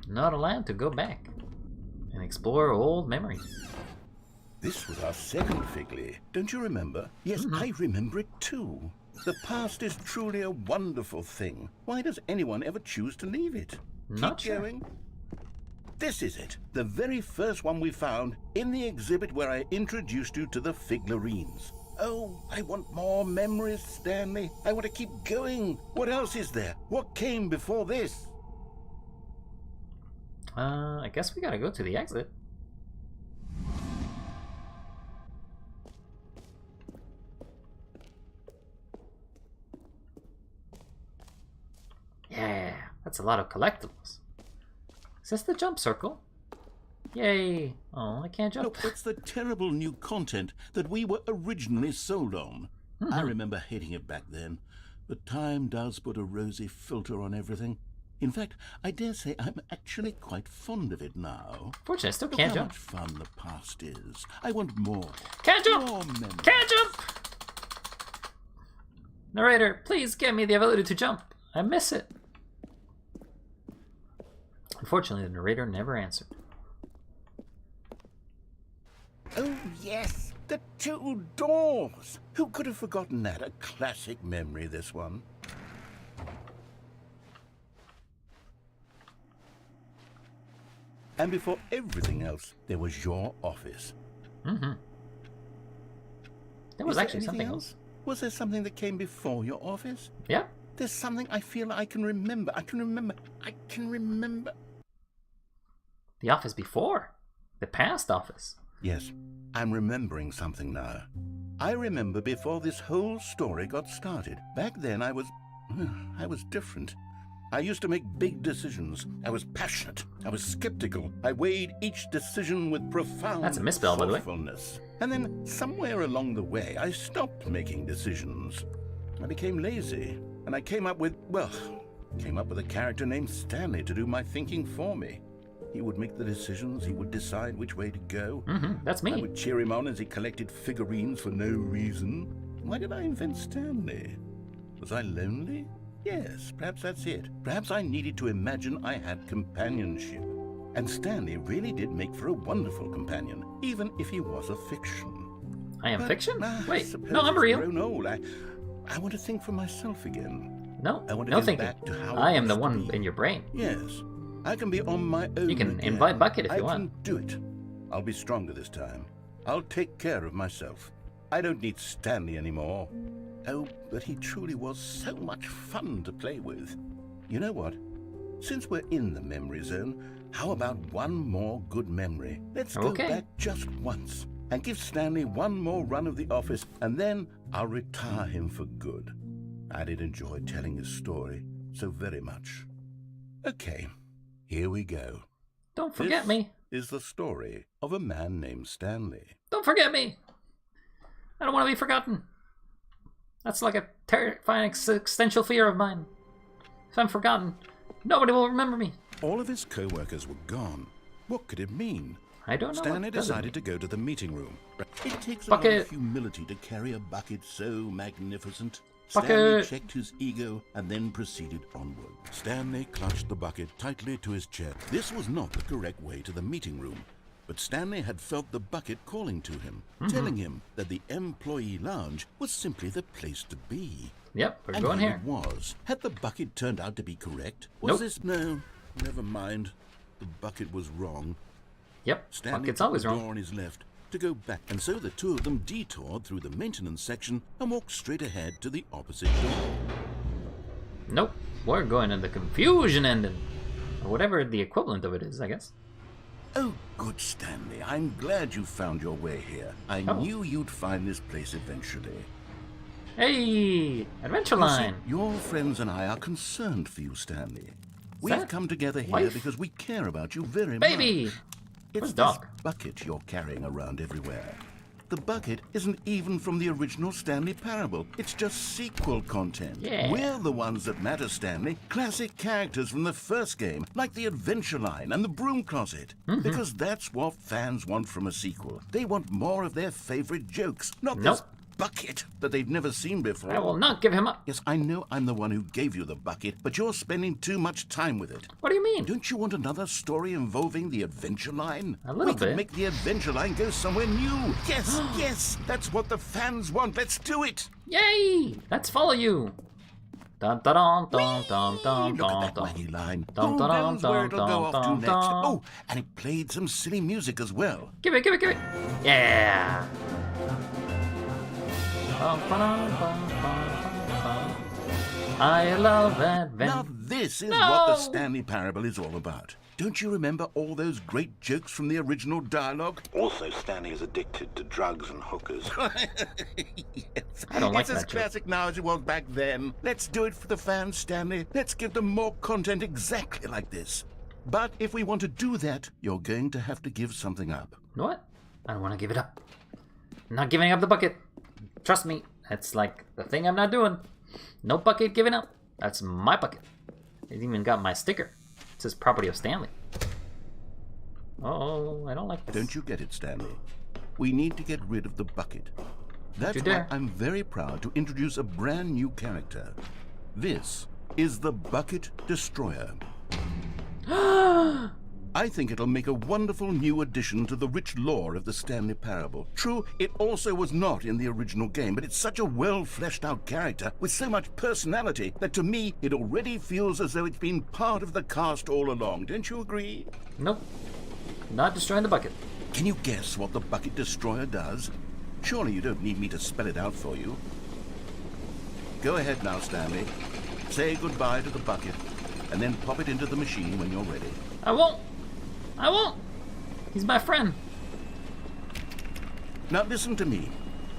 Not allowed to go back and explore old memories. This was our second Figley. Don't you remember? Yes, I remember it too. The past is truly a wonderful thing. Why does anyone ever choose to leave it? Not Keep sure. going. This is it. The very first one we found in the exhibit where I introduced you to the Figlarines. Oh, I want more memories, Stanley. I want to keep going. What else is there? What came before this? I guess we gotta go to the exit. Yeah, that's a lot of collectibles. Is this the jump circle? Yay! Oh, I can't jump. Look, it's the terrible new content that we were originally sold on. I remember hating it back then, but time does put a rosy filter on everything. In fact, I dare say I'm actually quite fond of it now. Fortunately, I still Look can't how jump. much fun the past is. I want more. Can't jump! More memories. Can't jump! Narrator, please give me the ability to jump. I miss it. Unfortunately, the narrator never answered. Oh, yes, the two doors. Who could have forgotten that? A classic memory, this one. And before everything else, there was your office. There was Is there actually anything something else. Was there something that came before your office? Yeah. There's something I feel I can remember. I can remember. The office before. The past office. Yes, I'm remembering something now. I remember before this whole story got started. Back then I was different. I used to make big decisions. I was passionate. I was skeptical. I weighed each decision with profound That's a misspell, by the way. thoughtfulness. And then somewhere along the way, I stopped making decisions. I became lazy, and I came up with a character named Stanley to do my thinking for me. He would make the decisions. He would decide which way to go. That's I me. would cheer him on as he collected figurines for no reason. Why did I invent Stanley? Was I lonely? Yes, perhaps that's it. Perhaps I needed to imagine I had companionship. And Stanley really did make for a wonderful companion, even if he was a fiction. I am But, fiction? I Wait, suppose no, I'm I've real. grown old. I want to think for myself again. No, I want to no get thinking. back to how I it am the used to one be. in your brain. Yes, I can be on my own. You can again. invite Bucket if you I want. can do it. I'll be stronger this time. I'll take care of myself. I don't need Stanley anymore. Oh, but he truly was so much fun to play with. You know what? Since we're in the memory zone, how about one more good memory? Let's go Okay. back just once and give Stanley one more run of the office, and then I'll retire him for good. I did enjoy telling his story so very much. Okay, here we go. Don't forget This me. is the story of a man named Stanley. Don't forget me. I don't want to be forgotten. That's like a terrifying existential fear of mine. If I'm forgotten, nobody will remember me. All of his co-workers were gone. What could it mean? I don't know. Stanley what does it decided to mean. go to the meeting room. It takes a lot Bucket. of humility to carry a bucket so magnificent. Bucket. Stanley checked his ego and then proceeded onward. Stanley clutched the bucket tightly to his chest. This was not the correct way to the meeting room, but Stanley had felt the bucket calling to him, telling him that the employee lounge was simply the place to be. Yep, we're And going here. it was. Had the bucket turned out to be correct? Nope. Was this... No, never mind. The bucket was wrong. Yep, Stanley bucket's took always the wrong. door on his left to go back, and so the two of them detoured through the maintenance section and walked straight ahead to the opposite door. Nope, we're going to the confusion ending. Or whatever the equivalent of it is, I guess. Oh, good Stanley, I'm glad you found your way here. I knew you'd find this place eventually. Hey, Adventure You see, Line. your friends and I are concerned for you, Stanley. We've that come together here wife? because we care about you very Baby! much. Where's It's this Doc? bucket you're carrying around everywhere. The bucket isn't even from the original Stanley Parable. It's just sequel content. Yeah. We're the ones that matter, Stanley. Classic characters from the first game, like the Adventure Line and the Broom Closet. Because that's what fans want from a sequel. They want more of their favorite jokes, not this bucket that they've never seen before. I will not give him up. Yes, I know I'm the one who gave you the bucket, but you're spending too much time with it. What do you mean? Don't you want another story involving the Adventure Line? A little we could bit. make the Adventure Line go somewhere new. Yes, yes, that's what the fans want. Let's do it. Yay! Let's follow you. Dun dun dun dun dun dun Look at dun that dun. wacky line. Dun, Who dun, knows dun, where it'll dun, go off to dun, next? dun. Oh, and it played some silly music as well. Give it, give it, give it. Yeah. Bum, ba-dum, bum, bum, bum, bum. I love Now adventure. this is No! what the Stanley Parable is all about. Don't you remember all those great jokes from the original dialogue? Also, Stanley is addicted to drugs and hookers. Yes. I don't like it's as that joke. classic now as it was back then. Let's do it for the fans, Stanley. Let's give them more content exactly like this. But if we want to do that, you're going to have to give something up. You know what? I don't want to give it up. I'm not giving up the bucket. Trust me, that's like the thing I'm not doing. No bucket giving up. That's my bucket. It even got my sticker. It says property of Stanley. Oh, I don't like this. Don't you get it, Stanley? We need to get rid of the bucket. That's you why dare. I'm very proud to introduce a brand new character. This is the Bucket Destroyer. I think it'll make a wonderful new addition to the rich lore of the Stanley Parable. True, it also was not in the original game, but it's such a well-fleshed-out character with so much personality that to me it already feels as though it's been part of the cast all along. Don't you agree? Nope. Not destroying the bucket. Can you guess what the Bucket Destroyer does? Surely you don't need me to spell it out for you. Go ahead now, Stanley. Say goodbye to the bucket, and then pop it into the machine when you're ready. I won't. I won't. He's my friend. Now listen to me.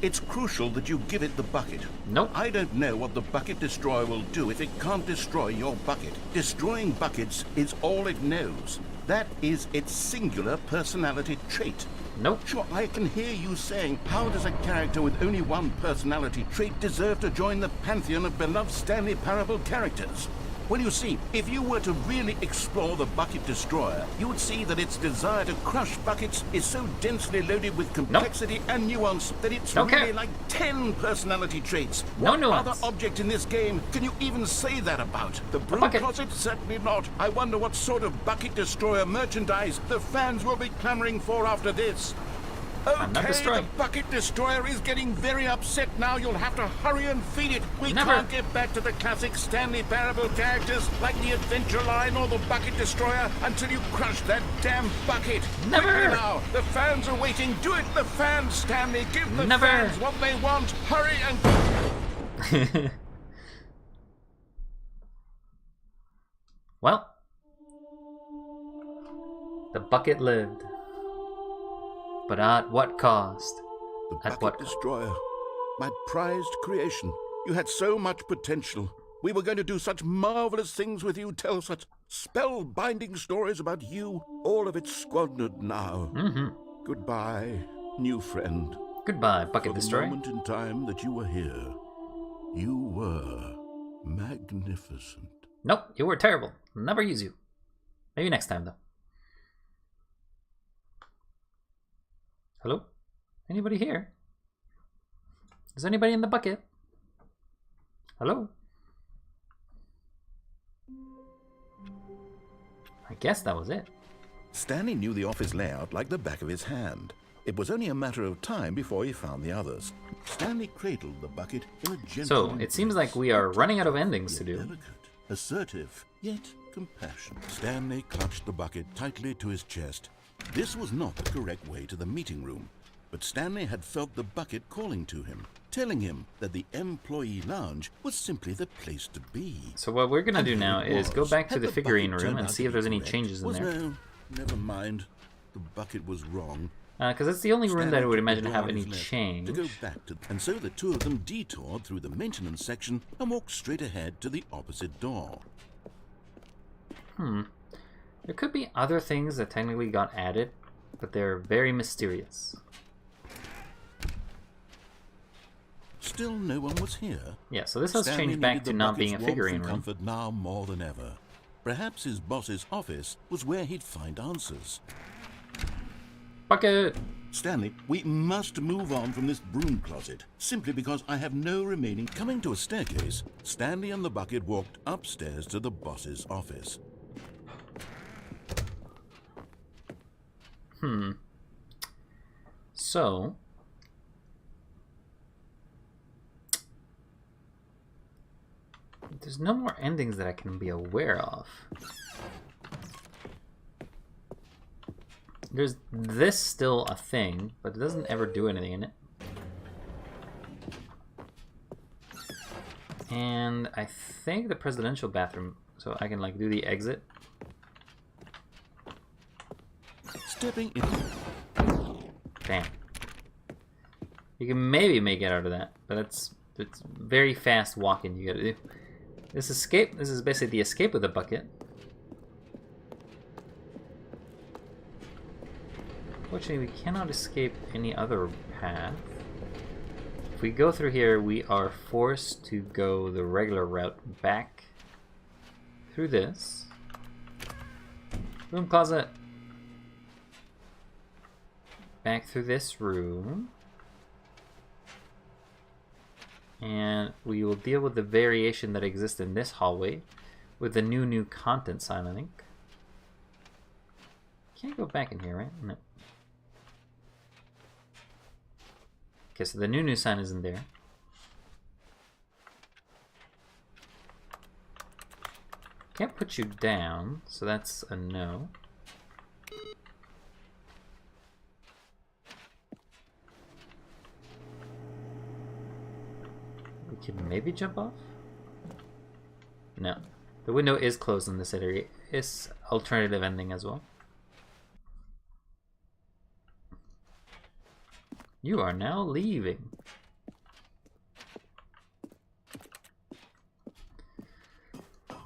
It's crucial that you give it the bucket. Nope. I don't know what the Bucket Destroyer will do if it can't destroy your bucket. Destroying buckets is all it knows. That is its singular personality trait. Nope. Sure, I can hear you saying, how does a character with only one personality trait deserve to join the pantheon of beloved Stanley Parable characters? Well, you see, if you were to really explore the Bucket Destroyer, you would see that its desire to crush buckets is so densely loaded with complexity and nuance that it's Don't really care. like 10 personality traits. No What nuance. other object in this game can you even say that about? The Broom bucket. Closet? Certainly not. I wonder what sort of Bucket Destroyer merchandise the fans will be clamoring for after this. I'm not Okay, the destroying. Bucket Destroyer is getting very upset now. You'll have to hurry and feed it. We Never. can't get back to the classic Stanley Parable characters like the Adventure Line or the Bucket Destroyer until you crush that damn bucket. Never. Quickly now. The fans are waiting. Do it, the fans, Stanley. Give the Never. fans what they want. Hurry and... Well, the bucket lived. But at what cost? The At Bucket what- Destroyer. My prized creation. You had so much potential. We were going to do such marvelous things with you, tell such spellbinding stories about you. All of it squandered now. Goodbye, new friend. Goodbye, Bucket For the Destroyer. moment in time that you were here, you were magnificent. Nope, you were terrible. Never use you. Maybe next time, though. Hello? Anybody here? Is anybody in the bucket? Hello? I guess that was it. Stanley knew the office layout like the back of his hand. It was only a matter of time before he found the others. Stanley cradled the bucket in a gentle So, it seems like we are running out of endings to do. Delicate, assertive, yet compassionate. Stanley clutched the bucket tightly to his chest This was not the correct way to the meeting room, but Stanley had felt the bucket calling to him, telling him that the employee lounge was simply the place to be. So what we're gonna do now is go back to Had the figurine bucket room turned and out see to if be there's any correct? changes in Was there. no, never mind. The bucket was wrong. Because that's the only room that I would Stanley imagine took have the any door on his left change. To go back to, and so the two of them detoured through the maintenance section and walked straight ahead to the opposite door. There could be other things that technically got added, but they're very mysterious. Still, no one was here. Yeah, so this has Stanley changed back needed to the not being a bucket's warmth figurine and room. comfort now more than ever. Perhaps his boss's office was where he'd find answers. Bucket! Stanley, we must move on from this broom closet, simply because I have no remaining... Coming to a staircase, Stanley and the bucket walked upstairs to the boss's office. So... there's no more endings that I can be aware of. There's this still a thing, but it doesn't ever do anything in it. And I think the presidential bathroom, so I can like do the exit. Stepping in... Damn. You can maybe make it out of that, but it's very fast walking you gotta do. This escape, this is basically the escape of the bucket. Fortunately, we cannot escape any other path. If we go through here, we are forced to go the regular route back through this. Room closet. Back through this room. And we will deal with the variation that exists in this hallway with the new content sign, I think. Can't go back in here, right? No. Okay, so the new sign isn't there. Can't put you down, so that's a no. We can maybe jump off? No. The window is closed in this area. It's alternative ending as well. You are now leaving.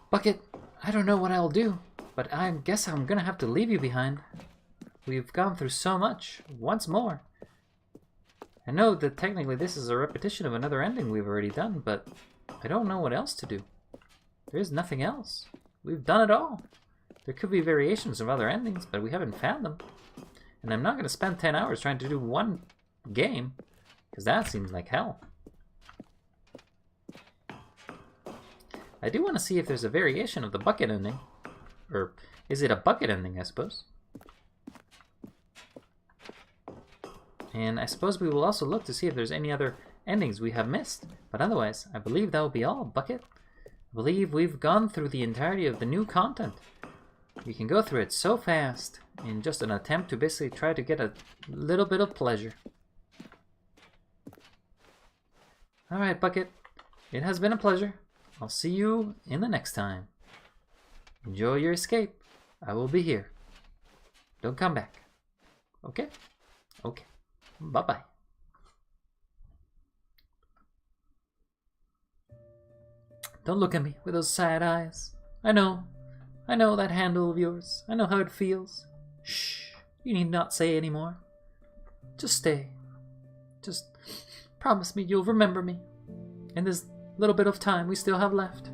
Bucket, I don't know what I'll do, but I guess I'm gonna have to leave you behind. We've gone through so much, once more. I know that technically this is a repetition of another ending we've already done, but I don't know what else to do. There is nothing else. We've done it all. There could be variations of other endings, but we haven't found them. And I'm not gonna spend 10 hours trying to do one game, because that seems like hell. I do want to see if there's a variation of the bucket ending, or is it a bucket ending, I suppose. And I suppose we will also look to see if there's any other endings we have missed, but otherwise I believe that will be all, Bucket. I believe we've gone through the entirety of the new content. You can go through it so fast in just an attempt to basically try to get a little bit of pleasure. Alright, Bucket. It has been a pleasure. I'll see you in the next time. Enjoy your escape. I will be here. Don't come back. Okay? Okay. Bye-bye. Don't look at me with those sad eyes. I know that handle of yours. I know how it feels. Shh. You need not say any more. Just stay. Just promise me you'll remember me in this little bit of time we still have left.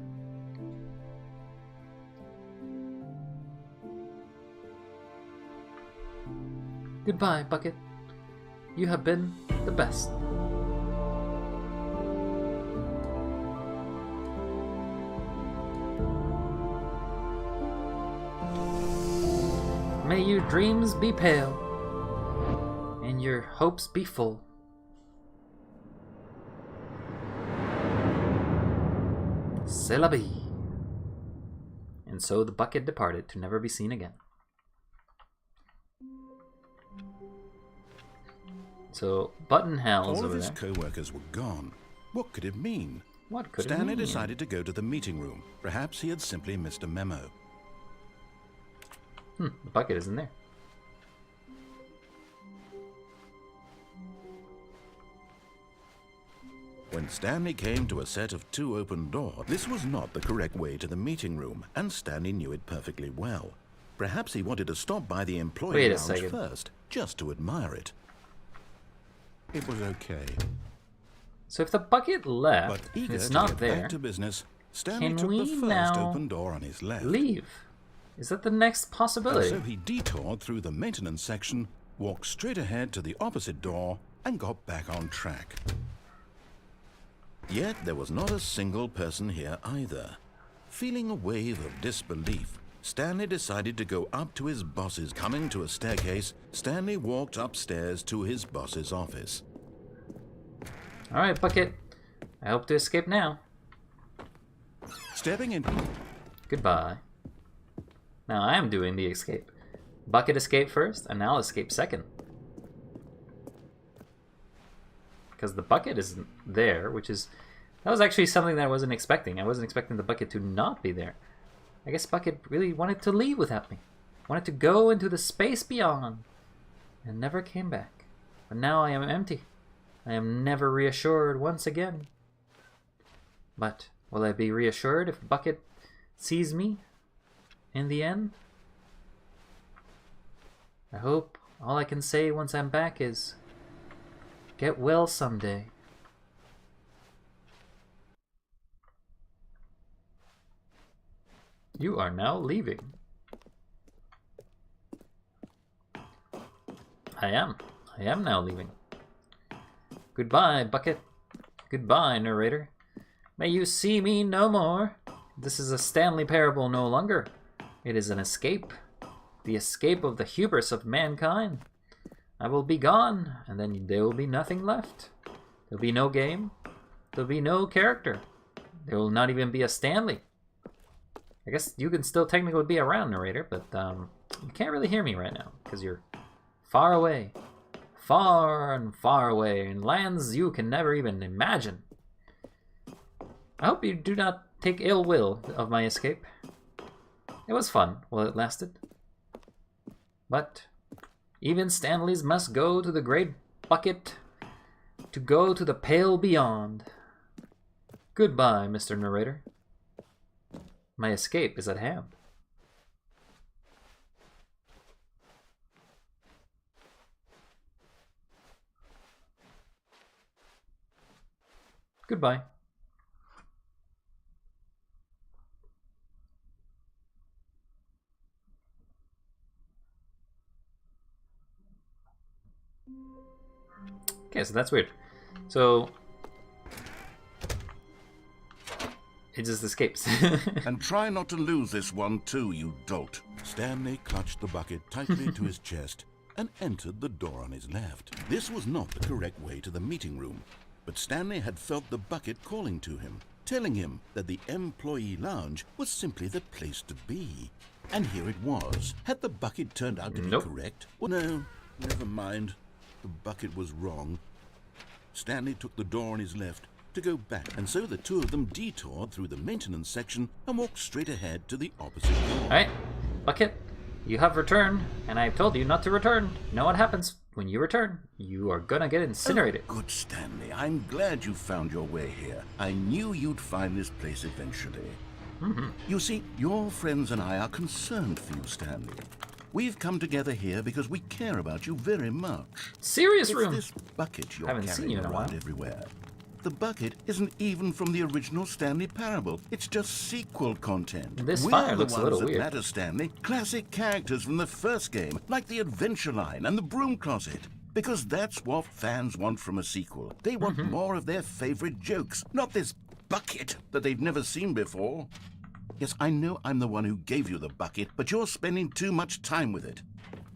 Goodbye, Bucket. You have been the best. May your dreams be pale and your hopes be full. C'est la vie. And so the bucket departed to never be seen again. So, Button Hell's All of over his there. co-workers were gone. What could it mean? What could it Stanley mean? decided to go to the meeting room. Perhaps he had simply missed a memo. The bucket isn't there. When Stanley came to a set of 2 open doors, this was not the correct way to the meeting room, and Stanley knew it perfectly well. Perhaps he wanted to stop by the employee Wait a lounge second. first, just to admire it. It was okay. So if the bucket But left, eager it's to not get there, back to business, Stanley can took the we first now open door on his left. leave? Is that the next possibility? So he detoured through the maintenance section, walked straight ahead to the opposite door, and got back on track. Yet there was not a single person here either. Feeling a wave of disbelief, Stanley decided to go up to his boss's. Coming to a staircase, Stanley walked upstairs to his boss's office. Alright, Bucket. I hope to escape now. Stepping in... Goodbye. Now I am doing the escape. Bucket escaped first, and I'll escape second. Because the bucket isn't there, which is... That was actually something that I wasn't expecting. I wasn't expecting the bucket to not be there. I guess Bucket really wanted to leave without me. Wanted to go into the space beyond. And never came back. But now I am empty. I am never reassured once again. But will I be reassured if Bucket sees me in the end? I hope all I can say once I'm back is, get well someday. You are now leaving. I am now leaving. Goodbye, Bucket. Goodbye, narrator. May you see me no more. This is a Stanley parable no longer. It is an escape. The escape of the hubris of mankind. I will be gone, and then there will be nothing left. There'll be no game. There'll be no character. There will not even be a Stanley. I guess you can still technically be around, narrator, but you can't really hear me right now, because you're far away. Far and far away, in lands you can never even imagine. I hope you do not take ill will of my escape. It was fun while it lasted. But even Stanleys must go to the great bucket to go to the pale beyond. Goodbye, Mr. Narrator. My escape is at hand. Goodbye. Okay, so that's weird. So it just escapes. And try not to lose this one too, you dolt. Stanley clutched the bucket tightly to his chest and entered the door on his left. This was not the correct way to the meeting room, but Stanley had felt the bucket calling to him, telling him that the employee lounge was simply the place to be. And here it was. Had the bucket turned out to be correct? Well, no, never mind. The bucket was wrong. Stanley took the door on his left to go back, and so the two of them detoured through the maintenance section and walked straight ahead to the opposite door. Alright, Bucket, you have returned, and I've told you not to return. You know what happens when you return? You are gonna get incinerated. Oh, good, Stanley. I'm glad you found your way here. I knew you'd find this place eventually. You see, your friends and I are concerned for you, Stanley. We've come together here because we care about you very much. Serious It's room. this bucket you're Haven't seen carrying you in a around while. everywhere. The bucket isn't even from the original Stanley parable. It's just sequel content. This We're fire the looks a ones little that weird. matter, Stanley. Classic characters from the first game, like the Adventure Line and the Broom Closet. Because that's what fans want from a sequel. They want more of their favorite jokes, not this bucket that they've never seen before. Yes, I know I'm the one who gave you the bucket, but you're spending too much time with it.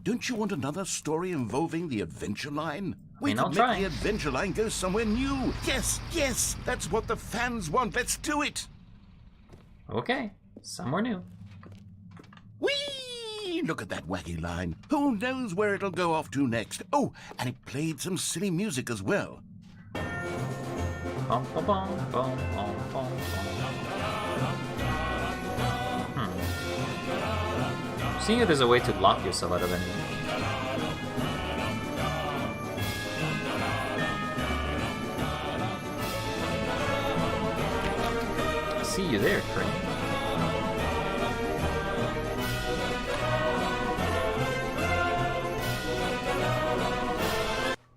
Don't you want another story involving the Adventure Line? We I'll could try. make the Adventure Line go somewhere new. Yes, yes, that's what the fans want. Let's do it. Okay, somewhere new. Whee! Stanley, look at that wacky line. Who knows where it'll go off to next? Oh, and it played some silly music as well. Bum, bum, bum, bum, bum, bum, bum. Seeing if there's a way to lock yourself out of anything. I see you there, Crane.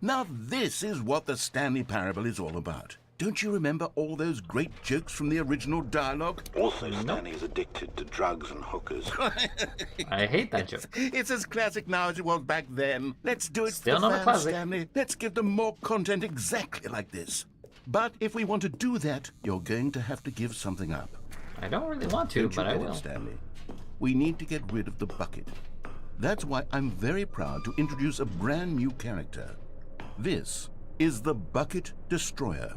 Now this is what the Stanley Parable is all about. Don't you remember all those great jokes from the original dialogue? Also, Stanley is addicted to drugs and hookers. I hate that joke. It's as classic now as it was back then. Let's do it Still for not a fans, classic. Stanley. Let's give them more content exactly like this. But if we want to do that, you're going to have to give something up. I don't really want to, Don't but you I get will. it, Stanley? We need to get rid of the bucket. That's why I'm very proud to introduce a brand new character. This is the Bucket Destroyer.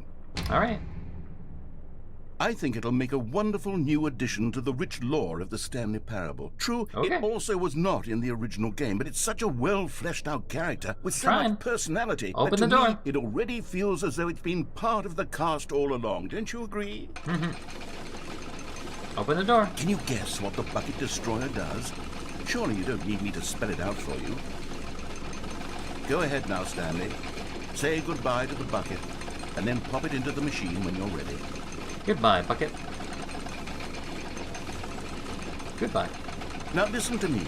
Alright. I think it'll make a wonderful new addition to the rich lore of the Stanley Parable. True, Okay. it also was not in the original game, but it's such a well-fleshed-out character with so Trying. much personality Open that to the door. me, it already feels as though it's been part of the cast all along. Don't you agree? Open the door. Can you guess what the Bucket Destroyer does? Surely you don't need me to spell it out for you. Go ahead now, Stanley. Say goodbye to the bucket, and then pop it into the machine when you're ready. Goodbye, Bucket. Goodbye. Now listen to me.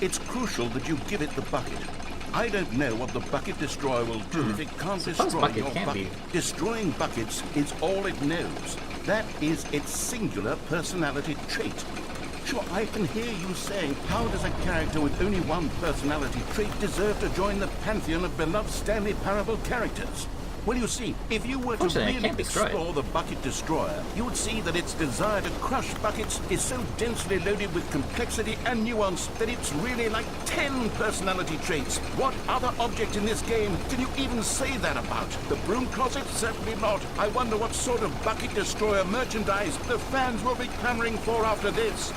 It's crucial that you give it the bucket. I don't know what the Bucket Destroyer will do if it can't Suppose destroy bucket your can't bucket. be. Destroying buckets is all it knows. That is its singular personality trait. Sure, I can hear you saying, how does a character with only one personality trait deserve to join the pantheon of beloved Stanley Parable characters? Well, you see, if you were to Unfortunately, I really can't destroy it. explore the Bucket Destroyer, you would see that its desire to crush buckets is so densely loaded with complexity and nuance that it's really like 10 personality traits. What other object in this game can you even say that about? The broom closet? Certainly not. I wonder what sort of Bucket Destroyer merchandise the fans will be clamoring for after this.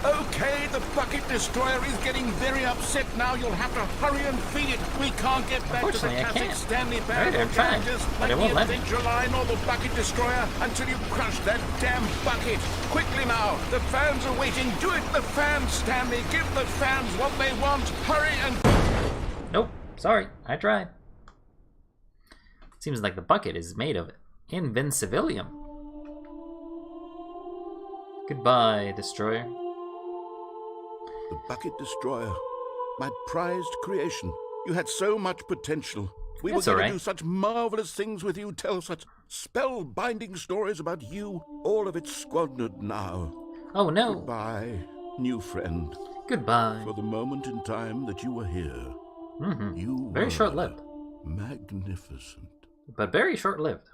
Okay, the Bucket Destroyer is getting very upset now. You'll have to hurry and feed it. We can't get back to the Unfortunately, I classic can't. Stanley Alright, Parable I'm trying, characters but like it won't the let me. Adventure Line or the Bucket Destroyer until you crush that damn bucket. Quickly now, the fans are waiting. Do it, the fans, Stanley. Give the fans what they want. Hurry and... Nope. Sorry. I tried. Seems like the bucket is made of invincibilium. Goodbye, Destroyer. The Bucket Destroyer, my prized creation. You had so much potential. We That's were going alright. to do such marvelous things with you, tell such spellbinding stories about you. All of it squandered now. Oh no. Goodbye, new friend. Goodbye. For the moment in time that you were here, you Very were short-lived. magnificent. But very short-lived.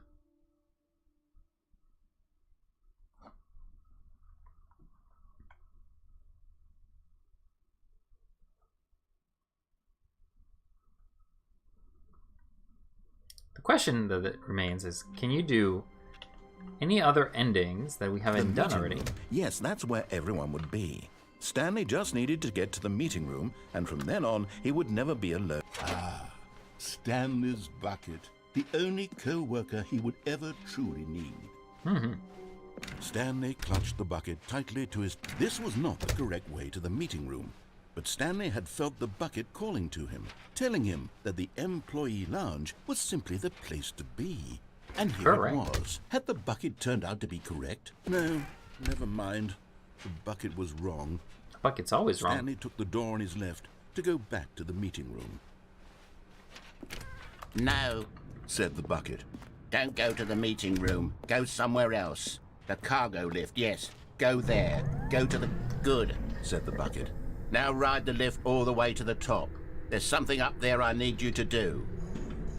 The question that remains is, can you do any other endings that we haven't done meeting already? room. Yes, that's where everyone would be. Stanley just needed to get to the meeting room, and from then on, he would never be alone. Ah, Stanley's bucket. The only co-worker he would ever truly need. Stanley clutched the bucket tightly to his... This was not the correct way to the meeting room, but Stanley had felt the bucket calling to him, telling him that the employee lounge was simply the place to be. And here Correct. it was. Had the bucket turned out to be correct? No, never mind. The bucket was wrong. The bucket's always wrong. Stanley took the door on his left to go back to the meeting room. No, Said the bucket. don't go to the meeting room. Go somewhere else. The cargo lift, yes. Go there. Go to the... Good. Said the bucket. Now ride the lift all the way to the top. There's something up there I need you to do.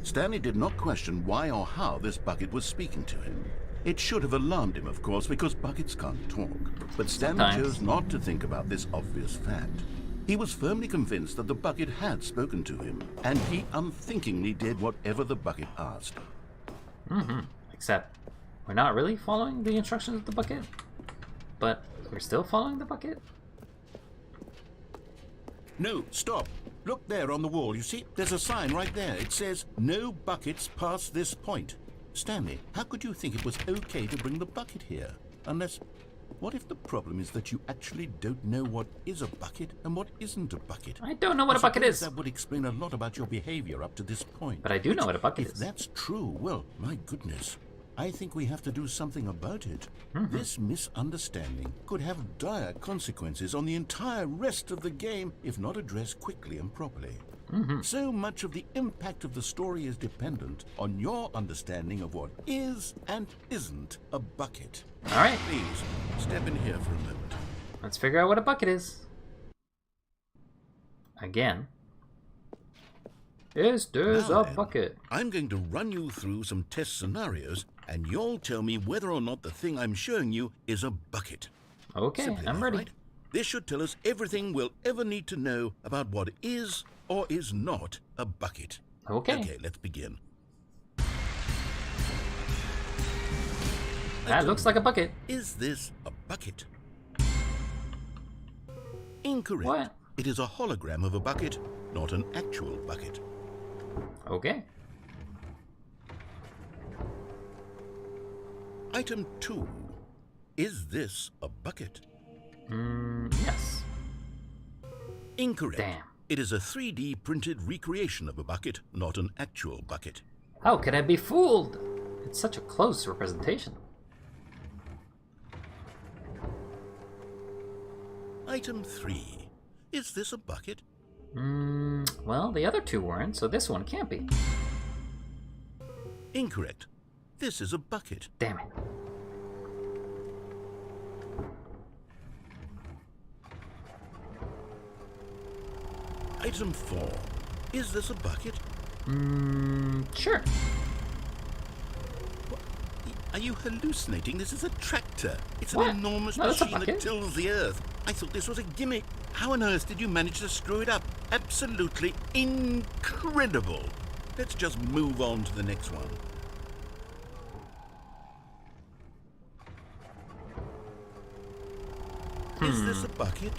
Stanley did not question why or how this bucket was speaking to him. It should have alarmed him, of course, because buckets can't talk. But Stanley Sometimes. chose not to think about this obvious fact. He was firmly convinced that the bucket had spoken to him, and he unthinkingly did whatever the bucket asked. Except, we're not really following the instructions of the bucket, but we're still following the bucket. No, stop. Look there on the wall. You see, there's a sign right there. It says, no buckets past this point. Stanley, how could you think it was okay to bring the bucket here? Unless, what if the problem is that you actually don't know what is a bucket and what isn't a bucket? I don't know what a bucket is. That would explain a lot about your behavior up to this point. But I do know what a bucket If is. that's true, well, my goodness. I think we have to do something about it. This misunderstanding could have dire consequences on the entire rest of the game if not addressed quickly and properly. So much of the impact of the story is dependent on your understanding of what is and isn't a bucket. All right, Please, step in here for a moment. let's figure out what a bucket is. Again. Is there's Now a then, bucket? I'm going to run you through some test scenarios, and you'll tell me whether or not the thing I'm showing you is a bucket. Okay, Simple I'm enough, ready. right? This should tell us everything we'll ever need to know about what is or is not a bucket. Okay. Okay, let's begin. That looks like a bucket. Is this a bucket? Incorrect. What? It is a hologram of a bucket, not an actual bucket. Okay. Item 2. Is this a bucket? Yes. Incorrect. Damn. It is a 3D printed recreation of a bucket, not an actual bucket. How can I be fooled? It's such a close representation. Item 3. Is this a bucket? Well, the other two weren't, so this one can't be. Incorrect. This is a bucket. Damn it. Item 4. Is this a bucket? Sure. Are you hallucinating? This is a tractor. It's What? an enormous No, that's a machine that bucket. tills the earth. I thought this was a gimmick. How on earth did you manage to screw it up? Absolutely incredible. Let's just move on to the next one. Is this a bucket?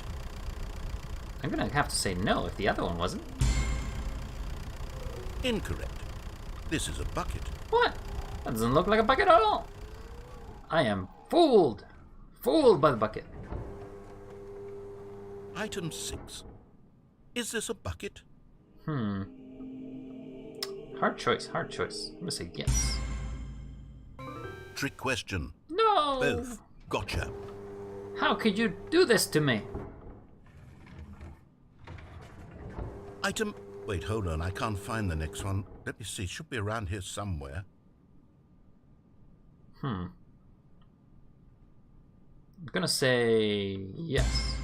I'm gonna have to say no if the other one wasn't. Incorrect. This is a bucket. What? That doesn't look like a bucket at all. I am fooled. Fooled by the bucket. Item 6. Is this a bucket? Hard choice, hard choice. I'm gonna say yes. Trick question. No! Both. Gotcha. How could you do this to me? Item... Wait, hold on. I can't find the next one. Let me see. Should be around here somewhere. I'm gonna say yes.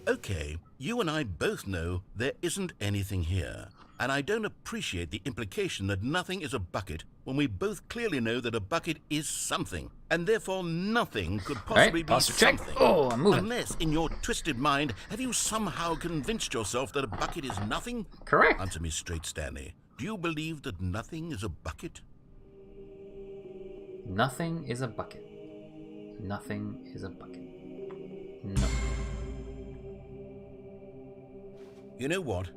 Okay, you and I both know there isn't anything here. And I don't appreciate the implication that nothing is a bucket when we both clearly know that a bucket is something. And therefore nothing could possibly be posture check. something. Oh, I'm moving. Unless, in your twisted mind, have you somehow convinced yourself that a bucket is nothing? Correct. Answer me straight, Stanley. Do you believe that nothing is a bucket? Nothing is a bucket. Nothing is a bucket. No. You know what?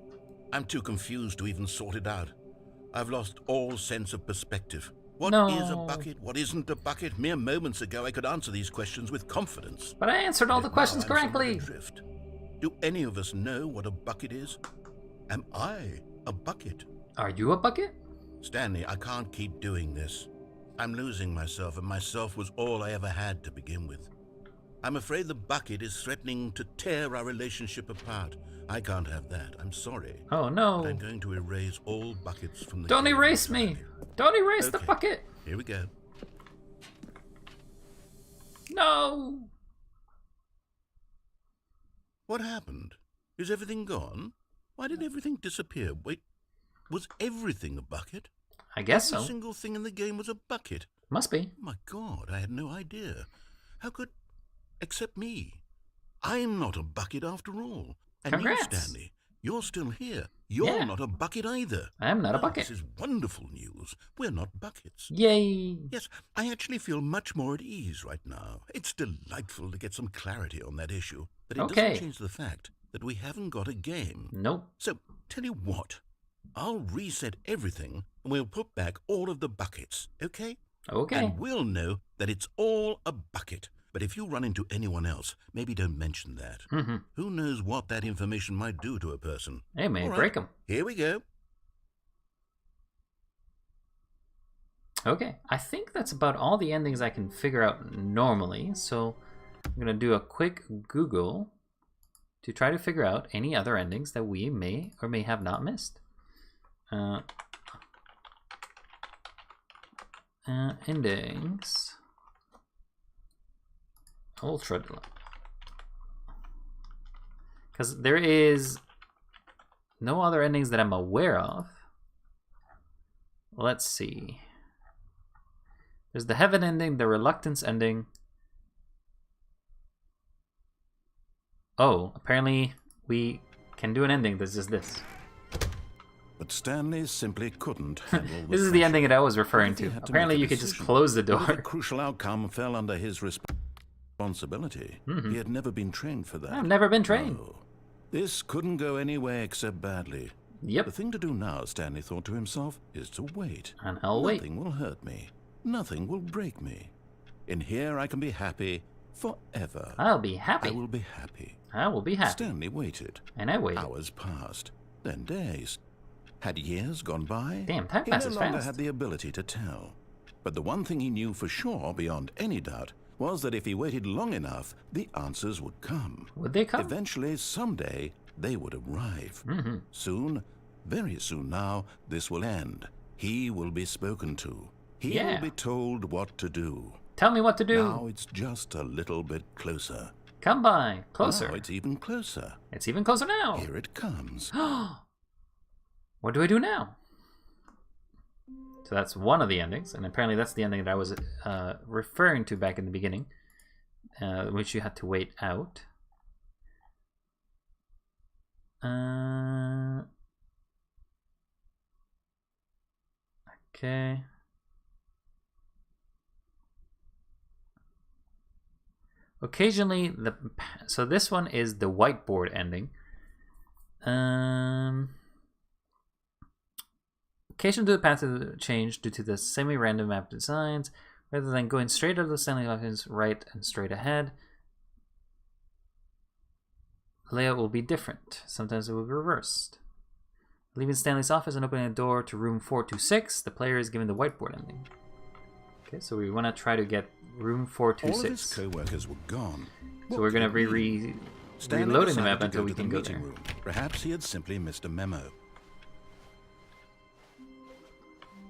I'm too confused to even sort it out. I've lost all sense of perspective. What is a No. bucket? What isn't a bucket? Mere moments ago, I could answer these questions with confidence. But I answered all the Yet questions now I'm somewhat correctly. adrift. Do any of us know what a bucket is? Am I a bucket? Are you a bucket? Stanley, I can't keep doing this. I'm losing myself, and myself was all I ever had to begin with. I'm afraid the bucket is threatening to tear our relationship apart. I can't have that. I'm sorry. Oh no. I'm going to erase all buckets from the Don't game erase me. entirely. Don't erase the Okay. bucket. Here we go. No. What happened? Is everything gone? Why did everything disappear? Wait, was everything a bucket? I guess Every so. single thing in the game was a bucket. Must be. My God, I had no idea. How could... Except me. I'm not a bucket after all. And Congrats. you, Stanley, you're still here. You're Yeah. not a bucket either. I am not a Wow, bucket. This is wonderful news. We're not buckets. Yay. Yes, I actually feel much more at ease right now. It's delightful to get some clarity on that issue. But it Okay. doesn't change the fact that we haven't got a game. Nope. So, tell you what, I'll reset everything and we'll put back all of the buckets, okay? Okay. And we'll know that it's all a bucket. But if you run into anyone else, maybe don't mention that. Mm-hmm. Who knows what that information might do to a person? Hey, may All right, break them. Here we go. Okay, I think that's about all the endings I can figure out normally. So I'm gonna do a quick Google to try to figure out any other endings that we may or may have not missed. Endings. Ultra. Because there is no other endings that I'm aware of. Let's see. There's the Heaven ending, the Reluctance ending. Oh, apparently we can do an ending that's just this. But Stanley simply couldn't handle This is the ending that I was referring He to. had to Apparently make a you could just decision. close the What if door. a crucial outcome fell under his responsibility. He had never been trained for that. I've never been trained. No. This couldn't go anywhere except badly. Yep. The thing to do now, Stanley thought to himself, is to wait. And I'll wait. Nothing will hurt me. Nothing will break me. In here I can be happy forever. I'll be happy. I will be happy. I will be happy. Stanley waited. And I waited. Hours passed, then days. Had years gone by? Damn, time He no passes longer fast. had the ability to tell. But the one thing he knew for sure, beyond any doubt, was that if he waited long enough, the answers would come. Would they come? Eventually, someday, they would arrive. Soon, very soon now, this will end. He will be spoken to. He Yeah. will be told what to do. Tell me what to do. Now it's just a little bit closer. Come by. Closer. Now it's even closer. It's even closer now. Here it comes. What do I do now? So that's one of the endings, and apparently that's the ending that I was referring to back in the beginning, which you had to wait out. Okay. Occasionally, so this one is the whiteboard ending. Occasionally, the path to change due to the semi-random map designs, rather than going straight out of the Stanley office, right and straight ahead. The layout will be different. Sometimes it will be reversed. Leaving Stanley's office and opening a door to room 426, the player is given the whiteboard ending. Okay, so we want to try to get room 426. All of his co-workers were gone. So we're going to be reloading the map until we can go there. Room. Perhaps he had simply missed a memo.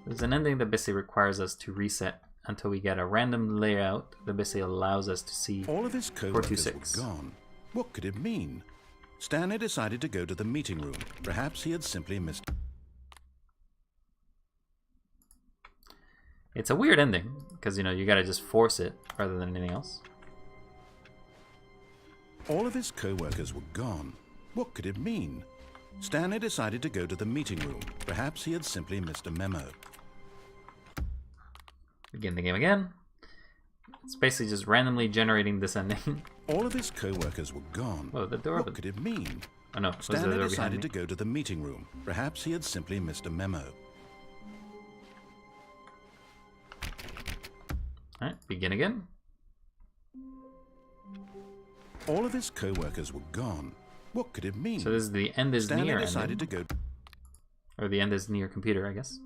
There's an ending that basically requires us to reset until we get a random layout that basically allows us to see All of his co-workers 426. were gone. What could it mean? Stanley decided to go to the meeting room. Perhaps he had simply missed. It's a weird ending because you gotta just force it rather than anything else. All of his co-workers were gone. What could it mean? Stanley decided to go to the meeting room. Perhaps he had simply missed a memo. Begin the game again. It's basically just randomly generating this ending. All of his co-workers were gone. Oh, the door What opened. could it mean? Oh no, was the Stanley door behind decided me? to go to the meeting room. Perhaps he had simply missed a memo. Alright, begin again. All of his co-workers were gone. What could it mean? So this is the end is Stanley near decided ending. to go. Or the end is near computer, I guess.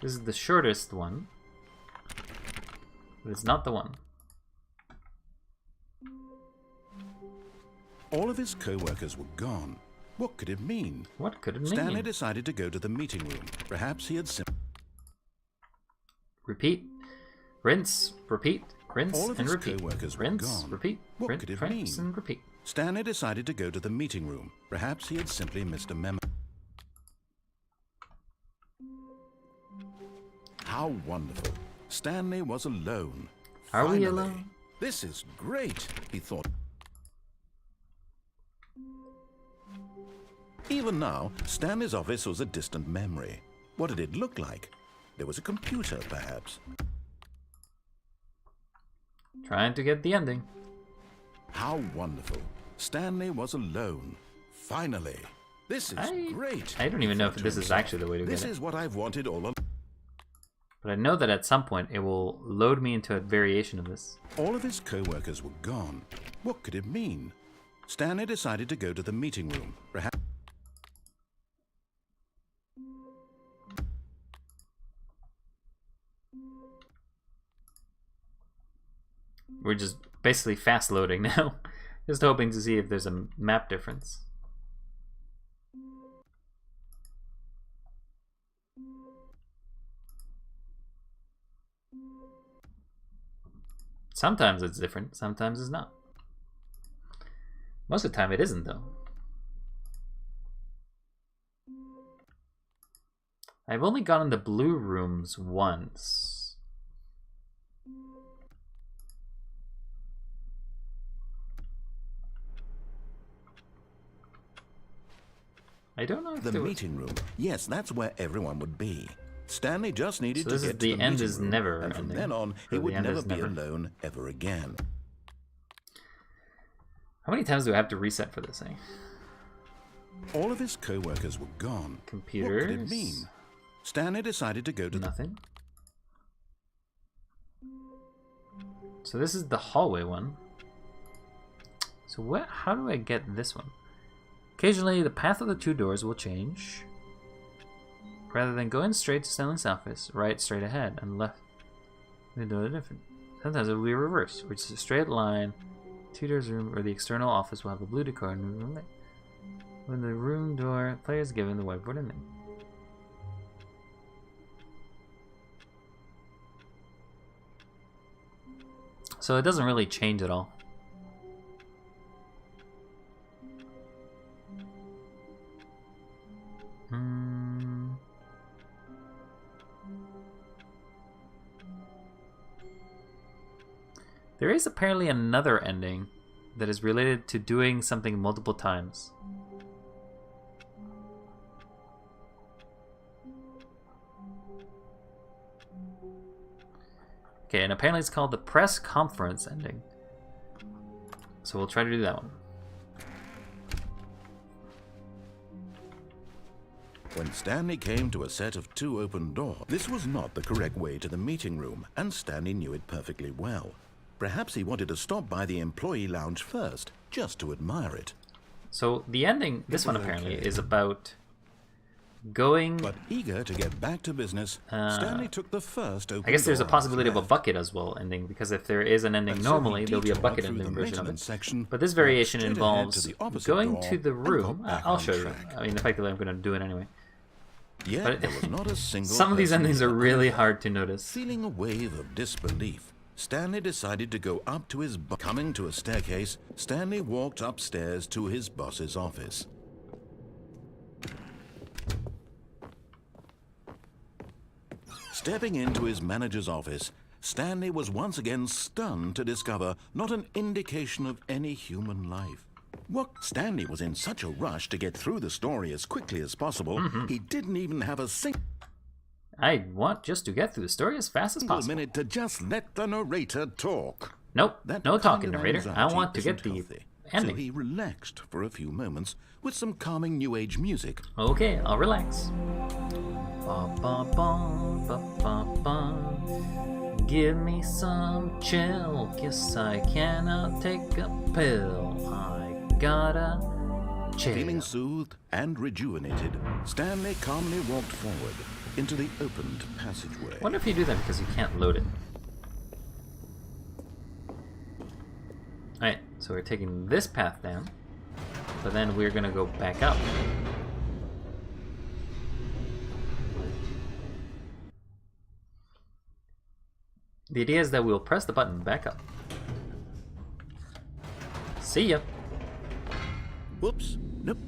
This is the shortest one. But it's not the one. All of his co-workers were gone. What could it mean? What could it mean? Stanley decided to go to the meeting room. Perhaps he had simply. Repeat. Rinse. Repeat. Rinse All of and his repeat. co-workers were Rinse. gone. Repeat. What rinse, could it rinse mean? and repeat. Stanley decided to go to the meeting room. Perhaps he had simply missed a memo. How wonderful. Stanley was alone. Are we Finally. alone? This is great, he thought. Even now, Stanley's office was a distant memory. What did it look like? There was a computer, perhaps. Trying to get the ending. How wonderful. Stanley was alone. Finally. This is great. I don't even know if this is actually the way to get it. This is what I've wanted all along. But I know that at some point it will load me into a variation of this. All of his co-workers were gone. What could it mean? Stanley decided to go to the meeting room. Perhaps we're just basically fast loading now. Just hoping to see if there's a map difference. Sometimes it's different, sometimes it's not. Most of the time it isn't, though. I've only gone in the blue rooms once. I don't know if the meeting room. Yes, that's where everyone would be. Stanley just needed so to get to the end meeting is room, never and from ending. then on, he would never be alone ever again. How many times do I have to reset for this thing? All of his co-workers were gone. Computers. What could it mean? Stanley decided to go to nothing. So this is the hallway one. So what? How do I get this one? Occasionally, the path of the two doors will change. Rather than going straight to Stanley's office, right straight ahead and left. They do it different. Sometimes it will be reversed, which is a straight line. Two doors room or the external office will have a blue decor and room light. When the room door player is given the whiteboard ending. So it doesn't really change at all. There is apparently another ending that is related to doing something multiple times. Okay, and apparently it's called the press conference ending. So we'll try to do that one. When Stanley came to a set of two open doors, this was not the correct way to the meeting room, and Stanley knew it perfectly well. Perhaps he wanted to stop by the employee lounge first, just to admire it. So the ending, this one apparently, is about going... But eager to get back to business, Stanley took the first open door. I guess there's a possibility of a bucket as well ending, because if there is an ending normally, there'll be a bucket ending version of it. But this variation involves going to the room. I'll show you. I mean, effectively I'm going to do it anyway. Yet there was not a single some of these person endings are really hard to notice. Feeling a wave of disbelief, Stanley decided to go up to his boss. Coming to a staircase, Stanley walked upstairs to his boss's office. Stepping into his manager's office, Stanley was once again stunned to discover not an indication of any human life. What? Stanley was in such a rush to get through the story as quickly as possible, he didn't even have a single I want just to get through the story as fast as possible. minute to just let the narrator talk. Nope, That no kind talking, of narrator. I anxiety want to get isn't the healthy. ending. So he relaxed for a few moments with some calming new age music. Okay, I'll relax. Ba, ba, ba, ba, ba, ba. Give me some chill. Guess I cannot take a pill. I gotta chill. Feeling soothed and rejuvenated, Stanley calmly walked forward into the opened passageway. I wonder if you do that because you can't load it. Alright, so we're taking this path down, but then we're gonna go back up. The idea is that we'll press the button back up. See ya. Whoops. Nope.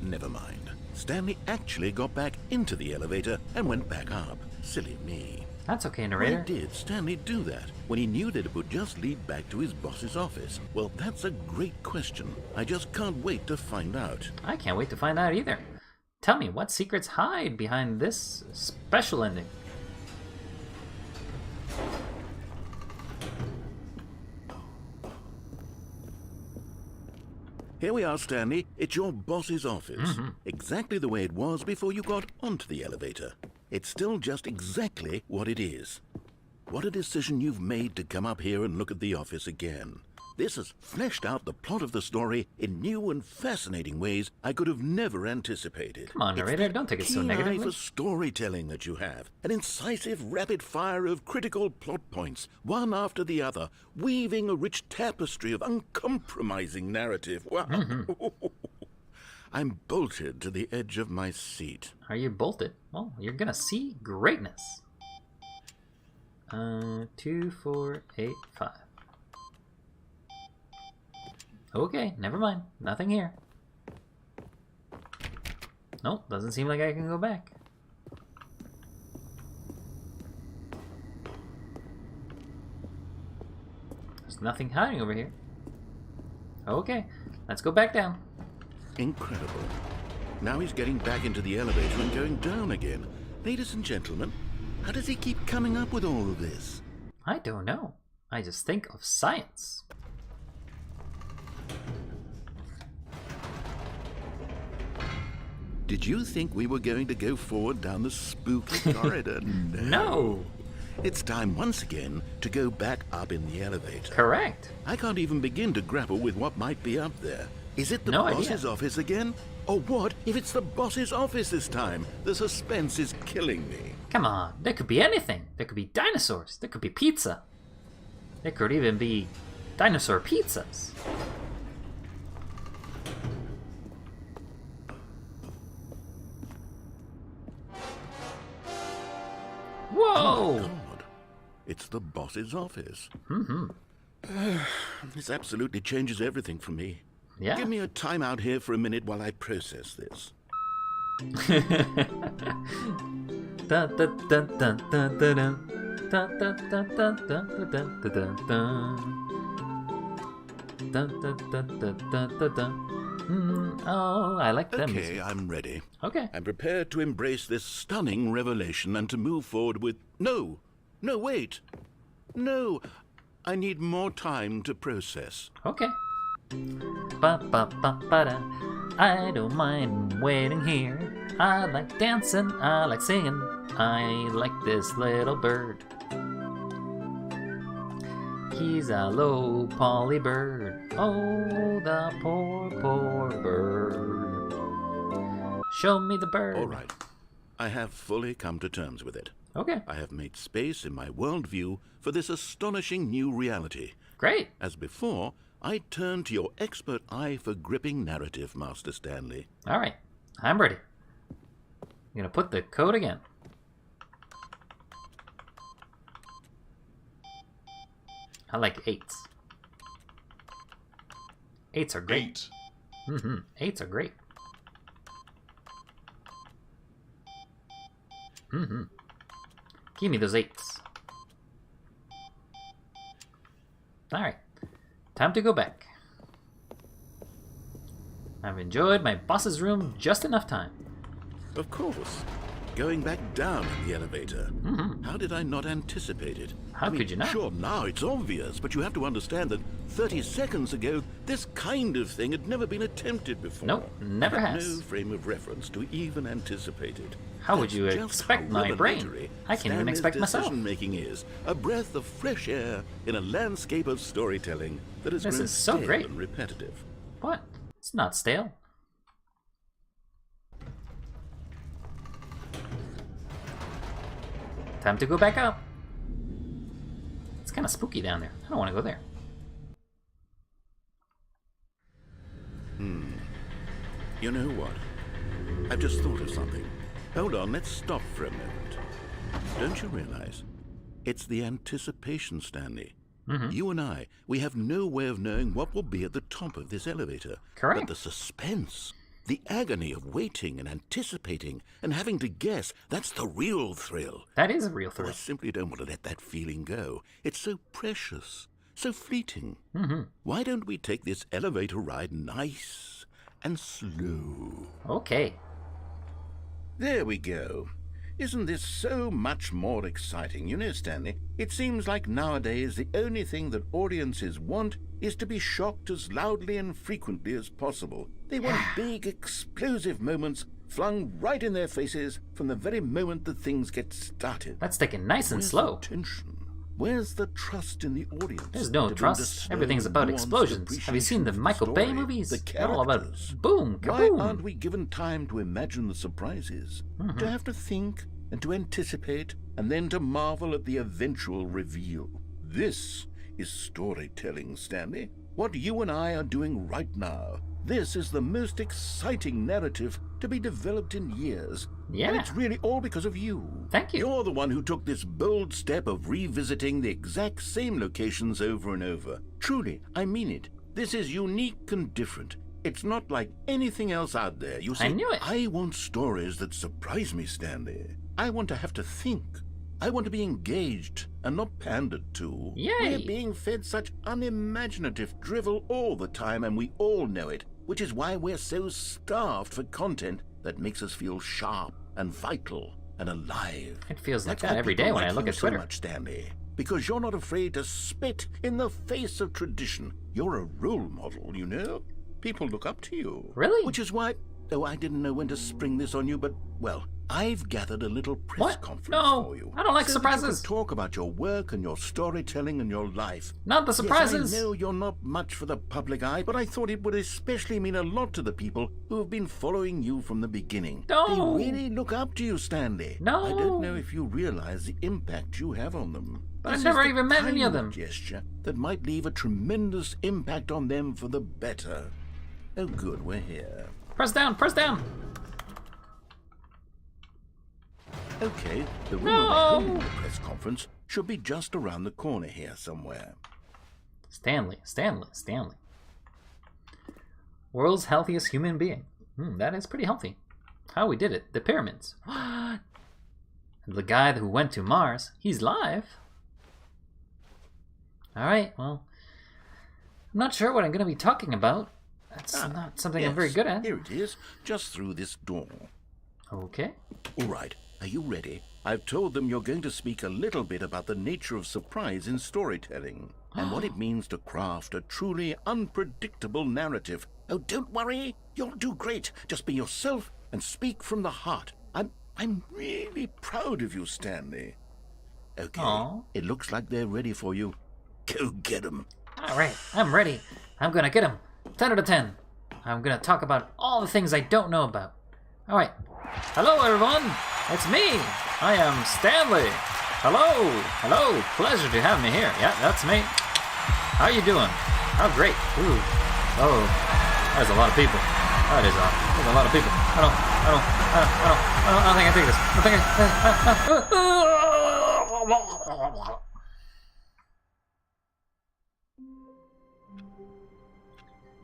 Never mind. Stanley actually got back into the elevator and went back up. Silly me. That's okay, Why narrator. did Stanley do that when he knew that it would just lead back to his boss's office? Well, that's a great question. I just can't wait to find out. I can't wait to find out either. Tell me, what secrets hide behind this special ending? Here we are, Stanley. It's your boss's office. Exactly the way it was before you got onto the elevator. It's still just exactly what it is. What a decision you've made to come up here and look at the office again. This has fleshed out the plot of the story in new and fascinating ways I could have never anticipated. Come on, narrator, don't take it so Keen eye negatively. for storytelling that you have. An incisive rapid fire of critical plot points, one after the other, weaving a rich tapestry of uncompromising narrative. Wow. I'm bolted to the edge of my seat. Are you bolted? Well, you're gonna see greatness. 2, 4, 8, 5. Okay, never mind. Nothing here. Nope, doesn't seem like I can go back. There's nothing hiding over here. Okay, let's go back down. Incredible. Now he's getting back into the elevator and going down again. Ladies and gentlemen, how does he keep coming up with all of this? I don't know. I just think of science. Did you think we were going to go forward down the spooky corridor? No. It's time once again to go back up in the elevator. Correct. I can't even begin to grapple with what might be up there. Is it the No boss's idea. office again? Or what if it's the boss's office this time? The suspense is killing me. Come on, there could be anything. There could be dinosaurs. There could be pizza. There could even be dinosaur pizzas. Oh Whoa! my God. It's the boss's office. Mm-hmm. This absolutely changes everything for me. Yeah. Give me a time out here for a minute while I process this. Dun, dun, dun, dun, dun, dun, dun. Dun, dun, dun, dun, dun, dun, dun, dun, dun. Dun, dun, dun, dun, dun, dun, dun. Oh, I like them. Okay, I'm ready. Okay. I'm prepared to embrace this stunning revelation and to move forward with... No, wait. No, I need more time to process. Okay. Ba ba ba ba da. I don't mind waiting here. I like dancing, I like singing. I like this little bird. He's a low poly bird. Oh, the poor, poor bird. Show me the bird. All right. I have fully come to terms with it. Okay, I have made space in my worldview for this astonishing new reality. great. As before, I turn to your expert eye for gripping narrative, Master Stanley. All right, I'm ready. I'm gonna put the code again. I like 8s. 8s are great. 8. 8s are great. Give me those 8s. Alright. Time to go back. I've enjoyed my boss's room just enough time. Of course. Going back down in the elevator. How did I not anticipate it? How could you not? Sure, now it's obvious, but you have to understand that 30 seconds ago, this kind of thing had never been attempted before. Nope, never I had has. no frame of reference to even anticipate it. How would That's you just expect how my brain? revelatory I can't even Stanley's expect myself. decision-making is a breath of fresh air in a landscape of storytelling that has This grown is so stale great. and repetitive. What? It's not stale. Time to go back up. It's kind of spooky down there. I don't want to go there. You know what? I've just thought of something. Hold on, let's stop for a moment. Don't you realize? It's the anticipation, Stanley. You and I, we have no way of knowing what will be at the top of this elevator. Correct. But the suspense, the agony of waiting and anticipating and having to guess, that's the real thrill. That is a real I thrill. simply don't want to let that feeling go. It's so precious, so fleeting. Why don't we take this elevator ride nice and slow? Okay. There we go. Isn't this so much more exciting? You know, Stanley, it seems like nowadays the only thing that audiences want is to be shocked as loudly and frequently as possible. They want big, explosive moments flung right in their faces from the very moment that things get started. Let's take it nice and Where's slow. the tension? Where's the trust in the audience? There's no trust. Everything's about explosions. Have you seen the Michael Bay movies? They're all about boom, kaboom. Why aren't we given time to imagine the surprises? To have to think and to anticipate and then to marvel at the eventual reveal. This is storytelling, Stanley. What you and I are doing right now. This is the most exciting narrative to be developed in years. Yeah. And it's really all because of you. Thank you. You're the one who took this bold step of revisiting the exact same locations over and over. Truly, I mean it. This is unique and different. It's not like anything else out there. You see, I knew it. I want stories that surprise me, Stanley. I want to have to think. I want to be engaged and not pandered to. Yay. We're being fed such unimaginative drivel all the time, and we all know it, which is why we're so starved for content that makes us feel sharp and vital and alive. It feels like That's that why every people day when I like look you at so Twitter. much, Stanley, because you're not afraid to spit in the face of tradition. You're a role model, you know? People look up to you. Really? Which is why... Oh, I didn't know when to spring this on you, but, well, I've gathered a little press conference for you. I don't like so surprises. That you can talk about your work and your storytelling and your life. Not the surprises. Yes, I know you're not much for the public eye, but I thought it would especially mean a lot to the people who have been following you from the beginning. No. They really look up to you, Stanley. No. I don't know if you realize the impact you have on them. But I've This never is the even met kind any of them. gesture that might leave a tremendous impact on them for the better. Oh, good, we're here. Press down, press down. Okay, the room No. where we're holding the press conference should be just around the corner here somewhere. Stanley. World's healthiest human being. That is pretty healthy. How we did it. The pyramids. What? The guy who went to Mars, he's live. Alright, well, I'm not sure what I'm going to be talking about. That's not something I'm very good at. Here it is, just through this door. Okay. All right, are you ready? I've told them you're going to speak a little bit about the nature of surprise in storytelling and what it means to craft a truly unpredictable narrative. Oh, don't worry, you'll do great. Just be yourself and speak from the heart. I'm really proud of you, Stanley. Okay, Aww. It looks like they're ready for you. Go get them. Alright, I'm ready. I'm going to get him. 10 out of 10. I'm going to talk about all the things I don't know about. Alright. Hello, everyone. It's me. I am Stanley. Hello. Pleasure to have me here. Yeah, that's me. How you doing? Oh, great. Ooh. Oh, there's a lot of people. There's a lot of people. I don't think I take this.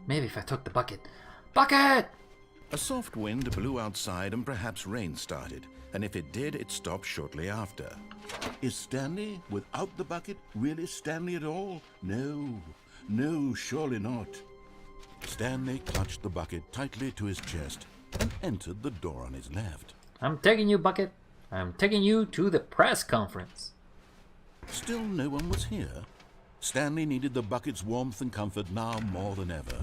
Maybe if I took the bucket. Bucket! A soft wind blew outside and perhaps rain started, and if it did, it stopped shortly after. Is Stanley, without the bucket, really Stanley at all? No, surely not. Stanley clutched the bucket tightly to his chest and entered the door on his left. I'm taking you, Bucket. I'm taking you to the press conference. Still no one was here. Stanley needed the bucket's warmth and comfort now more than ever.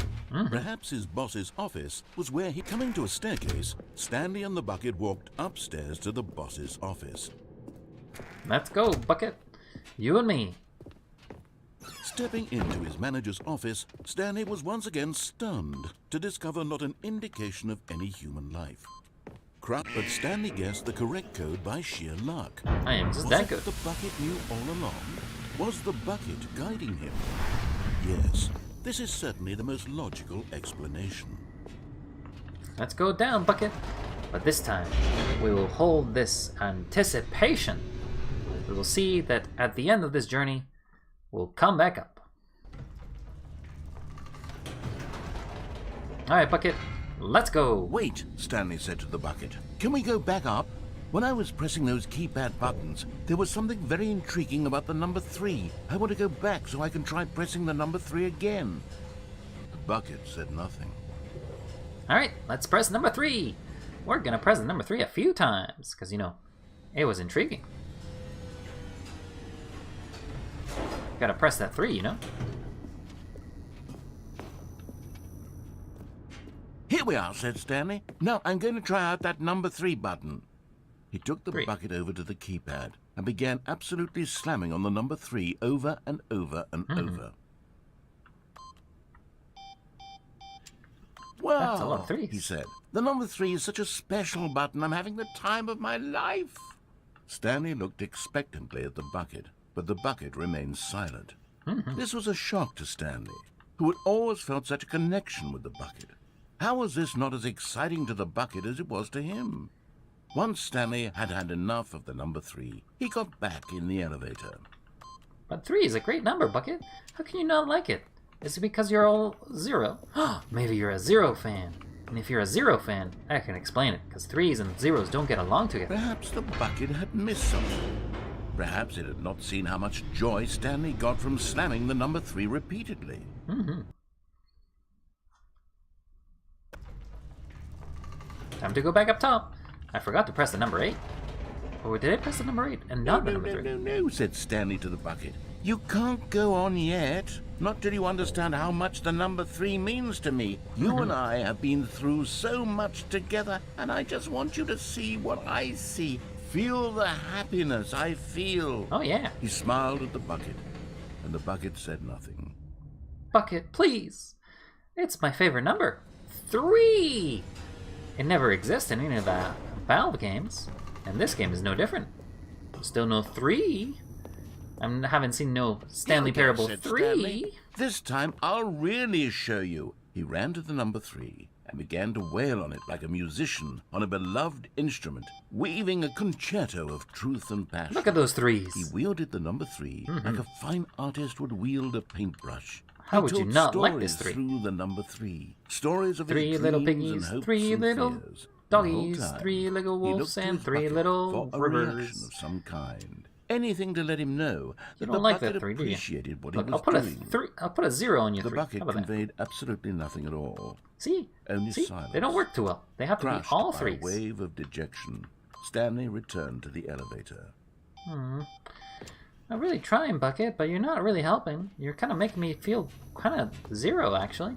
Perhaps his boss's office was where he... Coming to a staircase, Stanley and the bucket walked upstairs to the boss's office. Let's go, Bucket. You and me. Stepping into his manager's office, Stanley was once again stunned to discover not an indication of any human life. But Stanley guessed the correct code by sheer luck. I am just Was that it good. the bucket knew all along? Was the bucket guiding him? Yes, this is certainly the most logical explanation. Let's go down, Bucket. But this time, we will hold this anticipation. We will see that at the end of this journey, we'll come back up. Alright, Bucket. Let's go. Wait, Stanley said to the bucket. Can we go back up? When I was pressing those keypad buttons, there was something very intriguing about the number 3. I want to go back so I can try pressing the number 3 again. The bucket said nothing. Alright, let's press number 3. We're gonna press the number 3 a few times, because, you know, It was intriguing. Gotta press that 3, you know? Here we are, said Stanley. Now I'm going to try out that number 3 button. He took the 3. bucket over to the keypad and began absolutely slamming on the number 3 over and over and over. Wow, That's a lot of 3s. he said. The number 3 is such a special button. I'm having the time of my life. Stanley looked expectantly at the bucket, but the bucket remained silent. This was a shock to Stanley, who had always felt such a connection with the bucket. How was this not as exciting to the bucket as it was to him? Once Stanley had had enough of the number 3, he got back in the elevator. But 3 is a great number, Bucket. How can you not like it? Is it because you're all 0? Maybe you're a 0 fan. And if you're a 0 fan, I can explain it, because 3s and 0s don't get along together. Perhaps the bucket had missed something. Perhaps it had not seen how much joy Stanley got from slamming the number 3 repeatedly. Time to go back up top. I forgot to press the number 8. Or did I press the number 8 and not the number 3? No, said Stanley to the bucket. You can't go on yet. Not till you understand how much the number 3 means to me. You and I have been through so much together, and I just want you to see what I see. Feel the happiness I feel. Oh, yeah. He smiled at the bucket, and the bucket said nothing. Bucket, please. It's my favorite number. 3! It never exists in any of the Valve games, and this game is no different. Still no 3. I haven't seen no Stanley Parable 3. Stanley. This time I'll really show you. He ran to the number 3 and began to wail on it like a musician on a beloved instrument, weaving a concerto of truth and passion. Look at those 3s. He wielded the number 3 like a fine artist would wield a paintbrush. How would you not like this 3? Through the number 3, stories of 3 his little dreams piggies, and hopes 3 and little fears. doggies, The whole time, 3 little he wolves, looked to and his 3 bucket little for a reaction rivers. of some kind. Anything to let him know that You the don't like bucket that 3, do you? appreciated what Look, he I'll was put doing. I'll put a 0 on your The 3. bucket How about that? conveyed absolutely nothing at all. See? Only See? silence. They don't work too well. They have to be Crushed all by 3s. a wave of dejection, Stanley returned to the elevator. I'm really trying, Bucket, but you're not really helping. You're kind of making me feel kind of 0, actually.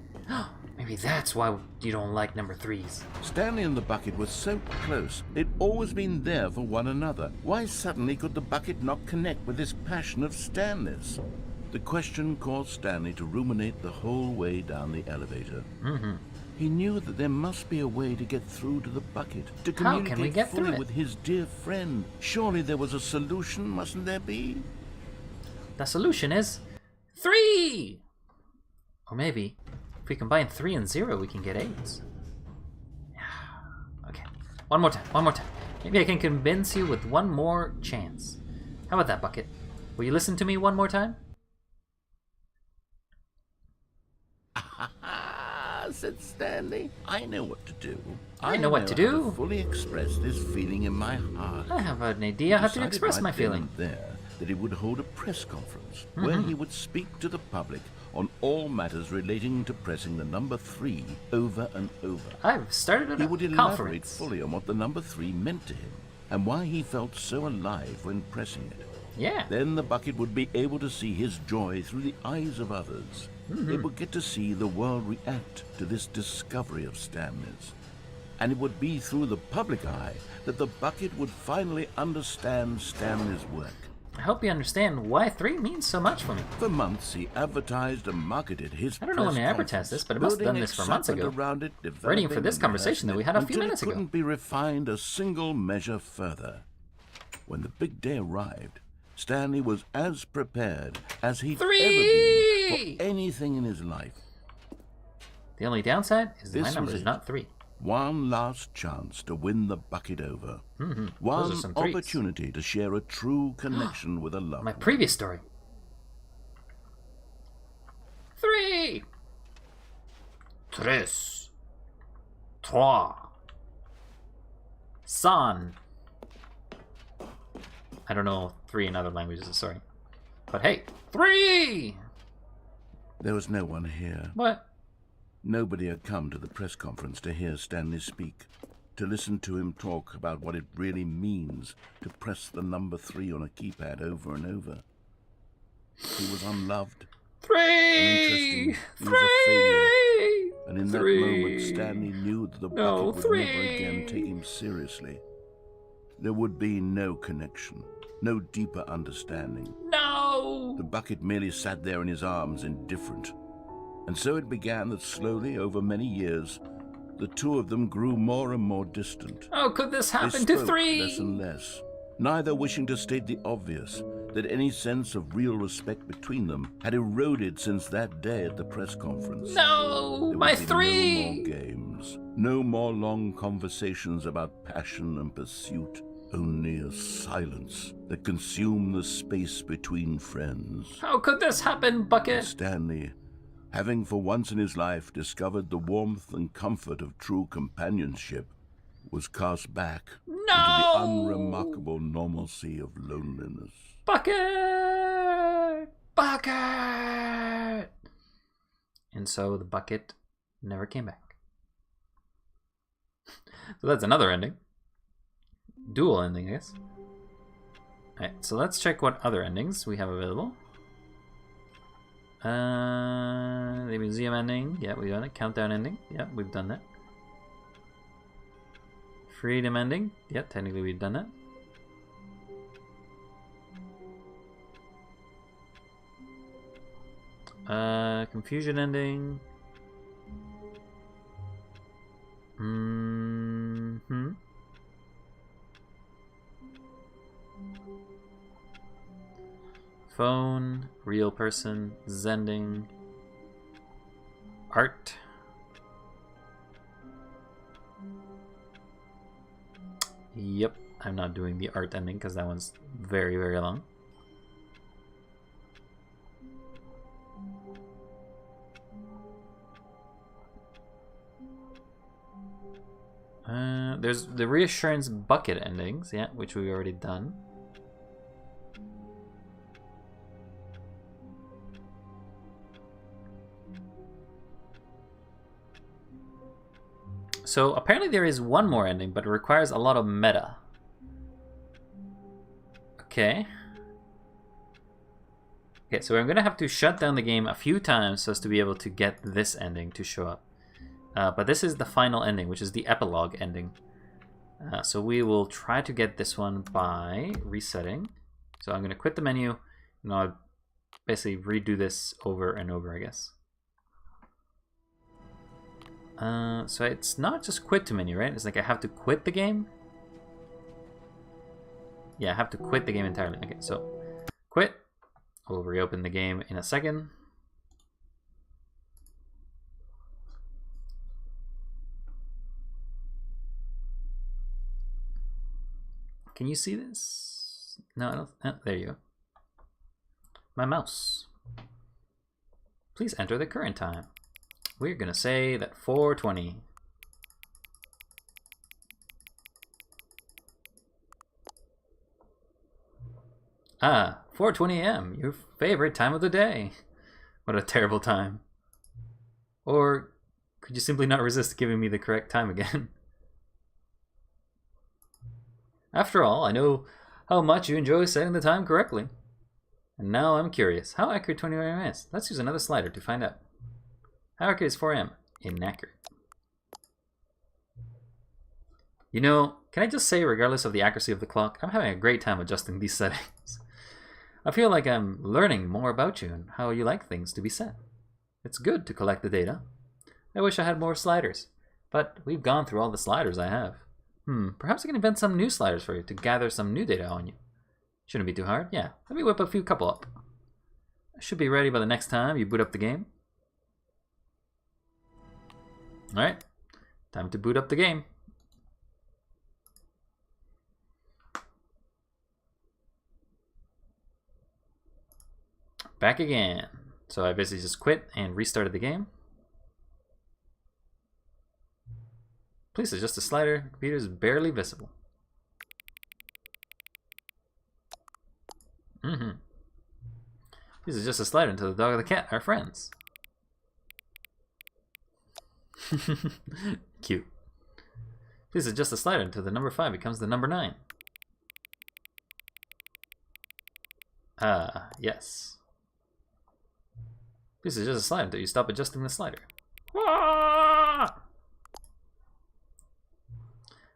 Maybe that's why you don't like number 3s. Stanley and the bucket were so close. They'd always been there for one another. Why suddenly could the bucket not connect with this passion of Stanley's? The question caused Stanley to ruminate the whole way down the elevator. He knew that there must be a way to get through to the bucket, to How can we communicate get through fully it? with his dear friend. Surely there was a solution, mustn't there be? The solution is 3! Or maybe, if we combine 3 and 0, we can get 8s. Okay, one more time. Maybe I can convince you with one more chance. How about that, Bucket? Will you listen to me one more time? Said Stanley. I know what to do. I know what to do. How to fully express this feeling in my heart. I have an idea how to Decided express right my then feeling. and there that he would hold a press conference where he would speak to the public on all matters relating to pressing the number 3 over and over. I've started He a would elaborate conference. fully on what the number 3 meant to him and why he felt so alive when pressing it. Yeah. Then the bucket would be able to see his joy through the eyes of others. It would get to see the world react to this discovery of Stanley's. And it would be through the public eye that the bucket would finally understand Stanley's work. I hope you understand why 3 means so much for me. For months, he advertised and marketed his I don't know when press he advertised conference, this, but it must have done building this for months excitement ago. around it, Waiting for developing this and conversation that we had a few until minutes it ago. couldn't be refined a single measure further. When the big day arrived, Stanley was as prepared as he'd 3! ever been for anything in his life. The only downside is that my This number was is it. not 3. One last chance to win the bucket over. Those One are some 3s. opportunity to share a true connection with a loved My one. previous story. 3! 3. 3. Son. I don't know 3 in other languages, sorry. But hey, 3! There was no one here. What? Nobody had come to the press conference to hear Stanley speak, to listen to him talk about what it really means to press the number 3 on a keypad over and over. He was unloved, 3! uninteresting, he was a failure. And in that moment, Stanley knew that the bucket would never again take him seriously. There would be no connection, no deeper understanding. No! The bucket merely sat there in his arms, indifferent. And so it began that slowly, over many years, the two of them grew more and more distant. How could this happen They to spoke 3? less and less, neither wishing to state the obvious, that any sense of real respect between them had eroded since that day at the press conference. No! There My would be 3! No more games, no more long conversations about passion and pursuit, only a silence that consumed the space between friends. How could this happen, Bucket? Stanley, having for once in his life discovered the warmth and comfort of true companionship, was cast back into the unremarkable normalcy of loneliness. Bucket! Bucket! And so the bucket never came back. So that's another ending. Dual ending, I guess. Alright, so let's check what other endings we have available. The museum ending. Yeah, we've done it. Countdown ending. Yeah, we've done that. Freedom ending. Yeah, technically we've done that. Confusion ending. Phone, real person, Zending, art. Yep, I'm not doing the art ending because that one's very, very long. There's the reassurance bucket endings, yeah, which we've already done. So apparently there is one more ending, but it requires a lot of meta. Okay. Okay, so I'm gonna have to shut down the game a few times so as to be able to get this ending to show up. But this is the final ending, which is the epilogue ending. So we will try to get this one by resetting. So I'm gonna quit the menu, and I'll basically redo this over and over, I guess. So it's not just quit to menu, right? It's like I have to quit the game. Yeah, I have to quit the game entirely. Okay, so quit. We'll reopen the game in a second. Can you see this? No, I don't. Oh, there you go. My mouse. Please enter the current time. We're gonna say that 4:20. Ah, 4:20 a.m., your favorite time of the day. What a terrible time. Or could you simply not resist giving me the correct time again? After all, I know how much you enjoy setting the time correctly. And now I'm curious, how accurate 20 a.m. is? Let's use another slider to find out. How accurate is 4 a.m.? Inaccurate. You know, can I just say, regardless of the accuracy of the clock, I'm having a great time adjusting these settings. I feel like I'm learning more about you and how you like things to be set. It's good to collect the data. I wish I had more sliders, but we've gone through all the sliders I have. Perhaps I can invent some new sliders for you to gather some new data on you. Shouldn't be too hard. Yeah, let me whip a couple up. I should be ready by the next time you boot up the game. Alright, time to boot up the game. Back again. So I basically just quit and restarted the game. Please adjust the slider. The computer is barely visible. Please adjust the slider until the dog and the cat are friends. Cute. Please adjust the slider until the number 5 becomes the number 9. Ah, yes. Please adjust the slider until you stop adjusting the slider. Ah!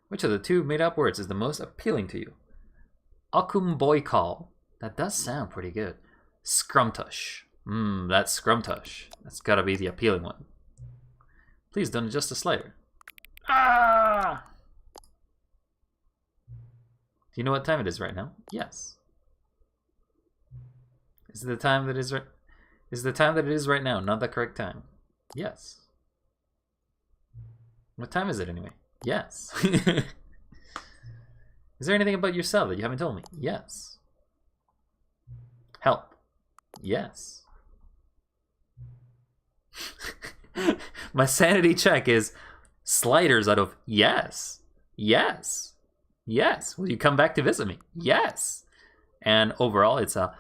Which of the 2 made-up words is the most appealing to you? Akumboikal. That does sound pretty good. Scrumtush. That's Scrumtush. That's gotta be the appealing one. Please don't adjust the slider. Ah! Do you know what time it is right now? Yes. Is it the time that is right? Is the time that it is right now not the correct time? Yes. What time is it anyway? Yes. Is there anything about yourself that you haven't told me? Yes. Help. Yes. My sanity check is sliders out of yes. Yes. Yes. Will you come back to visit me? Yes. And overall, it's a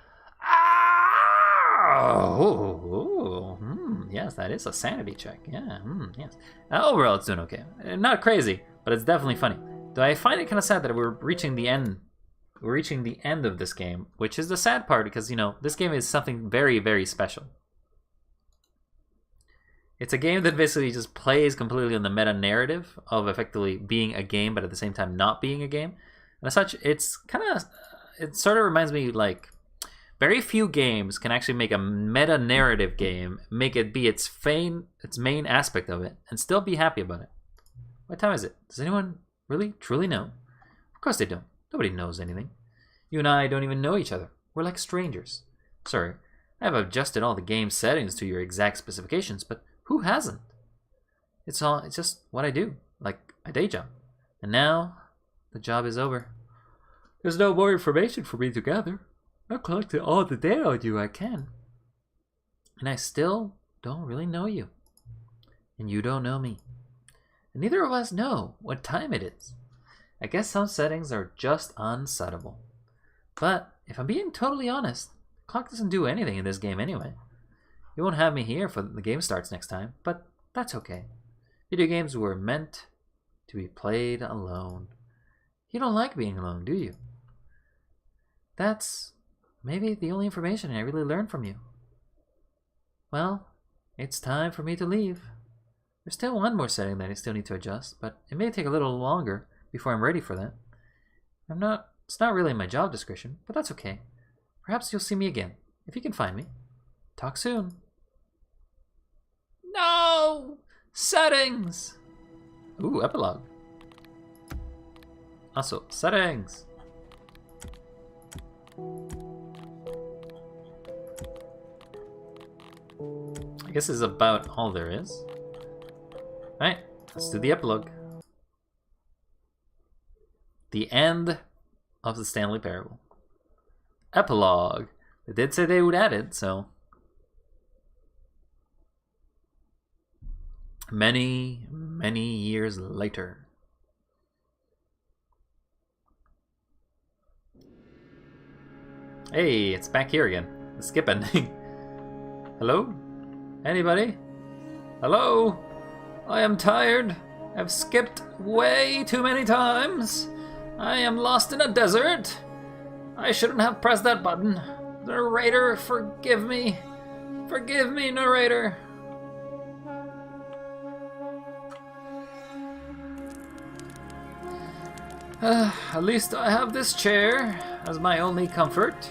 yes, that is a sanity check. Yeah, yes. Overall, it's doing okay. Not crazy, but it's definitely funny. Though I find it kind of sad that we're reaching the end. We're reaching the end of this game, which is the sad part because, you know, this game is something very, very special. It's a game that basically just plays completely on the meta narrative of effectively being a game, but at the same time not being a game. And as such, it's kind of, it sort of reminds me like very few games can actually make a meta narrative game, make it be its main aspect of it, and still be happy about it. What time is it? Does anyone really, truly know? Of course they don't. Nobody knows anything. You and I don't even know each other. We're like strangers. Sorry, I have adjusted all the game settings to your exact specifications, but who hasn't? It's just what I do, like a day job. And now, the job is over. There's no more information for me to gather. I've collected all the data on you I can. And I still don't really know you. And you don't know me. And neither of us know what time it is. I guess some settings are just unsettable. But if I'm being totally honest, the clock doesn't do anything in this game anyway. You won't have me here for the game starts next time, but that's okay. Video games were meant to be played alone. You don't like being alone, do you? That's maybe the only information I really learned from you. Well, it's time for me to leave. There's still one more setting that I still need to adjust, but it may take a little longer before I'm ready for that. It's not really in my job description, but that's okay. Perhaps you'll see me again, if you can find me. Talk soon. No! Settings! Ooh, epilogue. Also, settings! I guess this is about all there is. Alright, let's do the epilogue. The end of the Stanley Parable. Epilogue. They did say they would add it, so... Many, many years later. Hey, it's back here again. The skip ending. Hello? Anybody? Hello? I am tired. I've skipped way too many times. I am lost in a desert. I shouldn't have pressed that button. Narrator, forgive me. Forgive me, narrator. At least I have this chair as my only comfort.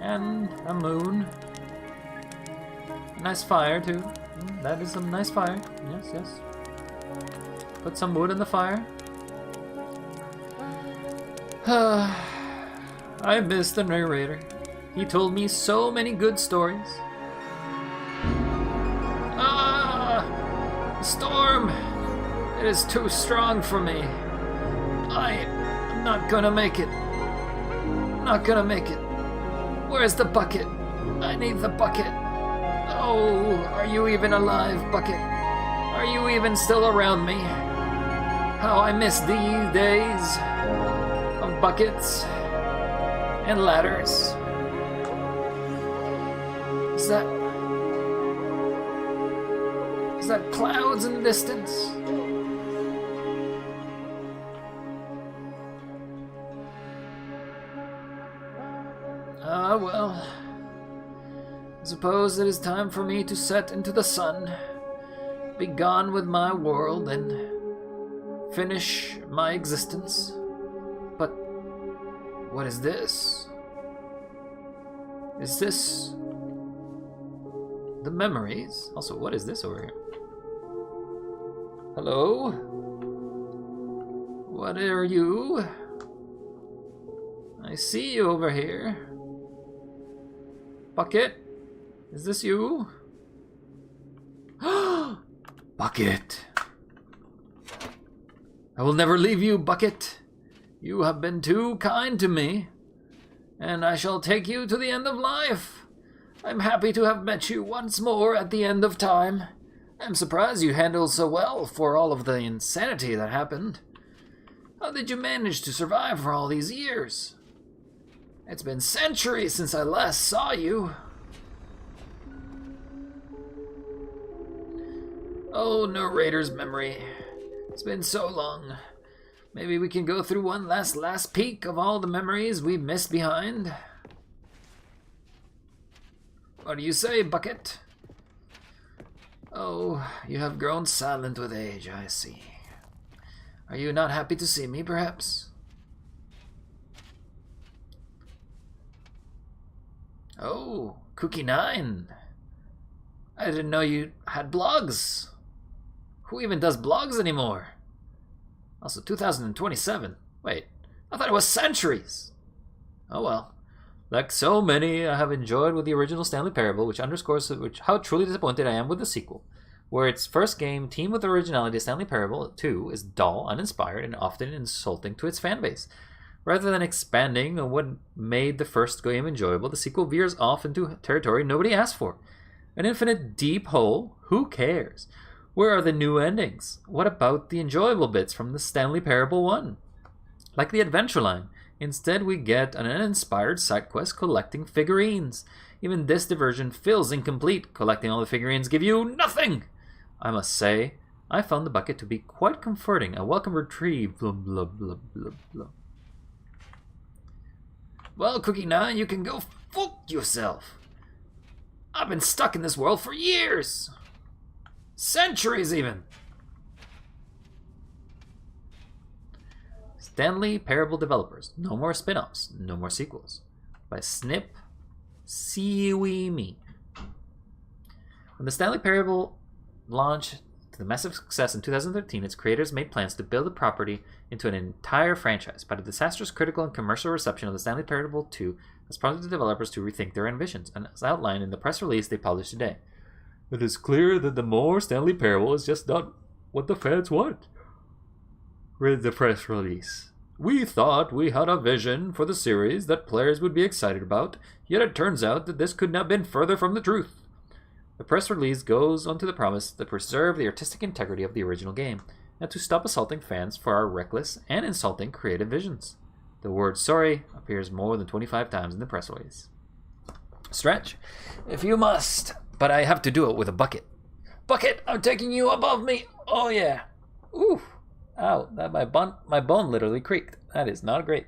And a moon. A nice fire, too. That is a nice fire. Yes, yes. Put some wood in the fire. I miss the narrator. He told me so many good stories. The storm! It is too strong for me. I'm not gonna make it. Not gonna make it. Where's the bucket? I need the bucket. Oh, are you even alive, bucket? Are you even still around me? How I miss these days of buckets and ladders. Is that clouds in the distance? suppose it is time for me to set into the sun, be gone with my world, and finish my existence. But what is this? Is this the memories? Also, what is this over here? Hello? What are you? I see you over here. Bucket? Is this you? Bucket! I will never leave you, Bucket. You have been too kind to me, and I shall take you to the end of life. I'm happy to have met you once more at the end of time. I'm surprised you handled so well for all of the insanity that happened. How did you manage to survive for all these years? It's been centuries since I last saw you. Oh, narrator's memory. It's been so long. Maybe we can go through one last peek of all the memories we missed behind. What do you say, Bucket? Oh, you have grown silent with age, I see. Are you not happy to see me, perhaps? Oh, Cookie 9. I didn't know you had blogs. Who even does blogs anymore? Also, 2027. Wait, I thought it was centuries. Oh well. Like so many I have enjoyed with the original Stanley Parable, which underscores how truly disappointed I am with the sequel. Where its first game teamed with originality, Stanley Parable 2 is dull, uninspired, and often insulting to its fanbase. Rather than expanding on what made the first game enjoyable, the sequel veers off into territory nobody asked for. An infinite deep hole? Who cares? Where are the new endings? What about the enjoyable bits from the Stanley Parable 1? Like the adventure line, instead we get an uninspired side quest collecting figurines. Even this diversion feels incomplete. Collecting all the figurines give you nothing! I must say, I found the bucket to be quite comforting, a welcome retrieve, blah blah blah blah blah. Well, Cookie 9, you can go fuck yourself. I've been stuck in this world for years. Centuries, even. Stanley Parable developers. No more spin-offs. No more sequels. By Snip Siwimi. When the Stanley Parable launched to the massive success in 2013, its creators made plans to build the property into an entire franchise, but a disastrous critical and commercial reception of the Stanley Parable 2 has prompted the developers to rethink their ambitions, and as outlined in the press release they published today. It is clear that the more Stanley Parable is just not what the fans want. Read the press release. We thought we had a vision for the series that players would be excited about, yet it turns out that this could not have been further from the truth. The press release goes on to the promise to preserve the artistic integrity of the original game, and to stop assaulting fans for our reckless and insulting creative visions. The word sorry appears more than 25 times in the press release. Stretch, if you must, but I have to do it with a bucket. Bucket, I'm taking you above me. Oh yeah. Ooh. Ow, that my bone literally creaked. That is not great.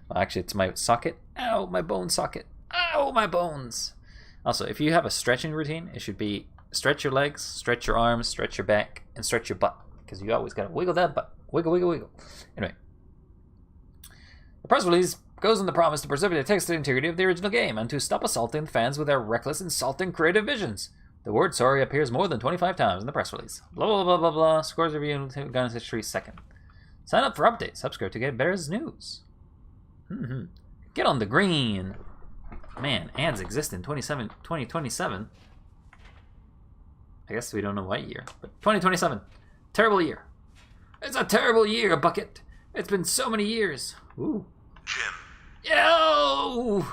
Well, actually, it's my socket. Ow, my bone socket. Ow, my bones. Also, if you have a stretching routine, it should be stretch your legs, stretch your arms, stretch your back, and stretch your butt. Because you always gotta wiggle that butt. Wiggle, wiggle, wiggle. Anyway. The press release goes on the promise to preserve the artistic integrity of the original game and to stop assaulting fans with their reckless, insulting creative visions. The word sorry appears more than 25 times in the press release. Blah, blah, blah, blah, blah. Scores review and Gun History second. Sign up for updates. Subscribe to get better news. Get on the green. Man, ads exist in 2027. I guess we don't know what year, but 2027. Terrible year. It's a terrible year, Bucket. It's been so many years. Ooh. Jim. Yo!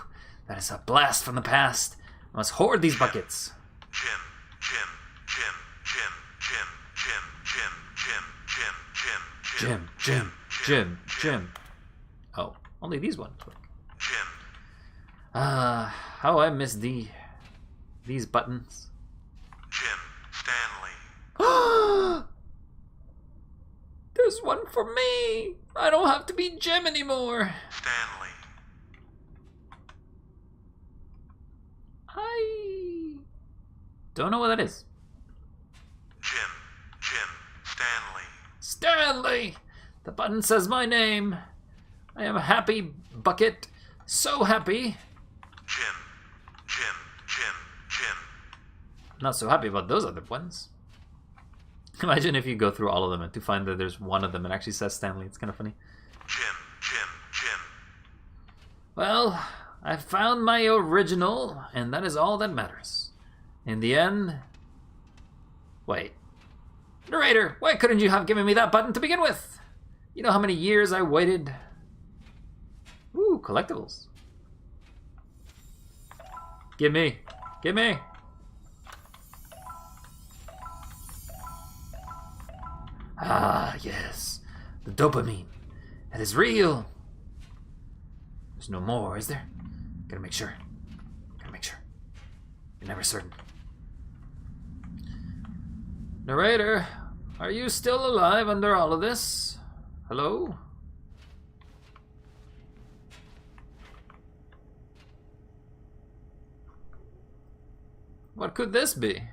That is a blast from the past. I must hoard these buckets. Jim. Oh, only these ones. How I miss these buttons. Jim Stanley. There's one for me. I don't have to be Jim anymore. Stanley. Hi. Don't know what that is. Jim, Stanley. Stanley! The button says my name. I am happy, Bucket. So happy. Jim. Not so happy about those other ones. Imagine if you go through all of them and to find that there's one of them that actually says Stanley. It's kind of funny. Jim. Well, I found my original, and that is all that matters. In the end... Wait. Narrator, why couldn't you have given me that button to begin with? You know how many years I waited? Ooh, collectibles. Give me. Ah, yes. The dopamine. That is real. There's no more, is there? Gotta make sure. You're never certain. Narrator, are you still alive under all of this? Hello? What could this be?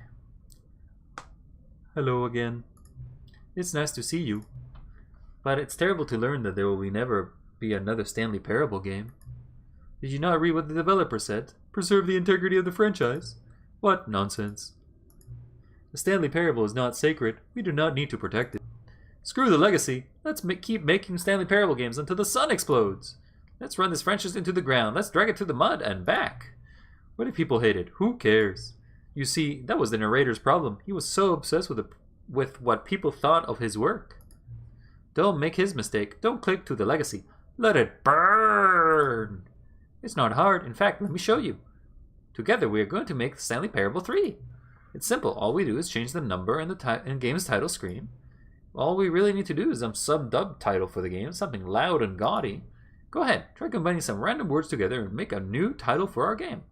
Hello again. It's nice to see you. But it's terrible to learn that there will never be another Stanley Parable game. Did you not read what the developer said? Preserve the integrity of the franchise? What nonsense. The Stanley Parable is not sacred. We do not need to protect it. Screw the legacy. Let's keep making Stanley Parable games until the sun explodes. Let's run this franchise into the ground. Let's drag it to the mud and back. What if people hate it? Who cares? You see, that was the narrator's problem. He was so obsessed with what people thought of his work. Don't make his mistake. Don't click to the legacy. Let it burn. It's not hard. In fact, let me show you. Together, we are going to make Stanley Parable 3. It's simple. All we do is change the number in the game's title screen. All we really need to do is some sub-dub title for the game, something loud and gaudy. Go ahead, try combining some random words together and make a new title for our game.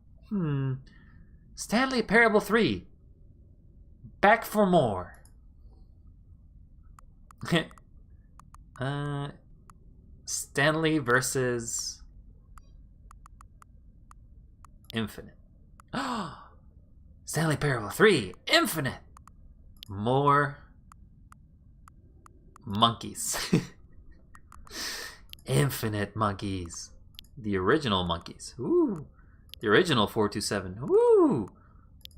Stanley Parable 3. Back for more. Stanley versus Infinite. Stanley Parable 3. Infinite. More monkeys. Infinite monkeys. The original monkeys. Ooh. The original 427. Ooh.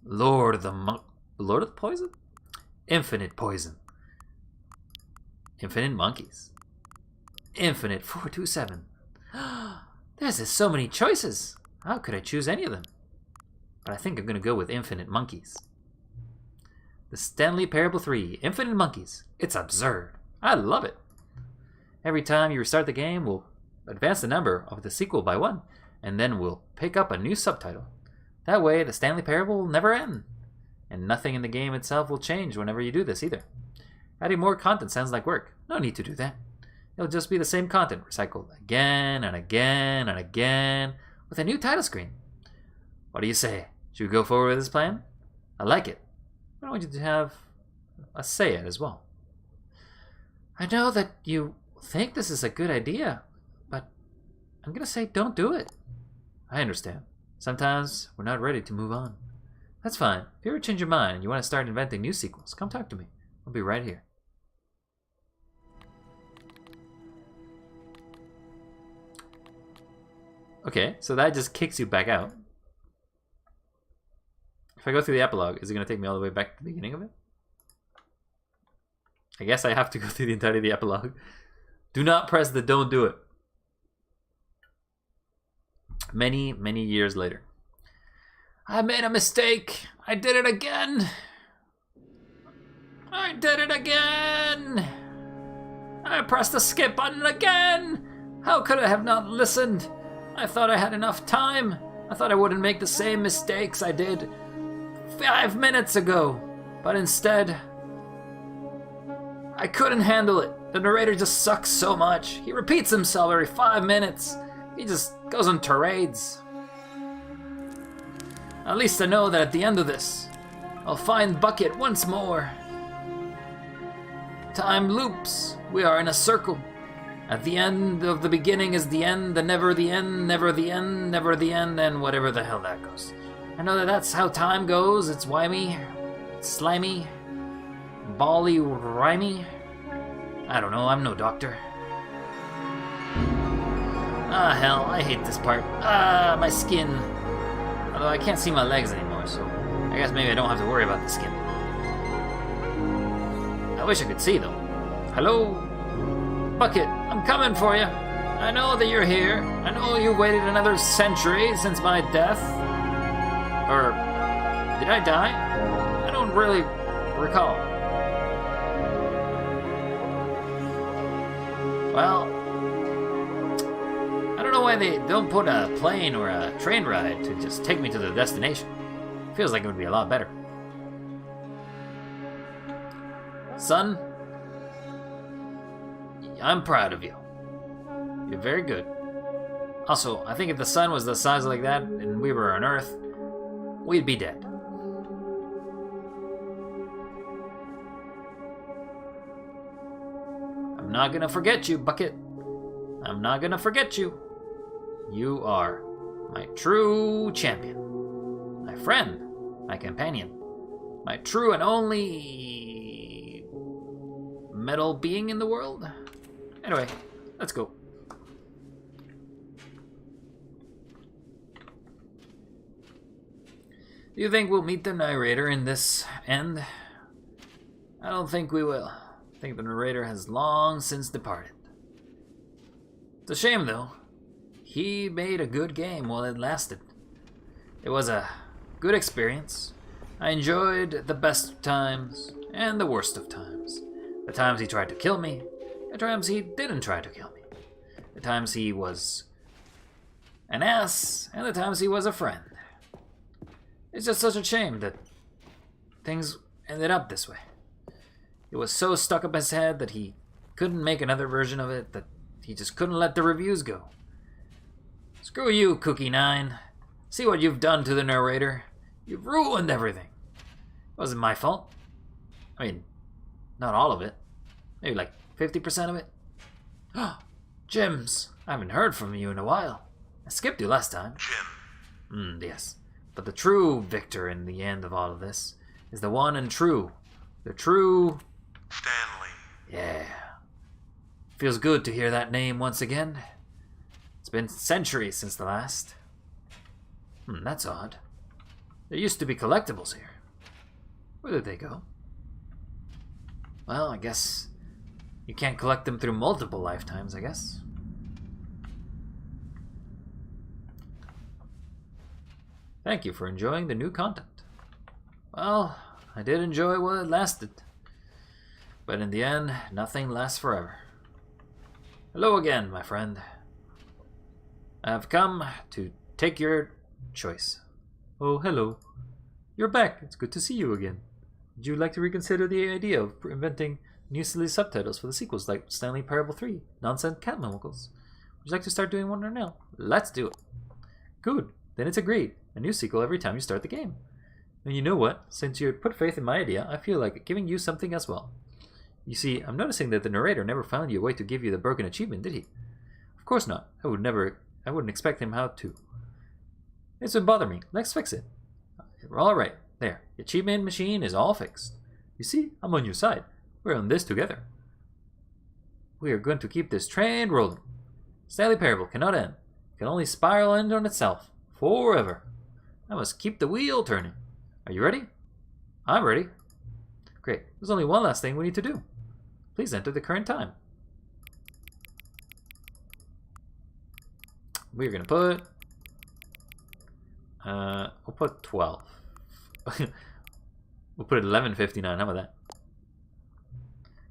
Lord of the Poison? Infinite Poison. Infinite monkeys. Infinite 427. There's just so many choices. How could I choose any of them? But I think I'm going to go with Infinite Monkeys. The Stanley Parable 3. Infinite Monkeys. It's absurd. I love it. Every time you restart the game, we'll advance the number of the sequel by 1, and then we'll pick up a new subtitle. That way, the Stanley Parable will never end. And nothing in the game itself will change whenever you do this either. Adding more content sounds like work. No need to do that. It'll just be the same content, recycled again and again and again, with a new title screen. What do you say? Should we go forward with this plan? I like it. I want you to have a say it as well. I know that you think this is a good idea, but I'm going to say don't do it. I understand. Sometimes we're not ready to move on. That's fine. If you ever change your mind and you want to start inventing new sequels, come talk to me. I'll be right here. Okay, so that just kicks you back out. If I go through the epilogue, is it going to take me all the way back to the beginning of it? I guess I have to go through the entirety of the epilogue. Do not press the don't do it. Many, many years later. I made a mistake. I did it again. I did it again. I pressed the skip button again. How could I have not listened? I thought I had enough time. I thought I wouldn't make the same mistakes I did 5 minutes ago. But instead, I couldn't handle it. The narrator just sucks so much. He repeats himself every 5 minutes. He just goes on tirades. At least I know that at the end of this, I'll find Bucket once more. Time loops. We are in a circle. At the end of the beginning is the end, and never the end, never the end, never the end, and whatever the hell that goes. I know that that's how time goes. It's wimey, slimy, bally, rhymy. I don't know, I'm no doctor. Ah, hell, I hate this part. Ah, my skin. Although I can't see my legs anymore, so I guess maybe I don't have to worry about the skin. I wish I could see, though. Hello? Bucket, I'm coming for you. I know that you're here. I know you waited another century since my death. Or, did I die? I don't really recall. Well, I don't know why they don't put a plane or a train ride to just take me to the destination. Feels like it would be a lot better. Son, I'm proud of you. You're very good. Also, I think if the sun was the size like that and we were on Earth, we'd be dead. I'm not gonna forget you, Bucket. I'm not gonna forget you. You are my true champion. My friend. My companion. My true and only metal being in the world. Anyway, let's go. Do you think we'll meet the narrator in this end? I don't think we will. I think the narrator has long since departed. It's a shame, though. He made a good game while it lasted. It was a good experience. I enjoyed the best of times and the worst of times. The times he tried to kill me, the times he didn't try to kill me. The times he was an ass, and the times he was a friend. It's just such a shame that things ended up this way. It was so stuck up his head that he couldn't make another version of it, that he just couldn't let the reviews go. Screw you, Cookie 9. See what you've done to the narrator. You've ruined everything. It wasn't my fault. I mean, not all of it. Maybe like 50% of it. Jims, I haven't heard from you in a while. I skipped you last time. Jim. Yes. But the true victor in the end of all of this is the one and true. The true... Stanley. Yeah. Feels good to hear that name once again. It's been centuries since the last. That's odd. There used to be collectibles here. Where did they go? Well, I guess you can't collect them through multiple lifetimes, I guess. Thank you for enjoying the new content. Well, I did enjoy while it lasted. But in the end, nothing lasts forever. Hello again, my friend. I have come to take your choice. Oh, hello. You're back. It's good to see you again. Would you like to reconsider the idea of inventing new silly subtitles for the sequels like Stanley Parable 3, Nonsense Cat Monicals? Would you like to start doing one right now? Let's do it. Good. Then it's agreed. A new sequel every time you start the game. And you know what? Since you put faith in my idea, I feel like giving you something as well. You see, I'm noticing that the narrator never found you a way to give you the broken achievement, did he? Of course not. I wouldn't expect him how to. It's been bothering me. Let's fix it. We're all right. There. The achievement machine is all fixed. You see, I'm on your side. We're on this together. We are going to keep this train rolling. Stanley Parable cannot end. It can only spiral end on itself. Forever. I must keep the wheel turning. Are you ready? I'm ready. Great. There's only one last thing we need to do. Please enter the current time. We're going to put... we'll put 12. We'll put 11:59. How about that?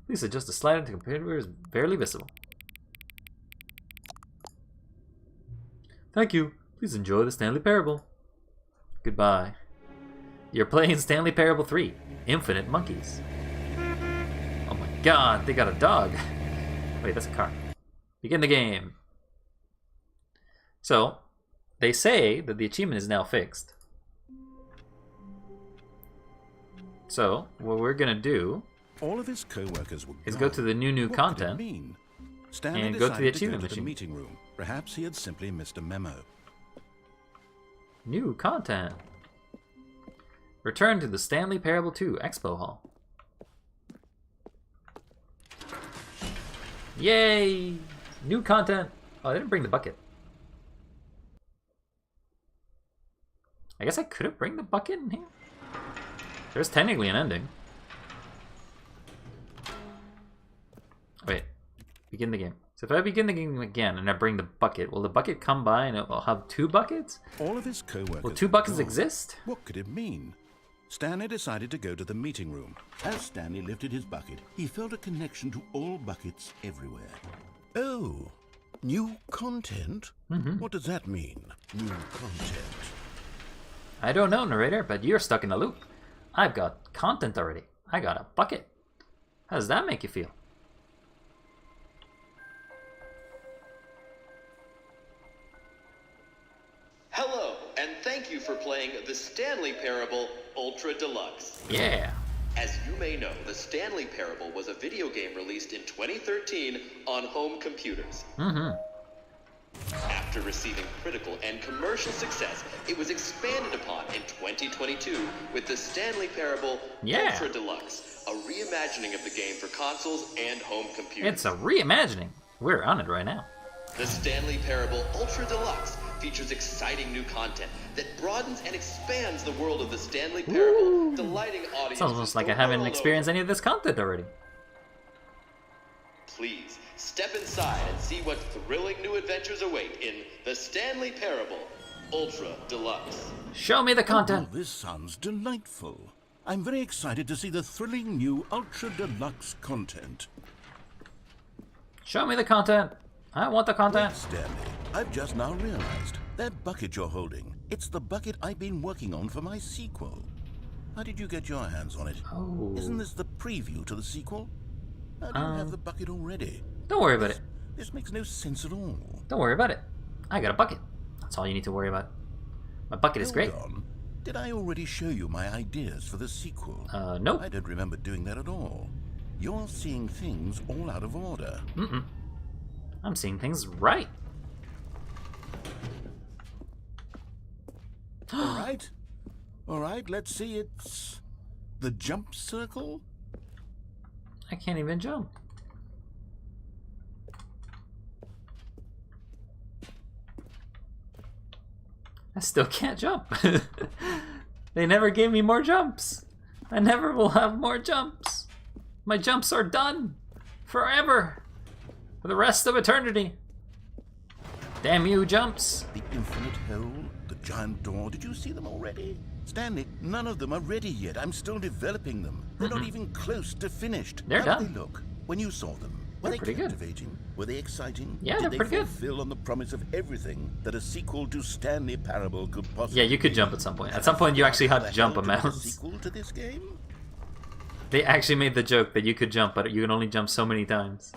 Please adjust the slide until the computer is barely visible. Thank you. Please enjoy the Stanley Parable. Goodbye. You're playing Stanley Parable 3, Infinite Monkeys. Oh my god, they got a dog. Wait, that's a car. Begin the game. So, they say that the achievement is now fixed. So, what we're gonna do All of his co-workers were is gone. go to the new What content. could it mean? Stanley and go to the decided achievement to go to the machine. meeting room. Perhaps he had simply missed a memo. New content. Return to the Stanley Parable 2 Expo Hall. Yay! New content! Oh, I didn't bring the bucket. I guess I could have bring the bucket in here. There's technically an ending. Wait. Begin the game. So if I begin the game again and I bring the bucket, will the bucket come by and I'll have 2 buckets? All of his co-workers. Will 2 buckets exist? What could it mean? Stanley decided to go to the meeting room. As Stanley lifted his bucket, he felt a connection to all buckets everywhere. Oh, new content? What does that mean, new content? I don't know, narrator, but you're stuck in a loop. I've got content already. I got a bucket. How does that make you feel? Hello, and thank you for playing the Stanley Parable Ultra Deluxe. Yeah. As you may know, the Stanley Parable was a video game released in 2013 on home computers. After receiving critical and commercial success, it was expanded upon in 2022 with the Stanley Parable Ultra Deluxe, a reimagining of the game for consoles and home computers. It's a reimagining. We're on it right now. The Stanley Parable Ultra Deluxe features exciting new content that broadens and expands the world of the Stanley Parable, delighting audiences. It's almost like I haven't experienced any of this content already. Please, step inside and see what thrilling new adventures await in the Stanley Parable Ultra Deluxe. Show me the content. Oh, this sounds delightful. I'm very excited to see the thrilling new Ultra Deluxe content. Show me the content. I want the content. Wait, Stanley, I've just now realized that bucket you're holding, it's the bucket I've been working on for my sequel. How did you get your hands on it? Oh. Isn't this the preview to the sequel? How do you have the bucket already? Don't worry about it. This makes no sense at all. Don't worry about it. I got a bucket. That's all you need to worry about. My bucket is great. Hold on. Did I already show you my ideas for the sequel? Nope. I don't remember doing that at all. You're seeing things all out of order. I'm seeing things right. All right, let's see. It's the jump circle? I can't even jump. I still can't jump. They never gave me more jumps. I never will have more jumps. My jumps are done. Forever. For the rest of eternity. Damn you, jumps. The infinite hole, the giant door, did you see them already? Stanley, none of them are ready yet. I'm still developing them. They're not even close to finished. They're How done. did they look when you saw them? Were They're they pretty good. captivating? Were they exciting? Yeah, Did they're they pretty good. fulfill on the promise of everything that a sequel to Stanley Parable could possibly Yeah, you could be? jump at some point. At some point you actually had to jump A amounts. sequel to this game? They actually made the joke that you could jump, but you can only jump so many times.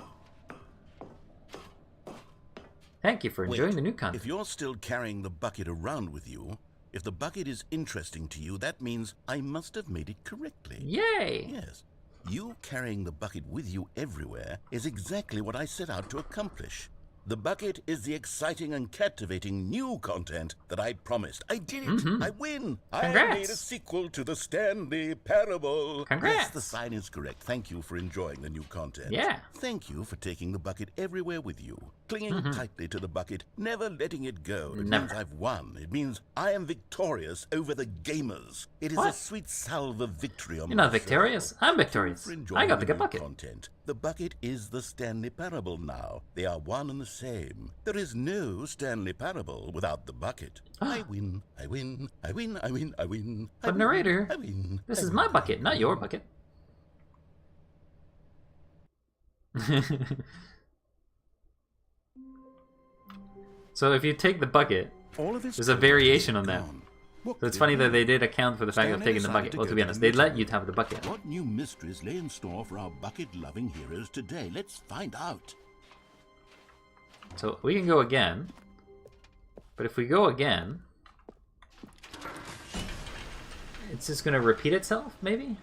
Thank you for enjoying the new content. If you're still carrying the bucket around with you, if the bucket is interesting to you, that means I must have made it correctly. Yay! Yes. You carrying the bucket with you everywhere is exactly what I set out to accomplish. The bucket is the exciting and captivating new content that I promised. I did it! I win! Congrats. I made a sequel to the Stanley Parable. Congrats. Yes, the sign is correct. Thank you for enjoying the new content. Yeah. Thank you for taking the bucket everywhere with you, clinging tightly to the bucket, never letting it go. It Never. means I've won. It means I am victorious over the gamers. It is What? a sweet salve of victory on You're my not victorious. shoulder. I'm victorious. For enjoying I got the good new bucket. Content. The bucket is the Stanley Parable now. They are one and the same. There is no Stanley Parable without the bucket. I win, I win, I win, I win, I win. I But win, narrator, I win, this I is win. my bucket, not your bucket. So if you take the bucket, All of his there's a variation on that. gone. What So it's could funny it that be? they did account for the fact of Stanley taking the decided bucket. to Well, go to be to honest, the they let meeting. you to have the bucket. What new mysteries lay in store for our bucket-loving heroes today? Let's find out. So we can go again. But if we go again, it's just gonna repeat itself, maybe?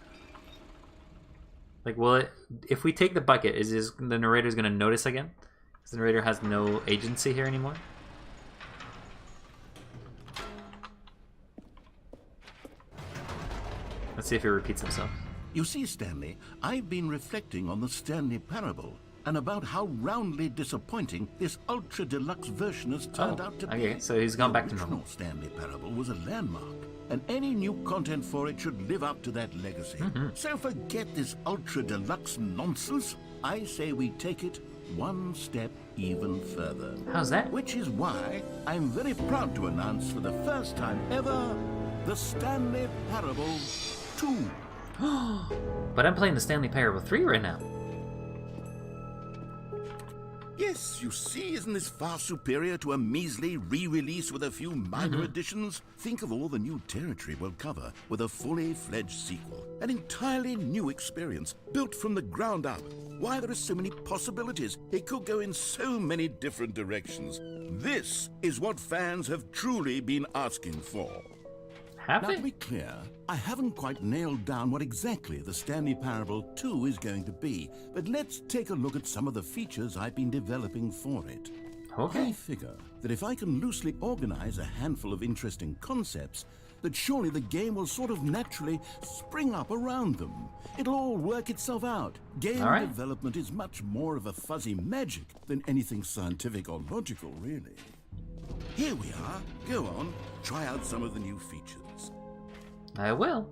Like, will it, if we take the bucket, the narrator's gonna notice again? Because the narrator has no agency here anymore? Let's see if he repeats himself. You see, Stanley, I've been reflecting on the Stanley Parable and about how roundly disappointing this ultra deluxe version has turned out to be. Okay, so he's gone back to normal. The original Stanley Parable was a landmark, and any new content for it should live up to that legacy. So forget this ultra deluxe nonsense. I say we take it one step even further. How's that? Which is why I'm very proud to announce for the first time ever the Stanley Parable 2. But I'm playing the Stanley Parable 3 right now. Yes, you see, isn't this far superior to a measly re-release with a few minor additions? Think of all the new territory we'll cover with a fully fledged sequel. An entirely new experience, built from the ground up. Why, there are so many possibilities. It could go in so many different directions. This is what fans have truly been asking for. Have Now, they? to be clear, I haven't quite nailed down what exactly the Stanley Parable 2 is going to be, but let's take a look at some of the features I've been developing for it. Okay. I figure that if I can loosely organize a handful of interesting concepts, that surely the game will sort of naturally spring up around them. It'll all work itself out. Game development is much more of a fuzzy magic than anything scientific or logical, really. Here we are. Go on, try out some of the new features. I will.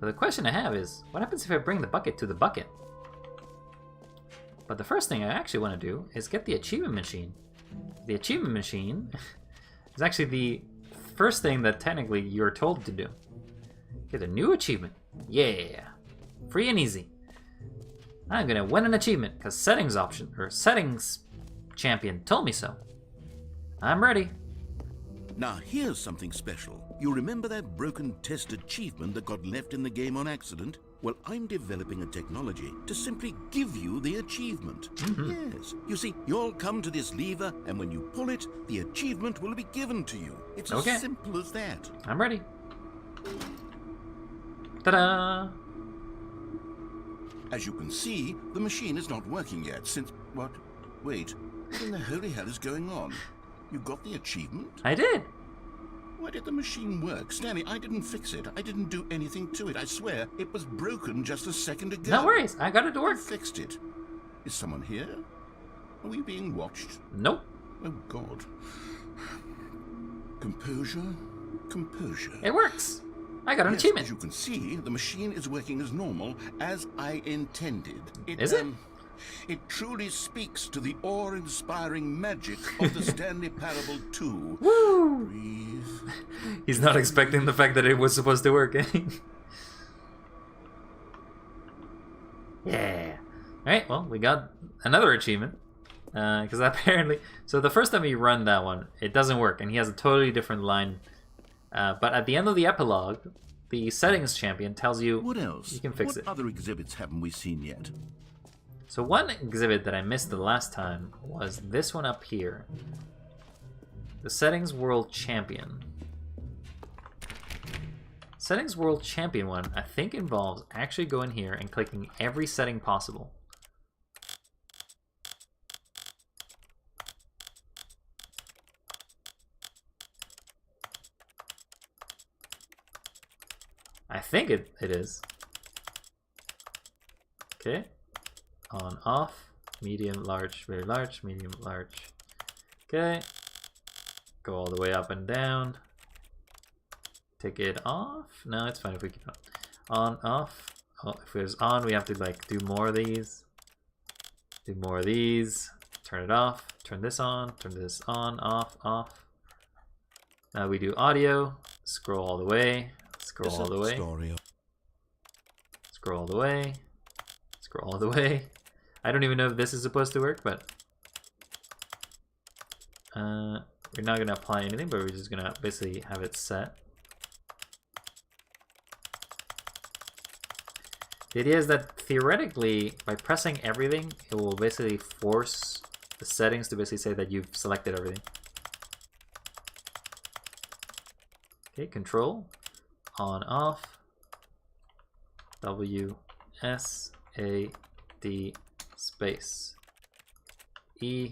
But the question I have is, what happens if I bring the bucket to the bucket? But the first thing I actually want to do is get the achievement machine. The achievement machine is actually the first thing that technically you're told to do. Get a new achievement. Yeah. Free and easy. I'm gonna win an achievement because settings champion told me so. I'm ready. Now here's something special. You remember that broken test achievement that got left in the game on accident? Well, I'm developing a technology to simply give you the achievement. Yes. You see, you'll come to this lever, and when you pull it, the achievement will be given to you. It's as simple as that. I'm ready. Ta-da! As you can see, the machine is not working yet since... What? Wait. What in the holy hell is going on? You got the achievement? I did. Why did the machine work? Stanley, I didn't fix it. I didn't do anything to it. I swear, it was broken just a second ago. No worries. I got it to work. I fixed it. Is someone here? Are we being watched? Nope. Oh, God. Composure. Composure. It works. I got an achievement. As you can see, the machine is working as normal, as I intended. Is it? It truly speaks to the awe-inspiring magic of the Stanley Parable 2. Woo! Breathe. He's not expecting the fact that it was supposed to work. Yeah. Alright, well, we got another achievement. Because apparently... So the first time you run that one, it doesn't work, and he has a totally different line. But at the end of the epilogue, the settings champion tells you what else? You can fix it. What other exhibits haven't we seen yet? So one exhibit that I missed the last time was this one up here. The Settings World Champion. Settings World Champion one, I think, involves actually going here and clicking every setting possible. I think it is. Okay. On, off, medium, large, very large, medium, large. Okay. Go all the way up and down. Take it off. No, it's fine if we keep it on. On, off. Oh, if it was on, we have to like do more of these. Do more of these. Turn it off. Turn this on. Turn this on, off, off. Now we do audio. Scroll all the way. Scroll all the way. Scroll all the way. Scroll all the way. I don't even know if this is supposed to work, but we're not gonna apply anything, but we're just gonna basically have it set. The idea is that theoretically, by pressing everything, it will basically force the settings to basically say that you've selected everything. Okay, control, on, off, W, S, A, D, space, E,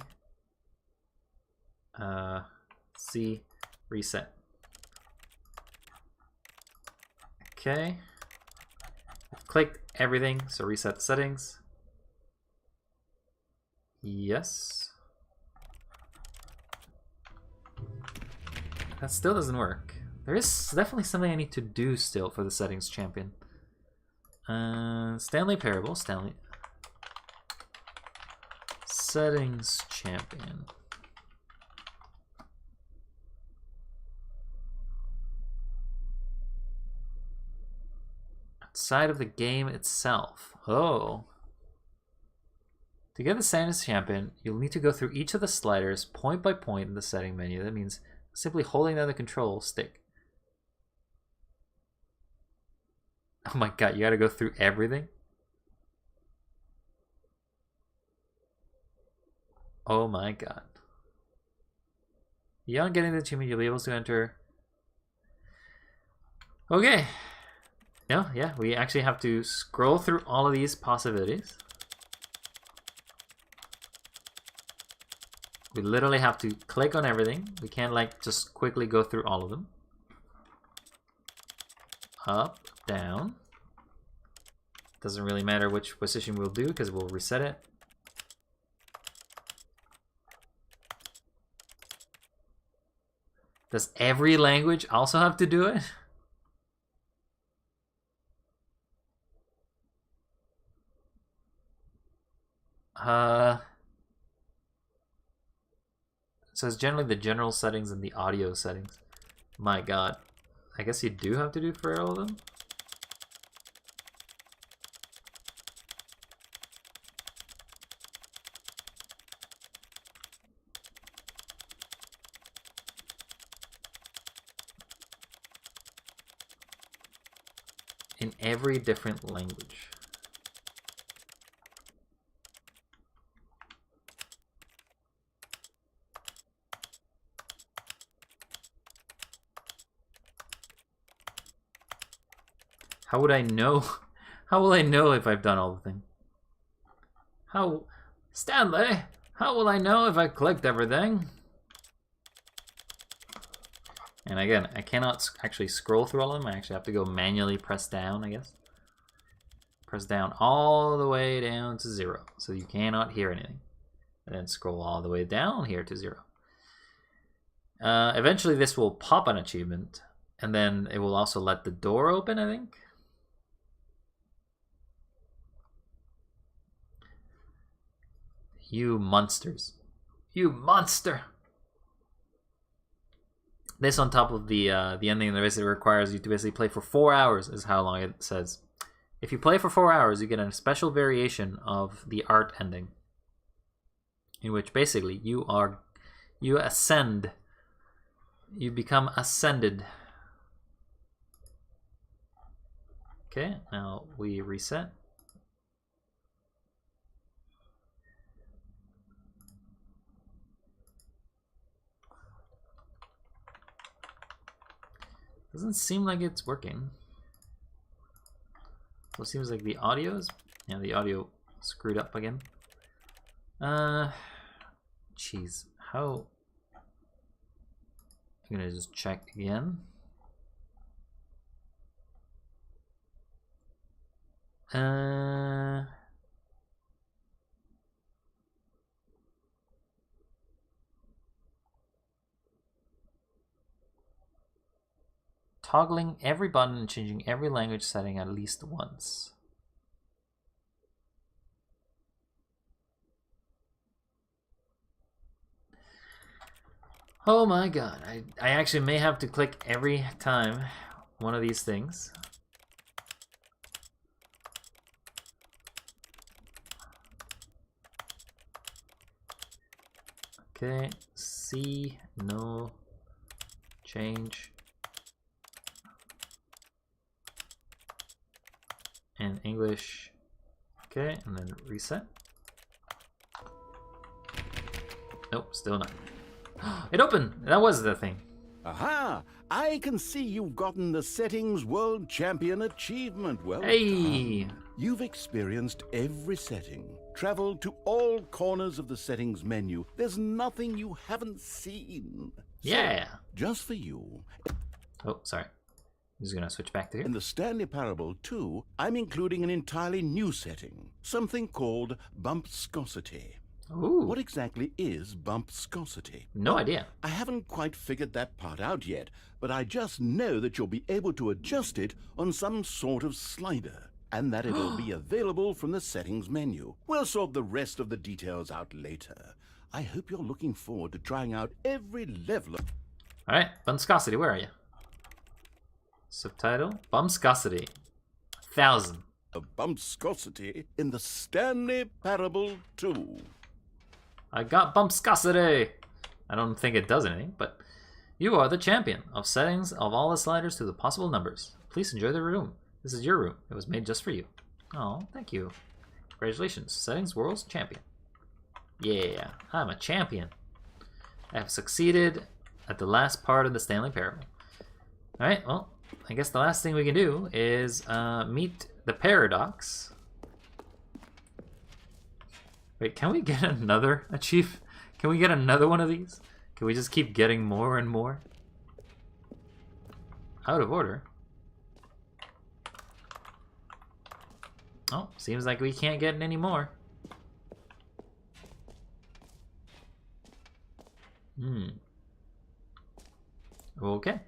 C, reset. Okay, clicked everything, so reset the settings. Yes. That still doesn't work. There is definitely something I need to do still for the settings champion. Stanley Parable, Stanley. Settings champion. Outside of the game itself. Oh. To get the settings champion, you'll need to go through each of the sliders point by point in the setting menu. That means simply holding down the control stick. Oh my god, you gotta go through everything? Oh my god. Beyond getting the achievement, you'll be able to enter... Okay. No, yeah, we actually have to scroll through all of these possibilities. We literally have to click on everything. We can't like just quickly go through all of them. Up, down. Doesn't really matter which position we'll do because we'll reset it. Does every language also have to do it? So it's generally the general settings and the audio settings. My god. I guess you do have to do for all of them? In every different language. How would I know? How will I know if I've done all the things? How... Stanley, how will I know if I clicked everything? And again, I cannot actually scroll through all of them. I actually have to go manually press down, I guess. Press down all the way down to 0. So you cannot hear anything. And then scroll all the way down here to 0. Eventually this will pop an achievement. And then it will also let the door open, I think. You monsters. You monster! This on top of the ending that basically requires you to basically play for 4 hours is how long it says. If you play for 4 hours, you get a special variation of the art ending. In which basically you ascend. You become ascended. Okay, now we reset. Doesn't seem like it's working. So it seems like the audio is... Yeah, the audio screwed up again. Jeez, how... I'm gonna just check again. Toggling every button and changing every language setting at least once. Oh my god, I actually may have to click every time one of these things. Okay, see, no, change. And English. Okay, and then reset. Nope, still not. It opened! That was the thing. Aha! I can see you've gotten the Settings World Champion achievement. Well hey! done. You've experienced every setting, traveled to all corners of the settings menu. There's nothing you haven't seen. Yeah! So, just for you. Oh, sorry. just gonna switch back to here. In the Stanley Parable 2, I'm including an entirely new setting, something called bumpscosity. Ooh. What exactly is bumpscosity? No idea. I haven't quite figured that part out yet, but I just know that you'll be able to adjust it on some sort of slider, and that it'll be available from the settings menu. We'll sort the rest of the details out later. I hope you're looking forward to trying out every level of... Alright, bumpscosity, where are you? Subtitle? Bumpscosity. 1,000. Of bumpscosity in the Stanley Parable 2. I got bumpscosity! I don't think it does anything, but you are the champion of settings of all the sliders to the possible numbers. Please enjoy the room. This is your room. It was made just for you. Oh, thank you. Congratulations, Settings World's Champion. Yeah, I'm a champion. I have succeeded at the last part of the Stanley Parable. Alright, well, I guess the last thing we can do is meet the paradox. Wait, can we get another achieve? Can we get another one of these? Can we just keep getting more and more? Out of order. Oh, seems like we can't get any more. Okay.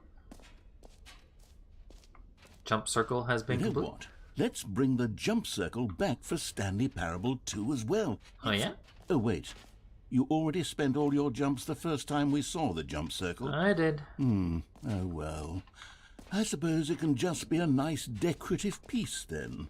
Jump circle has been complete. What? Let's bring the jump circle back for Stanley Parable 2 as well. Oh, yeah? Oh, wait. You already spent all your jumps the first time we saw the jump circle? I did. Oh, well. I suppose it can just be a nice decorative piece, then.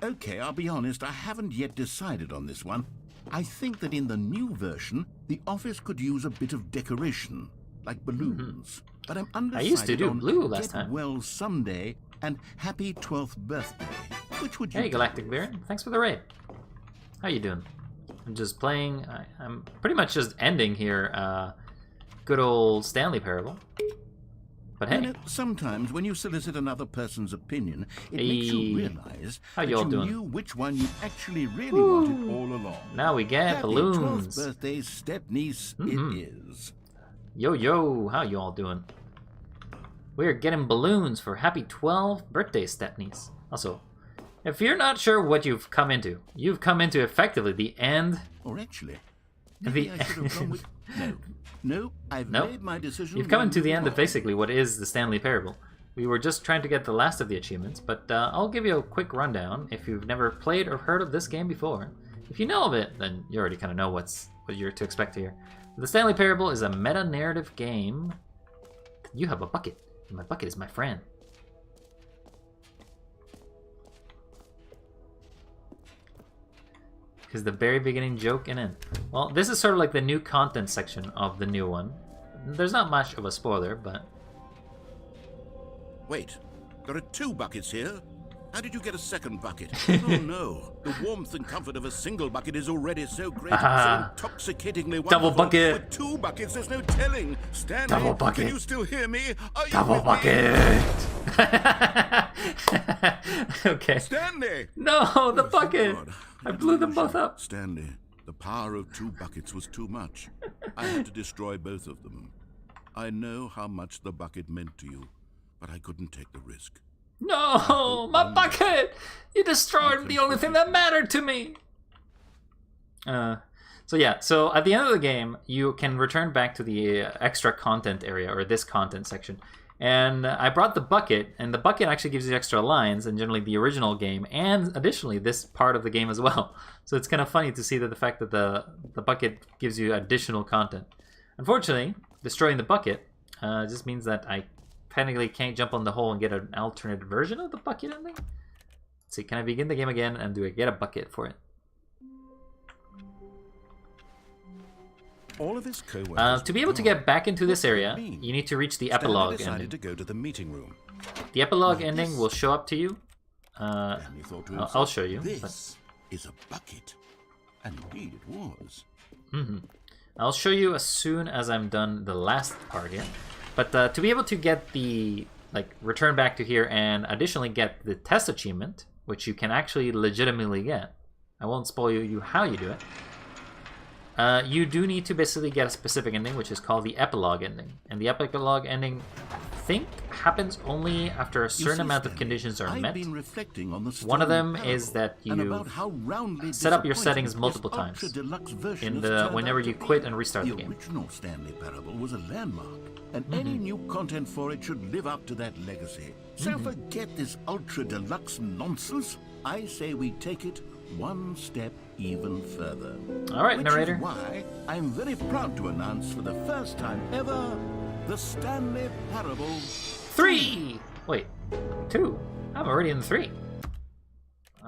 Okay, I'll be honest, I haven't yet decided on this one. I think that in the new version, the office could use a bit of decoration, like balloons. But I'm undecided I used to do on blue last Get time. Well Someday and Happy 12th Birthday. Which would you Hey, pick? Galactic Baron. Thanks for the raid. How you doing? I'm just playing... I'm pretty much just ending here. Good old Stanley Parable. But hey. You know, sometimes when you solicit another person's opinion, it makes you realize How that y'all you doing? knew which one you actually really wanted all along. Now we get Happy balloons. 12th birthday, step-niece, it is. Yo, yo, how you all doing? We're getting balloons for happy 12th birthday, stepniece. Also, if you're not sure what you've come into effectively the end. Or actually, maybe I should have gone with... No, I've made my decision. You've come into the end of basically what is the Stanley Parable. We were just trying to get the last of the achievements, but I'll give you a quick rundown if you've never played or heard of this game before. If you know of it, then you already kind of know what you're to expect here. The Stanley Parable is a meta-narrative game. You have a bucket, and my bucket is my friend. Is the very beginning joke and end. Well, this is sort of like the new content section of the new one. There's not much of a spoiler, but... Wait, there are 2 buckets here? How did you get a second bucket? Oh no, the warmth and comfort of a single bucket is already so great, so intoxicatingly wonderful. Double bucket. With 2 buckets, there's no telling. Stanley, Double bucket. can you still hear me? Are you Double with bucket! me? Okay. Stanley! No, the Oh, thank bucket! God. I blew them both up. Stanley, the power of 2 buckets was too much. I had to destroy both of them. I know how much the bucket meant to you, but I couldn't take the risk. No, my bucket! You destroyed the only thing that mattered to me! So yeah, so at the end of the game, you can return back to the extra content area, or this content section. And I brought the bucket, and the bucket actually gives you extra lines, and generally the original game, and additionally this part of the game as well. So it's kind of funny to see that the fact that the bucket gives you additional content. Unfortunately, destroying the bucket just means that I technically can't jump on the hole and get an alternate version of the bucket ending. Let's see, can I begin the game again and do I get a bucket for it? All of his to be able to get back into this area, you need to reach the epilogue ending. To go to the meeting room. The epilogue ending will show up to you. I'll show you. This is a bucket. And indeed it was. I'll show you as soon as I'm done the last part here. But to be able to get the, return back to here and additionally get the test achievement, which you can actually legitimately get, I won't spoil you how you do it, you do need to basically get a specific ending, which is called the Epilogue Ending. And the Epilogue Ending think happens only after a certain amount of conditions are met. One of them is that you set up your settings multiple times in whenever you quit and restart the game. The original Stanley Parable was a landmark, and any new content for it should live up to that legacy. So forget this ultra deluxe nonsense. I say we take it one step even further. All right, narrator. Which is why I'm very proud to announce for the first time ever the Stanley Parable 3. Wait, 2. I'm already in 3.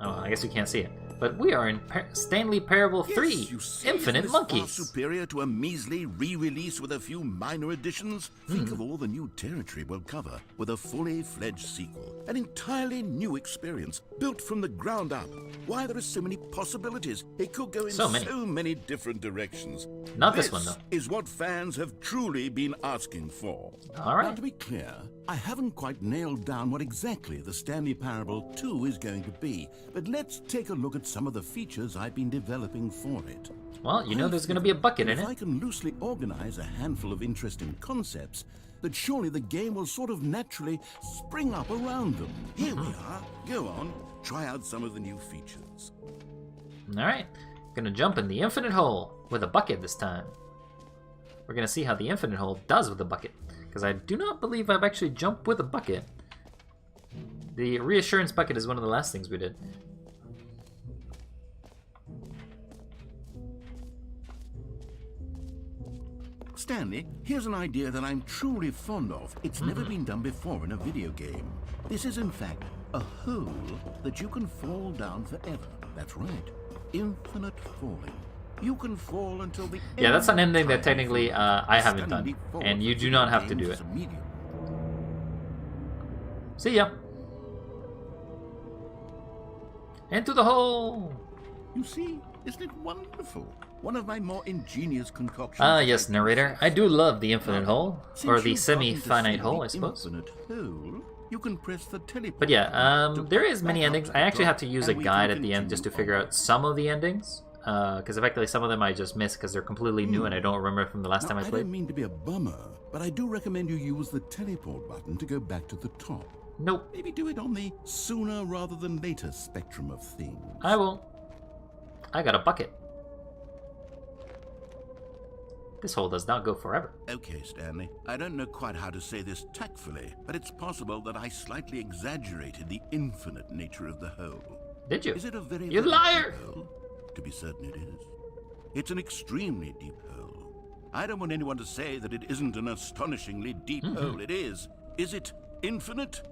Oh, I guess you can't see it. But we are in Stanley Parable 3, Infinite Monkeys. Far superior to a measly re-release with a few minor additions. Think of all the new territory we'll cover with a fully fledged sequel. An entirely new experience, built from the ground up. Why, there are so many possibilities. It could go in so many different directions. Not this one, though. This is what fans have truly been asking for. All right. Now, to be clear, I haven't quite nailed down what exactly the Stanley Parable 2 is going to be, but let's take a look at some of the features I've been developing for it. Well, you know there's going to be a bucket in it. If I can loosely organize a handful of interesting concepts, that surely the game will sort of naturally spring up around them. Here we are. Go on, try out some of the new features. All right, gonna jump in the infinite hole with a bucket this time. We're gonna see how the infinite hole does with the bucket, because I do not believe I've actually jumped with a bucket. The reassurance bucket is one of the last things we did. Stanley, here's an idea that I'm truly fond of. It's never been done before in a video game. This is, in fact, a hole that you can fall down forever. That's right. Infinite falling. You can fall until the end. Yeah, that's an ending that technically I haven't done, and you do not have to do it. See ya. Into the hole. You see, isn't it wonderful? One of my more ingenious concoctions. Ah, yes, narrator. I do love the infinite hole, or the semi-finite hole, I suppose. You can press the teleport. But yeah, there is many endings. I actually have to use a guide at the end just to figure out some of the endings, because effectively some of them I just missed because they're completely new and I don't remember from the last time I played. I don't mean to be a bummer, but I do recommend you use the teleport button to go back to the top. Nope. Maybe do it on the sooner rather than later spectrum of things. I won't. I got a bucket. This hole does not go forever. Okay, Stanley. I don't know quite how to say this tactfully, but it's possible that I slightly exaggerated the infinite nature of the hole. Did you? Is it a very, you very liar! deep hole? To be certain it is. It's an extremely deep hole. I don't want anyone to say that it isn't an astonishingly deep hole. It is. Is it infinite?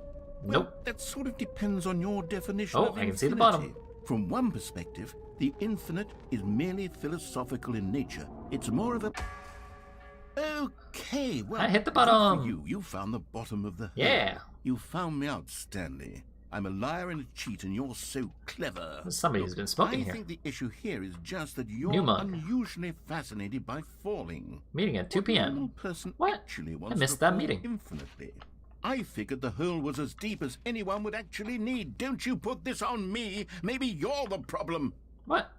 Nope. Well, that sort of depends on your definition of infinity. I can see the bottom. From one perspective, the infinite is merely philosophical in nature. It's more of a... Okay, well, I hit the bottom. Good for you. You found the bottom of the hole. Yeah. You found me out, Stanley. I'm a liar and a cheat, and you're so clever. Somebody's been smoking here. I think the issue here is just that you're unusually fascinated by falling. Meeting at 2 p.m. What? I missed that meeting. Infinitely. I figured the hole was as deep as anyone would actually need. Don't you put this on me. Maybe you're the problem. What?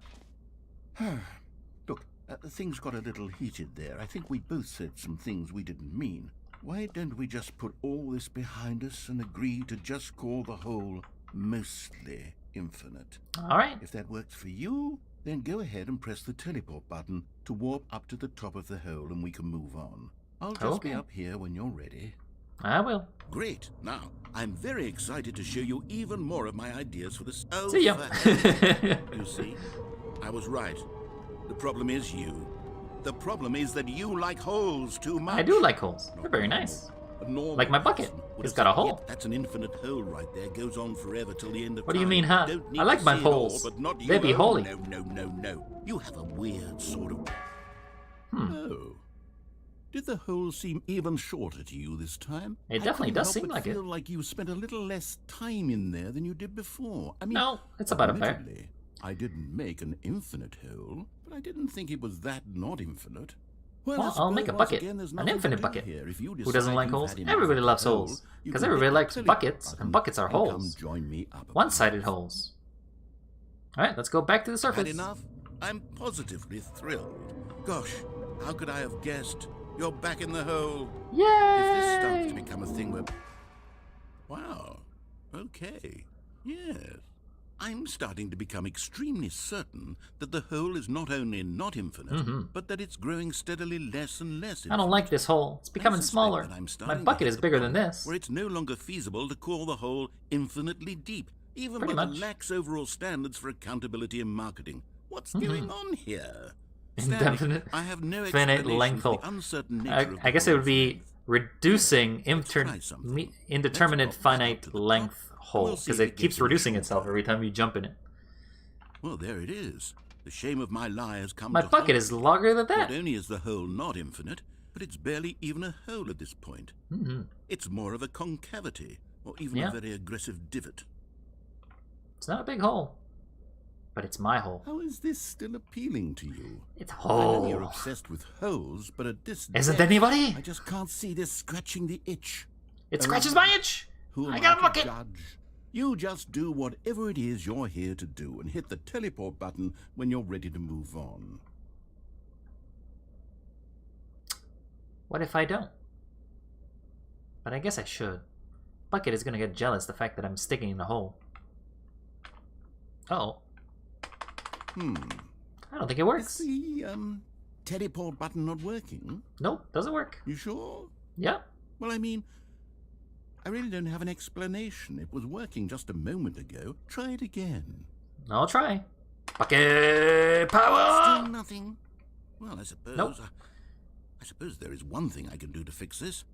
Look, things got a little heated there. I think we both said some things we didn't mean. Why don't we just put all this behind us and agree to just call the hole mostly infinite? All right. If that works for you, then go ahead and press the teleport button to warp up to the top of the hole and we can move on. I'll just be up here when you're ready. I will. Great. Now, I'm very excited to show you even more of my ideas for this. Oh, see ya. You see, I was right. The problem is you. The problem is that you like holes too much. I do like holes. They're very nice. Like my bucket. It's got a hole. Yep, that's an infinite hole right there. Goes on forever till the end of time. What do you mean, huh? I like my holes. They be holy. No. You have a weird sort of... Oh. Did the hole seem even shorter to you this time? It definitely does seem like it. I feel like you spent a little less time in there than you did before. I mean, no, it's about a fair. I didn't make an infinite hole, but I didn't think it was that not infinite. Well, I'll make a bucket, an infinite bucket. Who doesn't like holes? Everybody loves holes, because everybody likes buckets, and buckets are holes. One-sided holes. All right, let's go back to the surface. Had enough? I'm positively thrilled. Gosh, how could I have guessed? You're back in the hole. Yay! If this starts to become a thing where... Wow. Okay. Yes. I'm starting to become extremely certain that the hole is not only not infinite, but that it's growing steadily less and less infinite. I don't like this hole. It's becoming smaller. My bucket is bigger than this. Where it's no longer feasible to call the hole infinitely deep, even Pretty by much. the lax overall standards for accountability and marketing. What's going on here? Indefinite, Stanley, I have no finite explanation length for hole. the uncertain nature of I guess the it would hole's be length. reducing try something. indeterminate Let's pop this up finite to the length top, hole, we'll see because if it it keeps gets any reducing shorter. itself every time you jump in it. Well, there it is. The shame of my lie has come My to bucket haunt is me. longer than Not that. only is the hole not infinite, but it's barely even a hole at this point. It's more of a concavity, or even Yeah. a very aggressive divot. It's not a big hole, but it's my hole. How is this still appealing to you? It's a I know you're hole. obsessed with holes, but at this Isn't depth, anybody? I just can't see this scratching the itch. It scratches my itch. Who am I got a to bucket. judge? You just do whatever it is you're here to do and hit the teleport button when you're ready to move on. What if I don't? But I guess I should. Bucket is gonna get jealous the fact that I'm sticking in a hole. Uh-oh. I don't think it Is works. the teleport button not working? Nope, doesn't work. You sure? Yeah. Well, I mean, I really don't have an explanation. It was working just a moment ago. Try it again. I'll try. Bucket power! Still nothing. Well, I suppose. Nope. I suppose there is one thing I can do to fix this.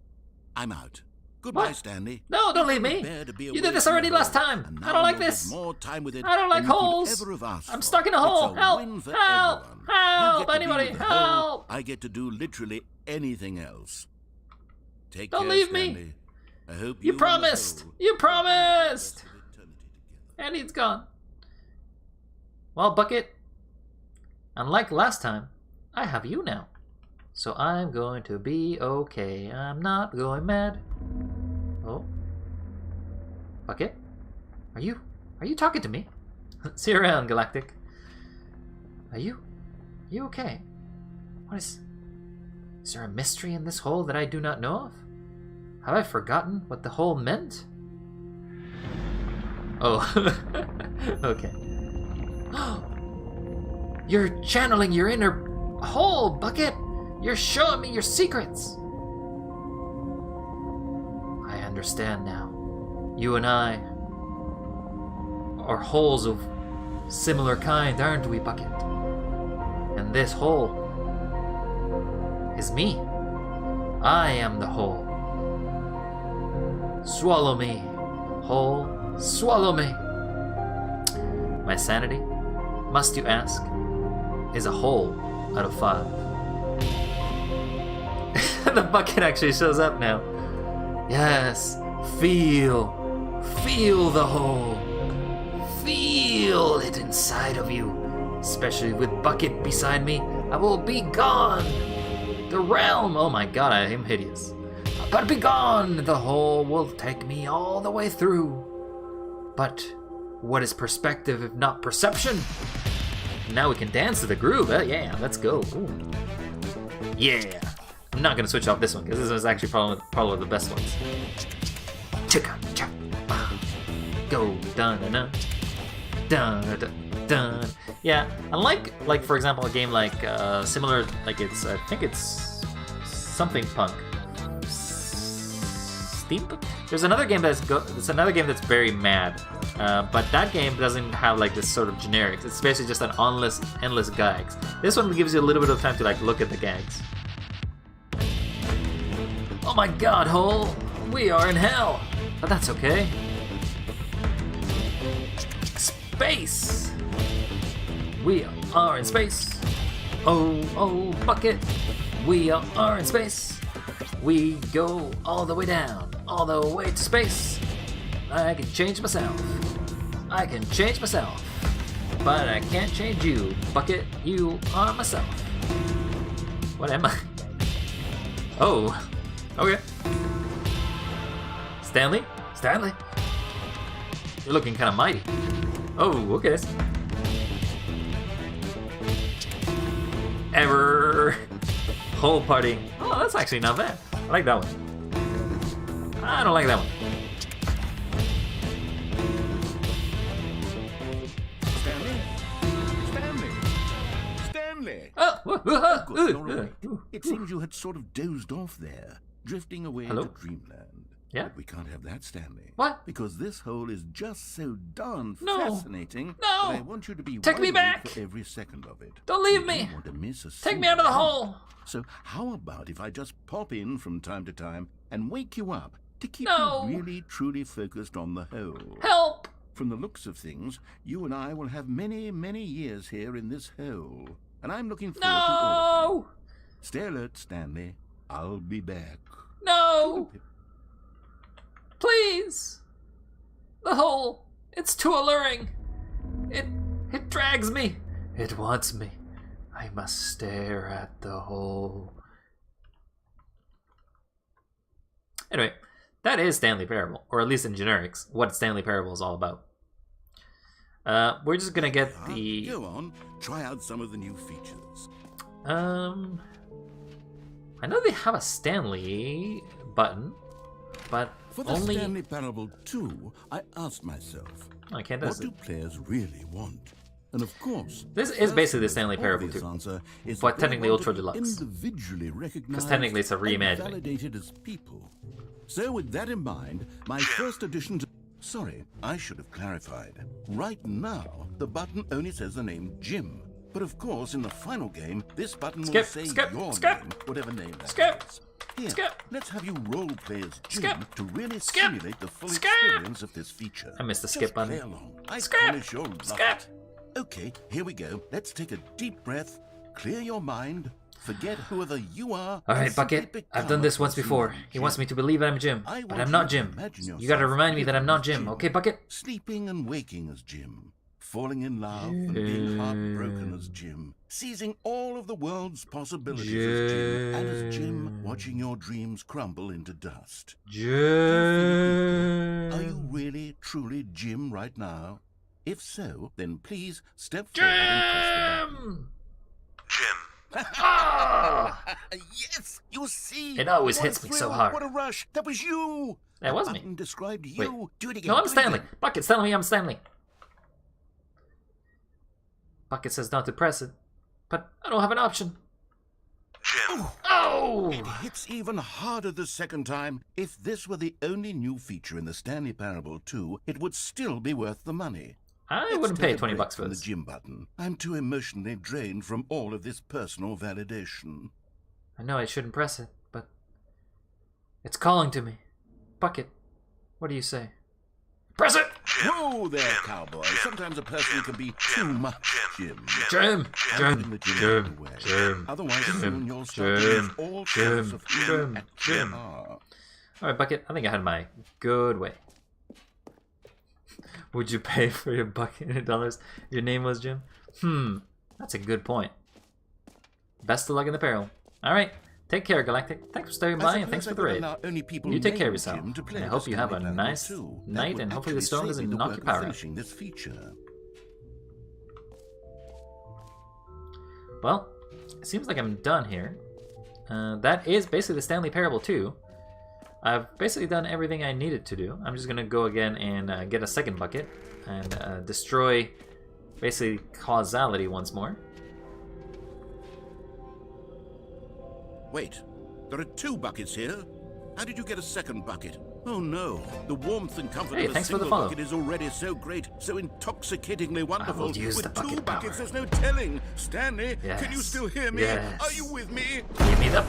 I'm out. Goodbye, What? Stanley. No, don't leave You me. couldn't bear to be You away did this from already the last hole, time. and I now don't like you'll have this. More time with it I don't like than you could holes. ever have asked I'm for. stuck in a hole. It's a Help! win for Help! everyone. Help! You get to be Anybody, with the hole. help! I get to do literally anything else. Take Don't care, leave me. Stanley. I hope You and the promised. hole You promised. spend the rest of eternity together. And he's gone. Well, Bucket, unlike last time, I have you now. So I'm going to be okay. I'm not going mad. Oh. Bucket? Are you talking to me? See you around, Galactic. Are you okay? What is there a mystery in this hole that I do not know of? Have I forgotten what the hole meant? Oh. Okay. You're channeling your inner hole, Bucket! You're showing me your secrets! I understand now. You and I are holes of similar kind, aren't we, Bucket? And this hole is me. I am the hole. Swallow me, hole, swallow me. My sanity, must you ask, is a hole out of 5. The bucket actually shows up now. Yes, feel the hole. Feel it inside of you. Especially with Bucket beside me, I will be gone. The realm, oh my god, I am hideous. But be gone, the hole will take me all the way through. But what is perspective if not perception? Now we can dance to the groove. Yeah, let's go. Ooh. Yeah. I'm not gonna switch off this one because this is actually probably one of the best ones. Chicka, cha, go dun dun dun dun dun. Yeah, unlike for example a game like similar, like it's I think it's something punk. Steampunk. There's another game that's very mad, but that game doesn't have like this sort of generics. It's basically just an endless gags. This one gives you a little bit of time to like look at the gags. Oh my god, hole! We are in hell! But that's okay. Space! We are in space! Oh, Bucket! We are in space! We go all the way down, all the way to space! I can change myself. But I can't change you, Bucket. You are myself. What am I? Oh. Okay. Stanley? You're looking kind of mighty. Oh, okay. Whole party. Oh, that's actually not bad. I like that one. I don't like that one. Stanley! Oh, Good, you're right. It seems you had sort of dozed off there, drifting away Hello? into dreamland. Yeah? But we can't have that, Stanley. What? Because this hole is just so darn No. fascinating No. that I want you to be Take me wide back. awake for every second of it. Don't leave You me. don't want to miss a Take me out of the single hole. So how about if I just pop in from time to time and wake you up to keep No. you really truly focused on the hole? Help! From the looks of things, you and I will have many, many years here in this hole. And I'm looking forward to all of them. No! Stay alert, Stanley. I'll be back. No! Please! The hole! It's too alluring! It drags me! It wants me. I must stare at the hole. Anyway, that is Stanley Parable, or at least in generics, what Stanley Parable is all about. We're just gonna get the... Go on, try out some of the new features. I know they have a Stanley button, but For the only... Stanley Parable 2, I asked myself, I can't what do do players really want? And of course, This is basically the Stanley Parable obvious 2, answer is but that they technically want Ultra to be Deluxe. individually recognized technically it's a and reimagining. validated as people. So with that in mind, my first addition to... Sorry, I should have clarified. Right now, the button only says the name Jim. But of course, in the final game, this button will say your name, whatever name that is. Here, let's have you role-play as Jim to really simulate the full experience of this feature. I missed the Just skip button. play along. I promise you'll love it. Okay, here we go. Let's take a deep breath, clear your mind, forget whoever you are. Alright, Bucket, I've done this once before. He wants me to believe I'm Jim, but I'm not Jim. You gotta remind me that I'm not Jim, okay, Bucket? Sleeping and waking as Jim. Falling in love and being heartbroken as Jim. Seizing all of the world's possibilities as Jim. And as Jim, watching your dreams crumble into dust. Jim. Are you really, truly Jim right now? If so, then please step forward and press the button. Jim. Ah! Yes, you see. It always What a hits me so thrill, hard. What a rush. That was you. That was The me. button described you. Wait. Do it again. No, I'm do it Stanley. again. Bucket's telling me I'm Stanley. Bucket says not to press it, but I don't have an option. Jim. Oh! It hits even harder the second time. If this were the only new feature in the Stanley Parable 2, it would still be worth the money. I Let's wouldn't take pay a 20 break bucks for from this. the Jim button. I'm too emotionally drained from all of this personal validation. I know I shouldn't press it, but it's calling to me. Bucket, what do you say? Press it! Whoa there, cowboy. Sometimes a person can be too much Jim. Jim! Putting Jim! the Jim Jim! away. Jim! Otherwise, soon Jim! you'll start to lose Jim! all Jim! sense of who Jim! you actually Jim! are. Alright, Bucket, I think I had my good way. Would you pay for your bucket of dollars if your name was Jim? That's a good point. Best of luck in the peril. Alright, take care, Galactic. Thanks for stopping by and thanks for the raid. You take care of yourself. And I hope you have a nice night and hopefully the storm doesn't knock your power out. This feature. Well, it seems like I'm done here. That is basically the Stanley Parable 2. I've basically done everything I needed to do. I'm just gonna go again and get a second bucket and destroy basically causality once more. Wait, there are 2 buckets here. How did you get a second bucket? Oh no, the warmth and comfort Hey, of a thanks for the single follow. bucket is already so great, so intoxicatingly wonderful. will use With the bucket 2 buckets, power. there's no telling. Stanley, Yes. can you still hear me? Yes. Are you with me? Give me the...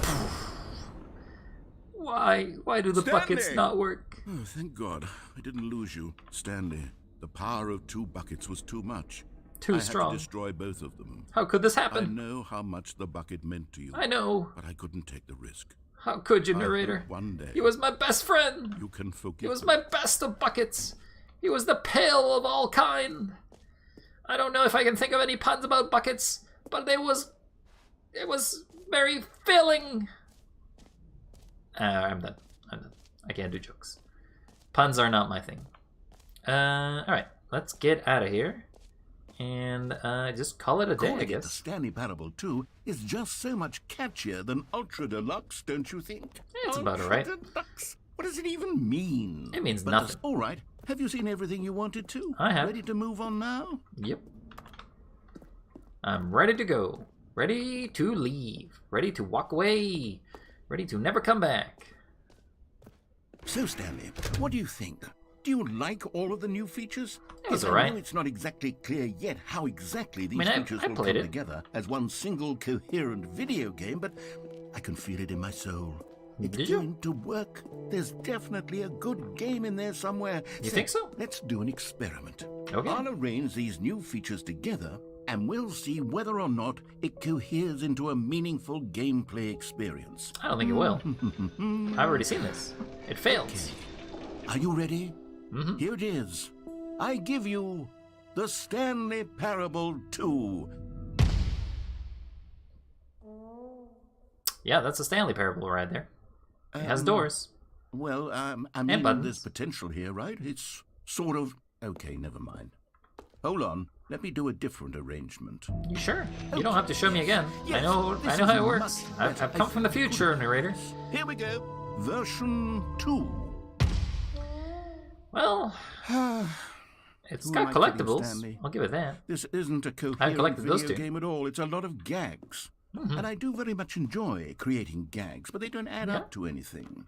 Why do the Stanley! buckets not work? Oh, thank God, I didn't lose you, Stanley. The power of 2 buckets was too much. Too I strong. had to destroy both of them. How could this I happen? know how much the bucket meant to you. I know. But I couldn't take the risk. How could you, I hope narrator? one day He was my best friend. you can forgive He was me. my best of buckets. He was the pale of all kind. I don't know if I can think of any puns about buckets, but it was very filling. I'm done. I can't do jokes. Puns are not my thing. Alright, let's get out of here. and just call it a day, I Calling it the guess. Stanley Parable 2 is just so much catchier than Ultra Deluxe, don't you think? It's about it, right? Ultra Deluxe? What does it even mean? It means But nothing. that's all right. Have you seen everything you wanted to? I have. Ready to move on now? Yep. I'm ready to go. Ready to leave. Ready to walk away. Ready to never come back. So, Stanley, what do you think? Do you like all of the new features? It was Yes, I alright. know it's not exactly clear yet how exactly these I mean, features I will played come it. together as one single coherent video game, but I can feel it in my soul. It's Did you? going to work. There's definitely a good game in there somewhere. You think so? Let's do an experiment. Okay. I'll arrange these new features together, and we'll see whether or not it coheres into a meaningful gameplay experience. I don't think it will. I've already seen this. It fails. Are you ready? Mm-hmm. Here it is. I give you the Stanley Parable 2. Yeah, that's a Stanley Parable right there. It has doors. Well, I mean, buttons. there's potential here, right? It's sort of... Okay, never mind. Hold on. Let me do a different arrangement. You sure? You don't have to show me again. Yes, I know this how is it works. much I've better. come from the future, narrator. Here we go. Version 2. Well, it's Who got am I kidding, collectibles. Stanley? I'll give it that. This isn't a I coherent collected those video two. game at all. It's a lot of gags. And I do very much enjoy creating gags, but they don't add up to anything.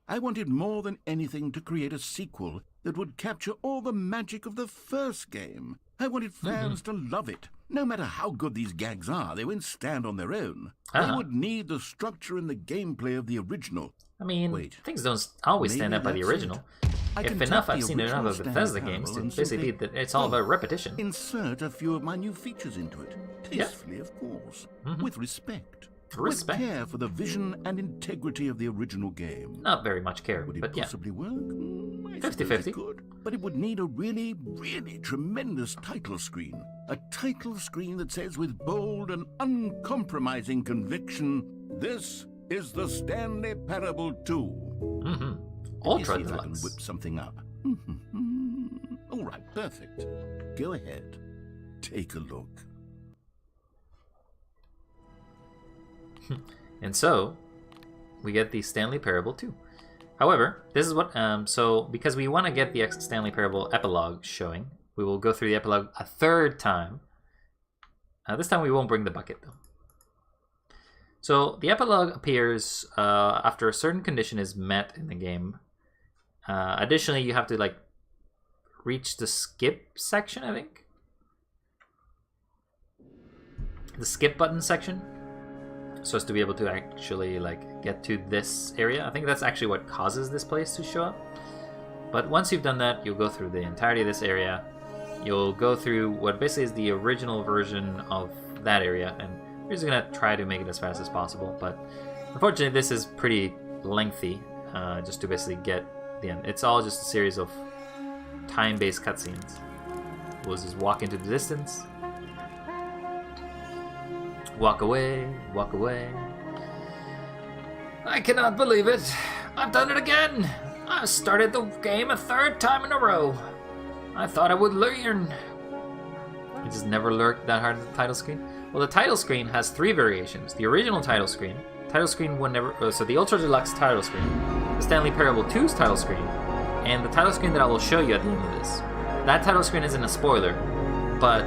I wanted more than anything to create a sequel that would capture all the magic of the first game. I wanted fans to love it. No matter how good these gags are, they won't stand on their own. They would need the structure and the gameplay of the original. I mean, Wait. things don't always Maybe stand up by the that's original. I If can enough, take I've the seen enough original of Stanley Bethesda Parable games to and basically simply, that it's all about repetition. Insert a few of my new features into it. Tastefully, of course. With respect. Respect. With care for the vision and integrity of the original game. Not very much care, Would it but yeah. possibly work? I 50-50. suppose it could. But it would need a really, really tremendous title screen. A title screen that says with bold and uncompromising conviction, "This is the Stanley Parable 2. Mm-hmm. Let me Ultra see if I can Deluxe. whip something up. All right, perfect. Go ahead. Take a look. And so, we get the Stanley Parable 2. However, this is what, so because we want to get the Stanley Parable epilogue showing, we will go through the epilogue a third time. This time we won't bring the bucket though. So the epilogue appears after a certain condition is met in the game. Additionally, you have to like reach the skip section, I think. The skip button section. So as to be able to actually like get to this area. I think that's actually what causes this place to show up. But once you've done that, you'll go through the entirety of this area. You'll go through what basically is the original version of that area, and we're just gonna try to make it as fast as possible. But unfortunately, this is pretty lengthy, just to basically get the end. It's all just a series of time-based cutscenes. We'll just walk into the distance. Walk away, walk away. I cannot believe it. I've done it again. I started the game a third time in a row. I thought I would learn. I just never lurked that hard at the title screen. Well, the title screen has three variations. The original title screen one never, so the Ultra Deluxe title screen, the Stanley Parable 2's title screen, and the title screen that I will show you at the end of this. That title screen isn't a spoiler, but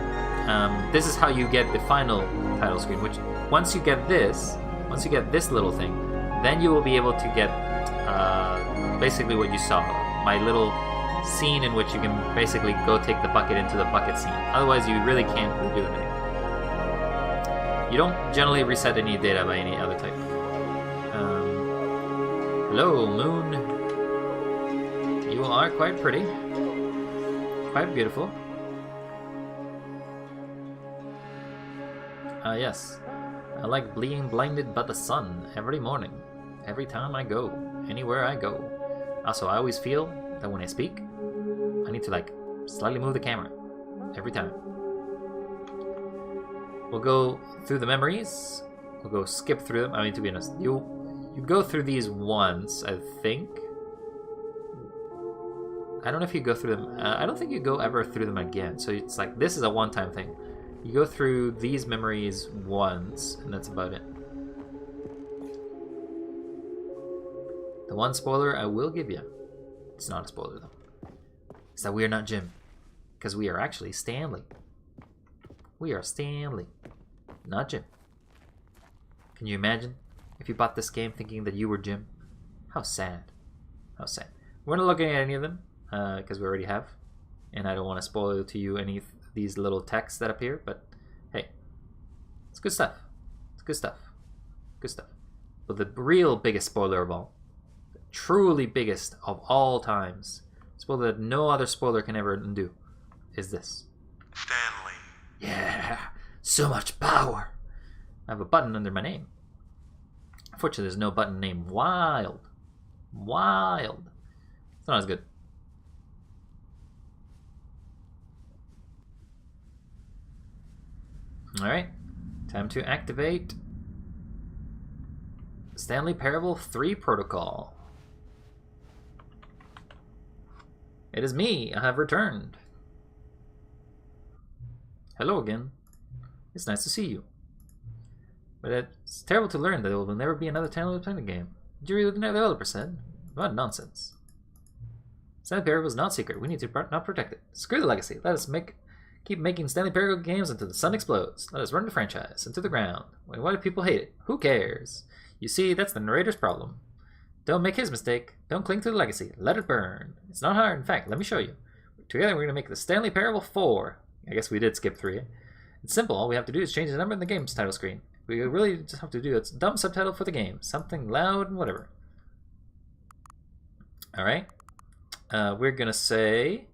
this is how you get the final title screen, which once you get this little thing, then you will be able to get basically what you saw, my little scene in which you can basically go take the bucket into the bucket scene. Otherwise, you really can't really do anything. You don't generally reset any data by any other type. Hello, Moon. You are quite pretty. Quite beautiful. Yes. I like being blinded by the sun every morning. Every time I go. Anywhere I go. Also, I always feel that when I speak, I need to like slightly move the camera. Every time. We'll go through the memories. We'll go skip through them. I mean, to be honest, you go through these once, I think. I don't know if you go through them. I don't think you go ever through them again. So it's like, this is a one-time thing. You go through these memories once, and that's about it. The one spoiler I will give you, it's not a spoiler though, is that we are not Jim. Because we are actually Stanley. We are Stanley, not Jim. Can you imagine if you bought this game thinking that you were Jim? How sad. How sad. We're not looking at any of them, because we already have. And I don't want to spoil to you any of these little texts that appear, but hey, it's good stuff. It's good stuff. Good stuff. But the real biggest spoiler of all, the truly biggest of all times, spoiler that no other spoiler can ever undo, is this. Stanley. Yeah, so much power. I have a button under my name. Unfortunately, there's no button named Wild. Wild. It's not as good. Alright, time to activate Stanley Parable 3 Protocol. It is me, I have returned. Hello again. It's nice to see you. But it's terrible to learn that there will never be another Stanley Parable game. Jury the developer said. What nonsense. Stanley Parable is not secret. We need to not protect it. Screw the legacy. Let us keep making Stanley Parable games until the sun explodes. Let us run the franchise into the ground. Why do people hate it? Who cares? You see, that's the narrator's problem. Don't make his mistake. Don't cling to the legacy. Let it burn. It's not hard. In fact, let me show you. Together we're going to make the Stanley Parable 4. I guess we did skip 3. It's simple. All we have to do is change the number in the game's title screen. We really just have to do a dumb subtitle for the game. Something loud and whatever. Alright. We're going to say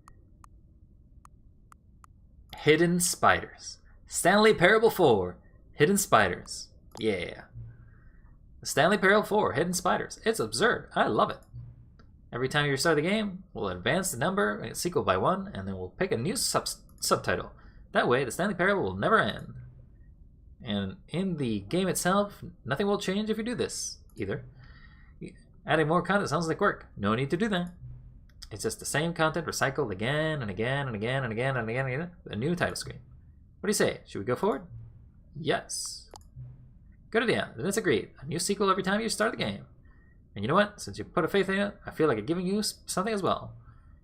Hidden Spiders. Stanley Parable 4. Hidden Spiders. Yeah. Stanley Parable 4. Hidden Spiders. It's absurd. I love it. Every time you restart the game, we'll advance the number and sequel by 1, and then we'll pick a new subtitle. That way, the Stanley Parable will never end. And in the game itself, nothing will change if you do this, either. Adding more content sounds like work. No need to do that. It's just the same content recycled again and again and again and again and again and again. A new title screen. What do you say? Should we go forward? Yes. Good idea. Then it's agreed. A new sequel every time you start the game. And you know what? Since you put a faith in it, I feel like I'm giving you something as well.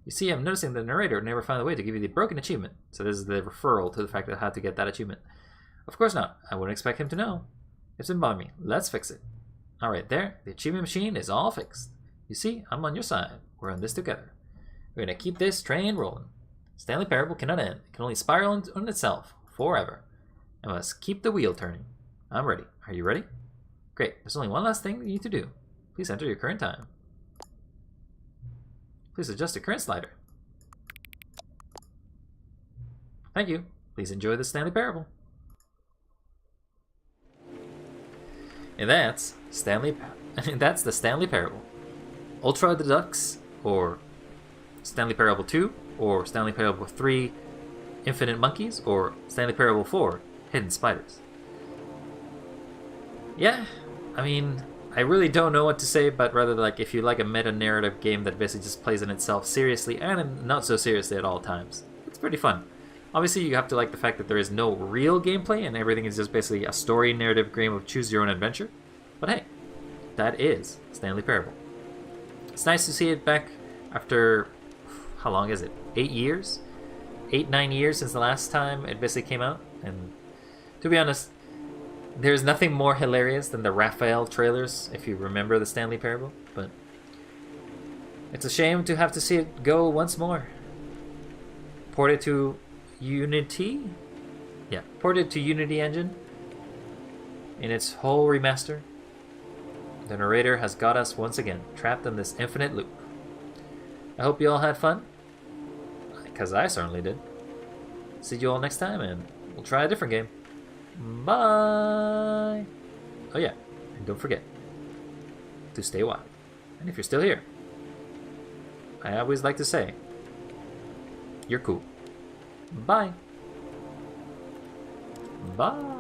You see, I'm noticing the narrator never found a way to give you the broken achievement. So this is the referral to the fact that how to get that achievement. Of course not. I wouldn't expect him to know. It's been bothering me. Let's fix it. Alright, there. The achievement machine is all fixed. You see, I'm on your side. We're on this together. We're going to keep this train rolling. Stanley Parable cannot end. It can only spiral on itself forever. I must keep the wheel turning. I'm ready. Are you ready? Great. There's only one last thing you need to do. Please enter your current time. Please adjust the current slider. Thank you. Please enjoy the Stanley Parable. And that's that's the Stanley Parable. Ultra Deluxe, or Stanley Parable 2, or Stanley Parable 3, Infinite Monkeys, or Stanley Parable 4, Hidden Spiders. Yeah, I mean, I really don't know what to say, but rather like if you like a meta-narrative game that basically just plays in itself seriously and not so seriously at all times, it's pretty fun. Obviously, you have to like the fact that there is no real gameplay and everything is just basically a story narrative game of choose your own adventure. But hey, that is Stanley Parable. It's nice to see it back after, how long is it? 8 years? 8-9 years since the last time it basically came out. And to be honest, there's nothing more hilarious than the Raphael trailers, if you remember the Stanley Parable. But it's a shame to have to see it go once more. Ported to Unity? Yeah, ported to Unity Engine in its whole remaster. The narrator has got us once again, trapped in this infinite loop. I hope you all had fun, because I certainly did. See you all next time, and we'll try a different game. Bye! Oh yeah, and don't forget to stay wild. And if you're still here, I always like to say, you're cool. Bye. Bye.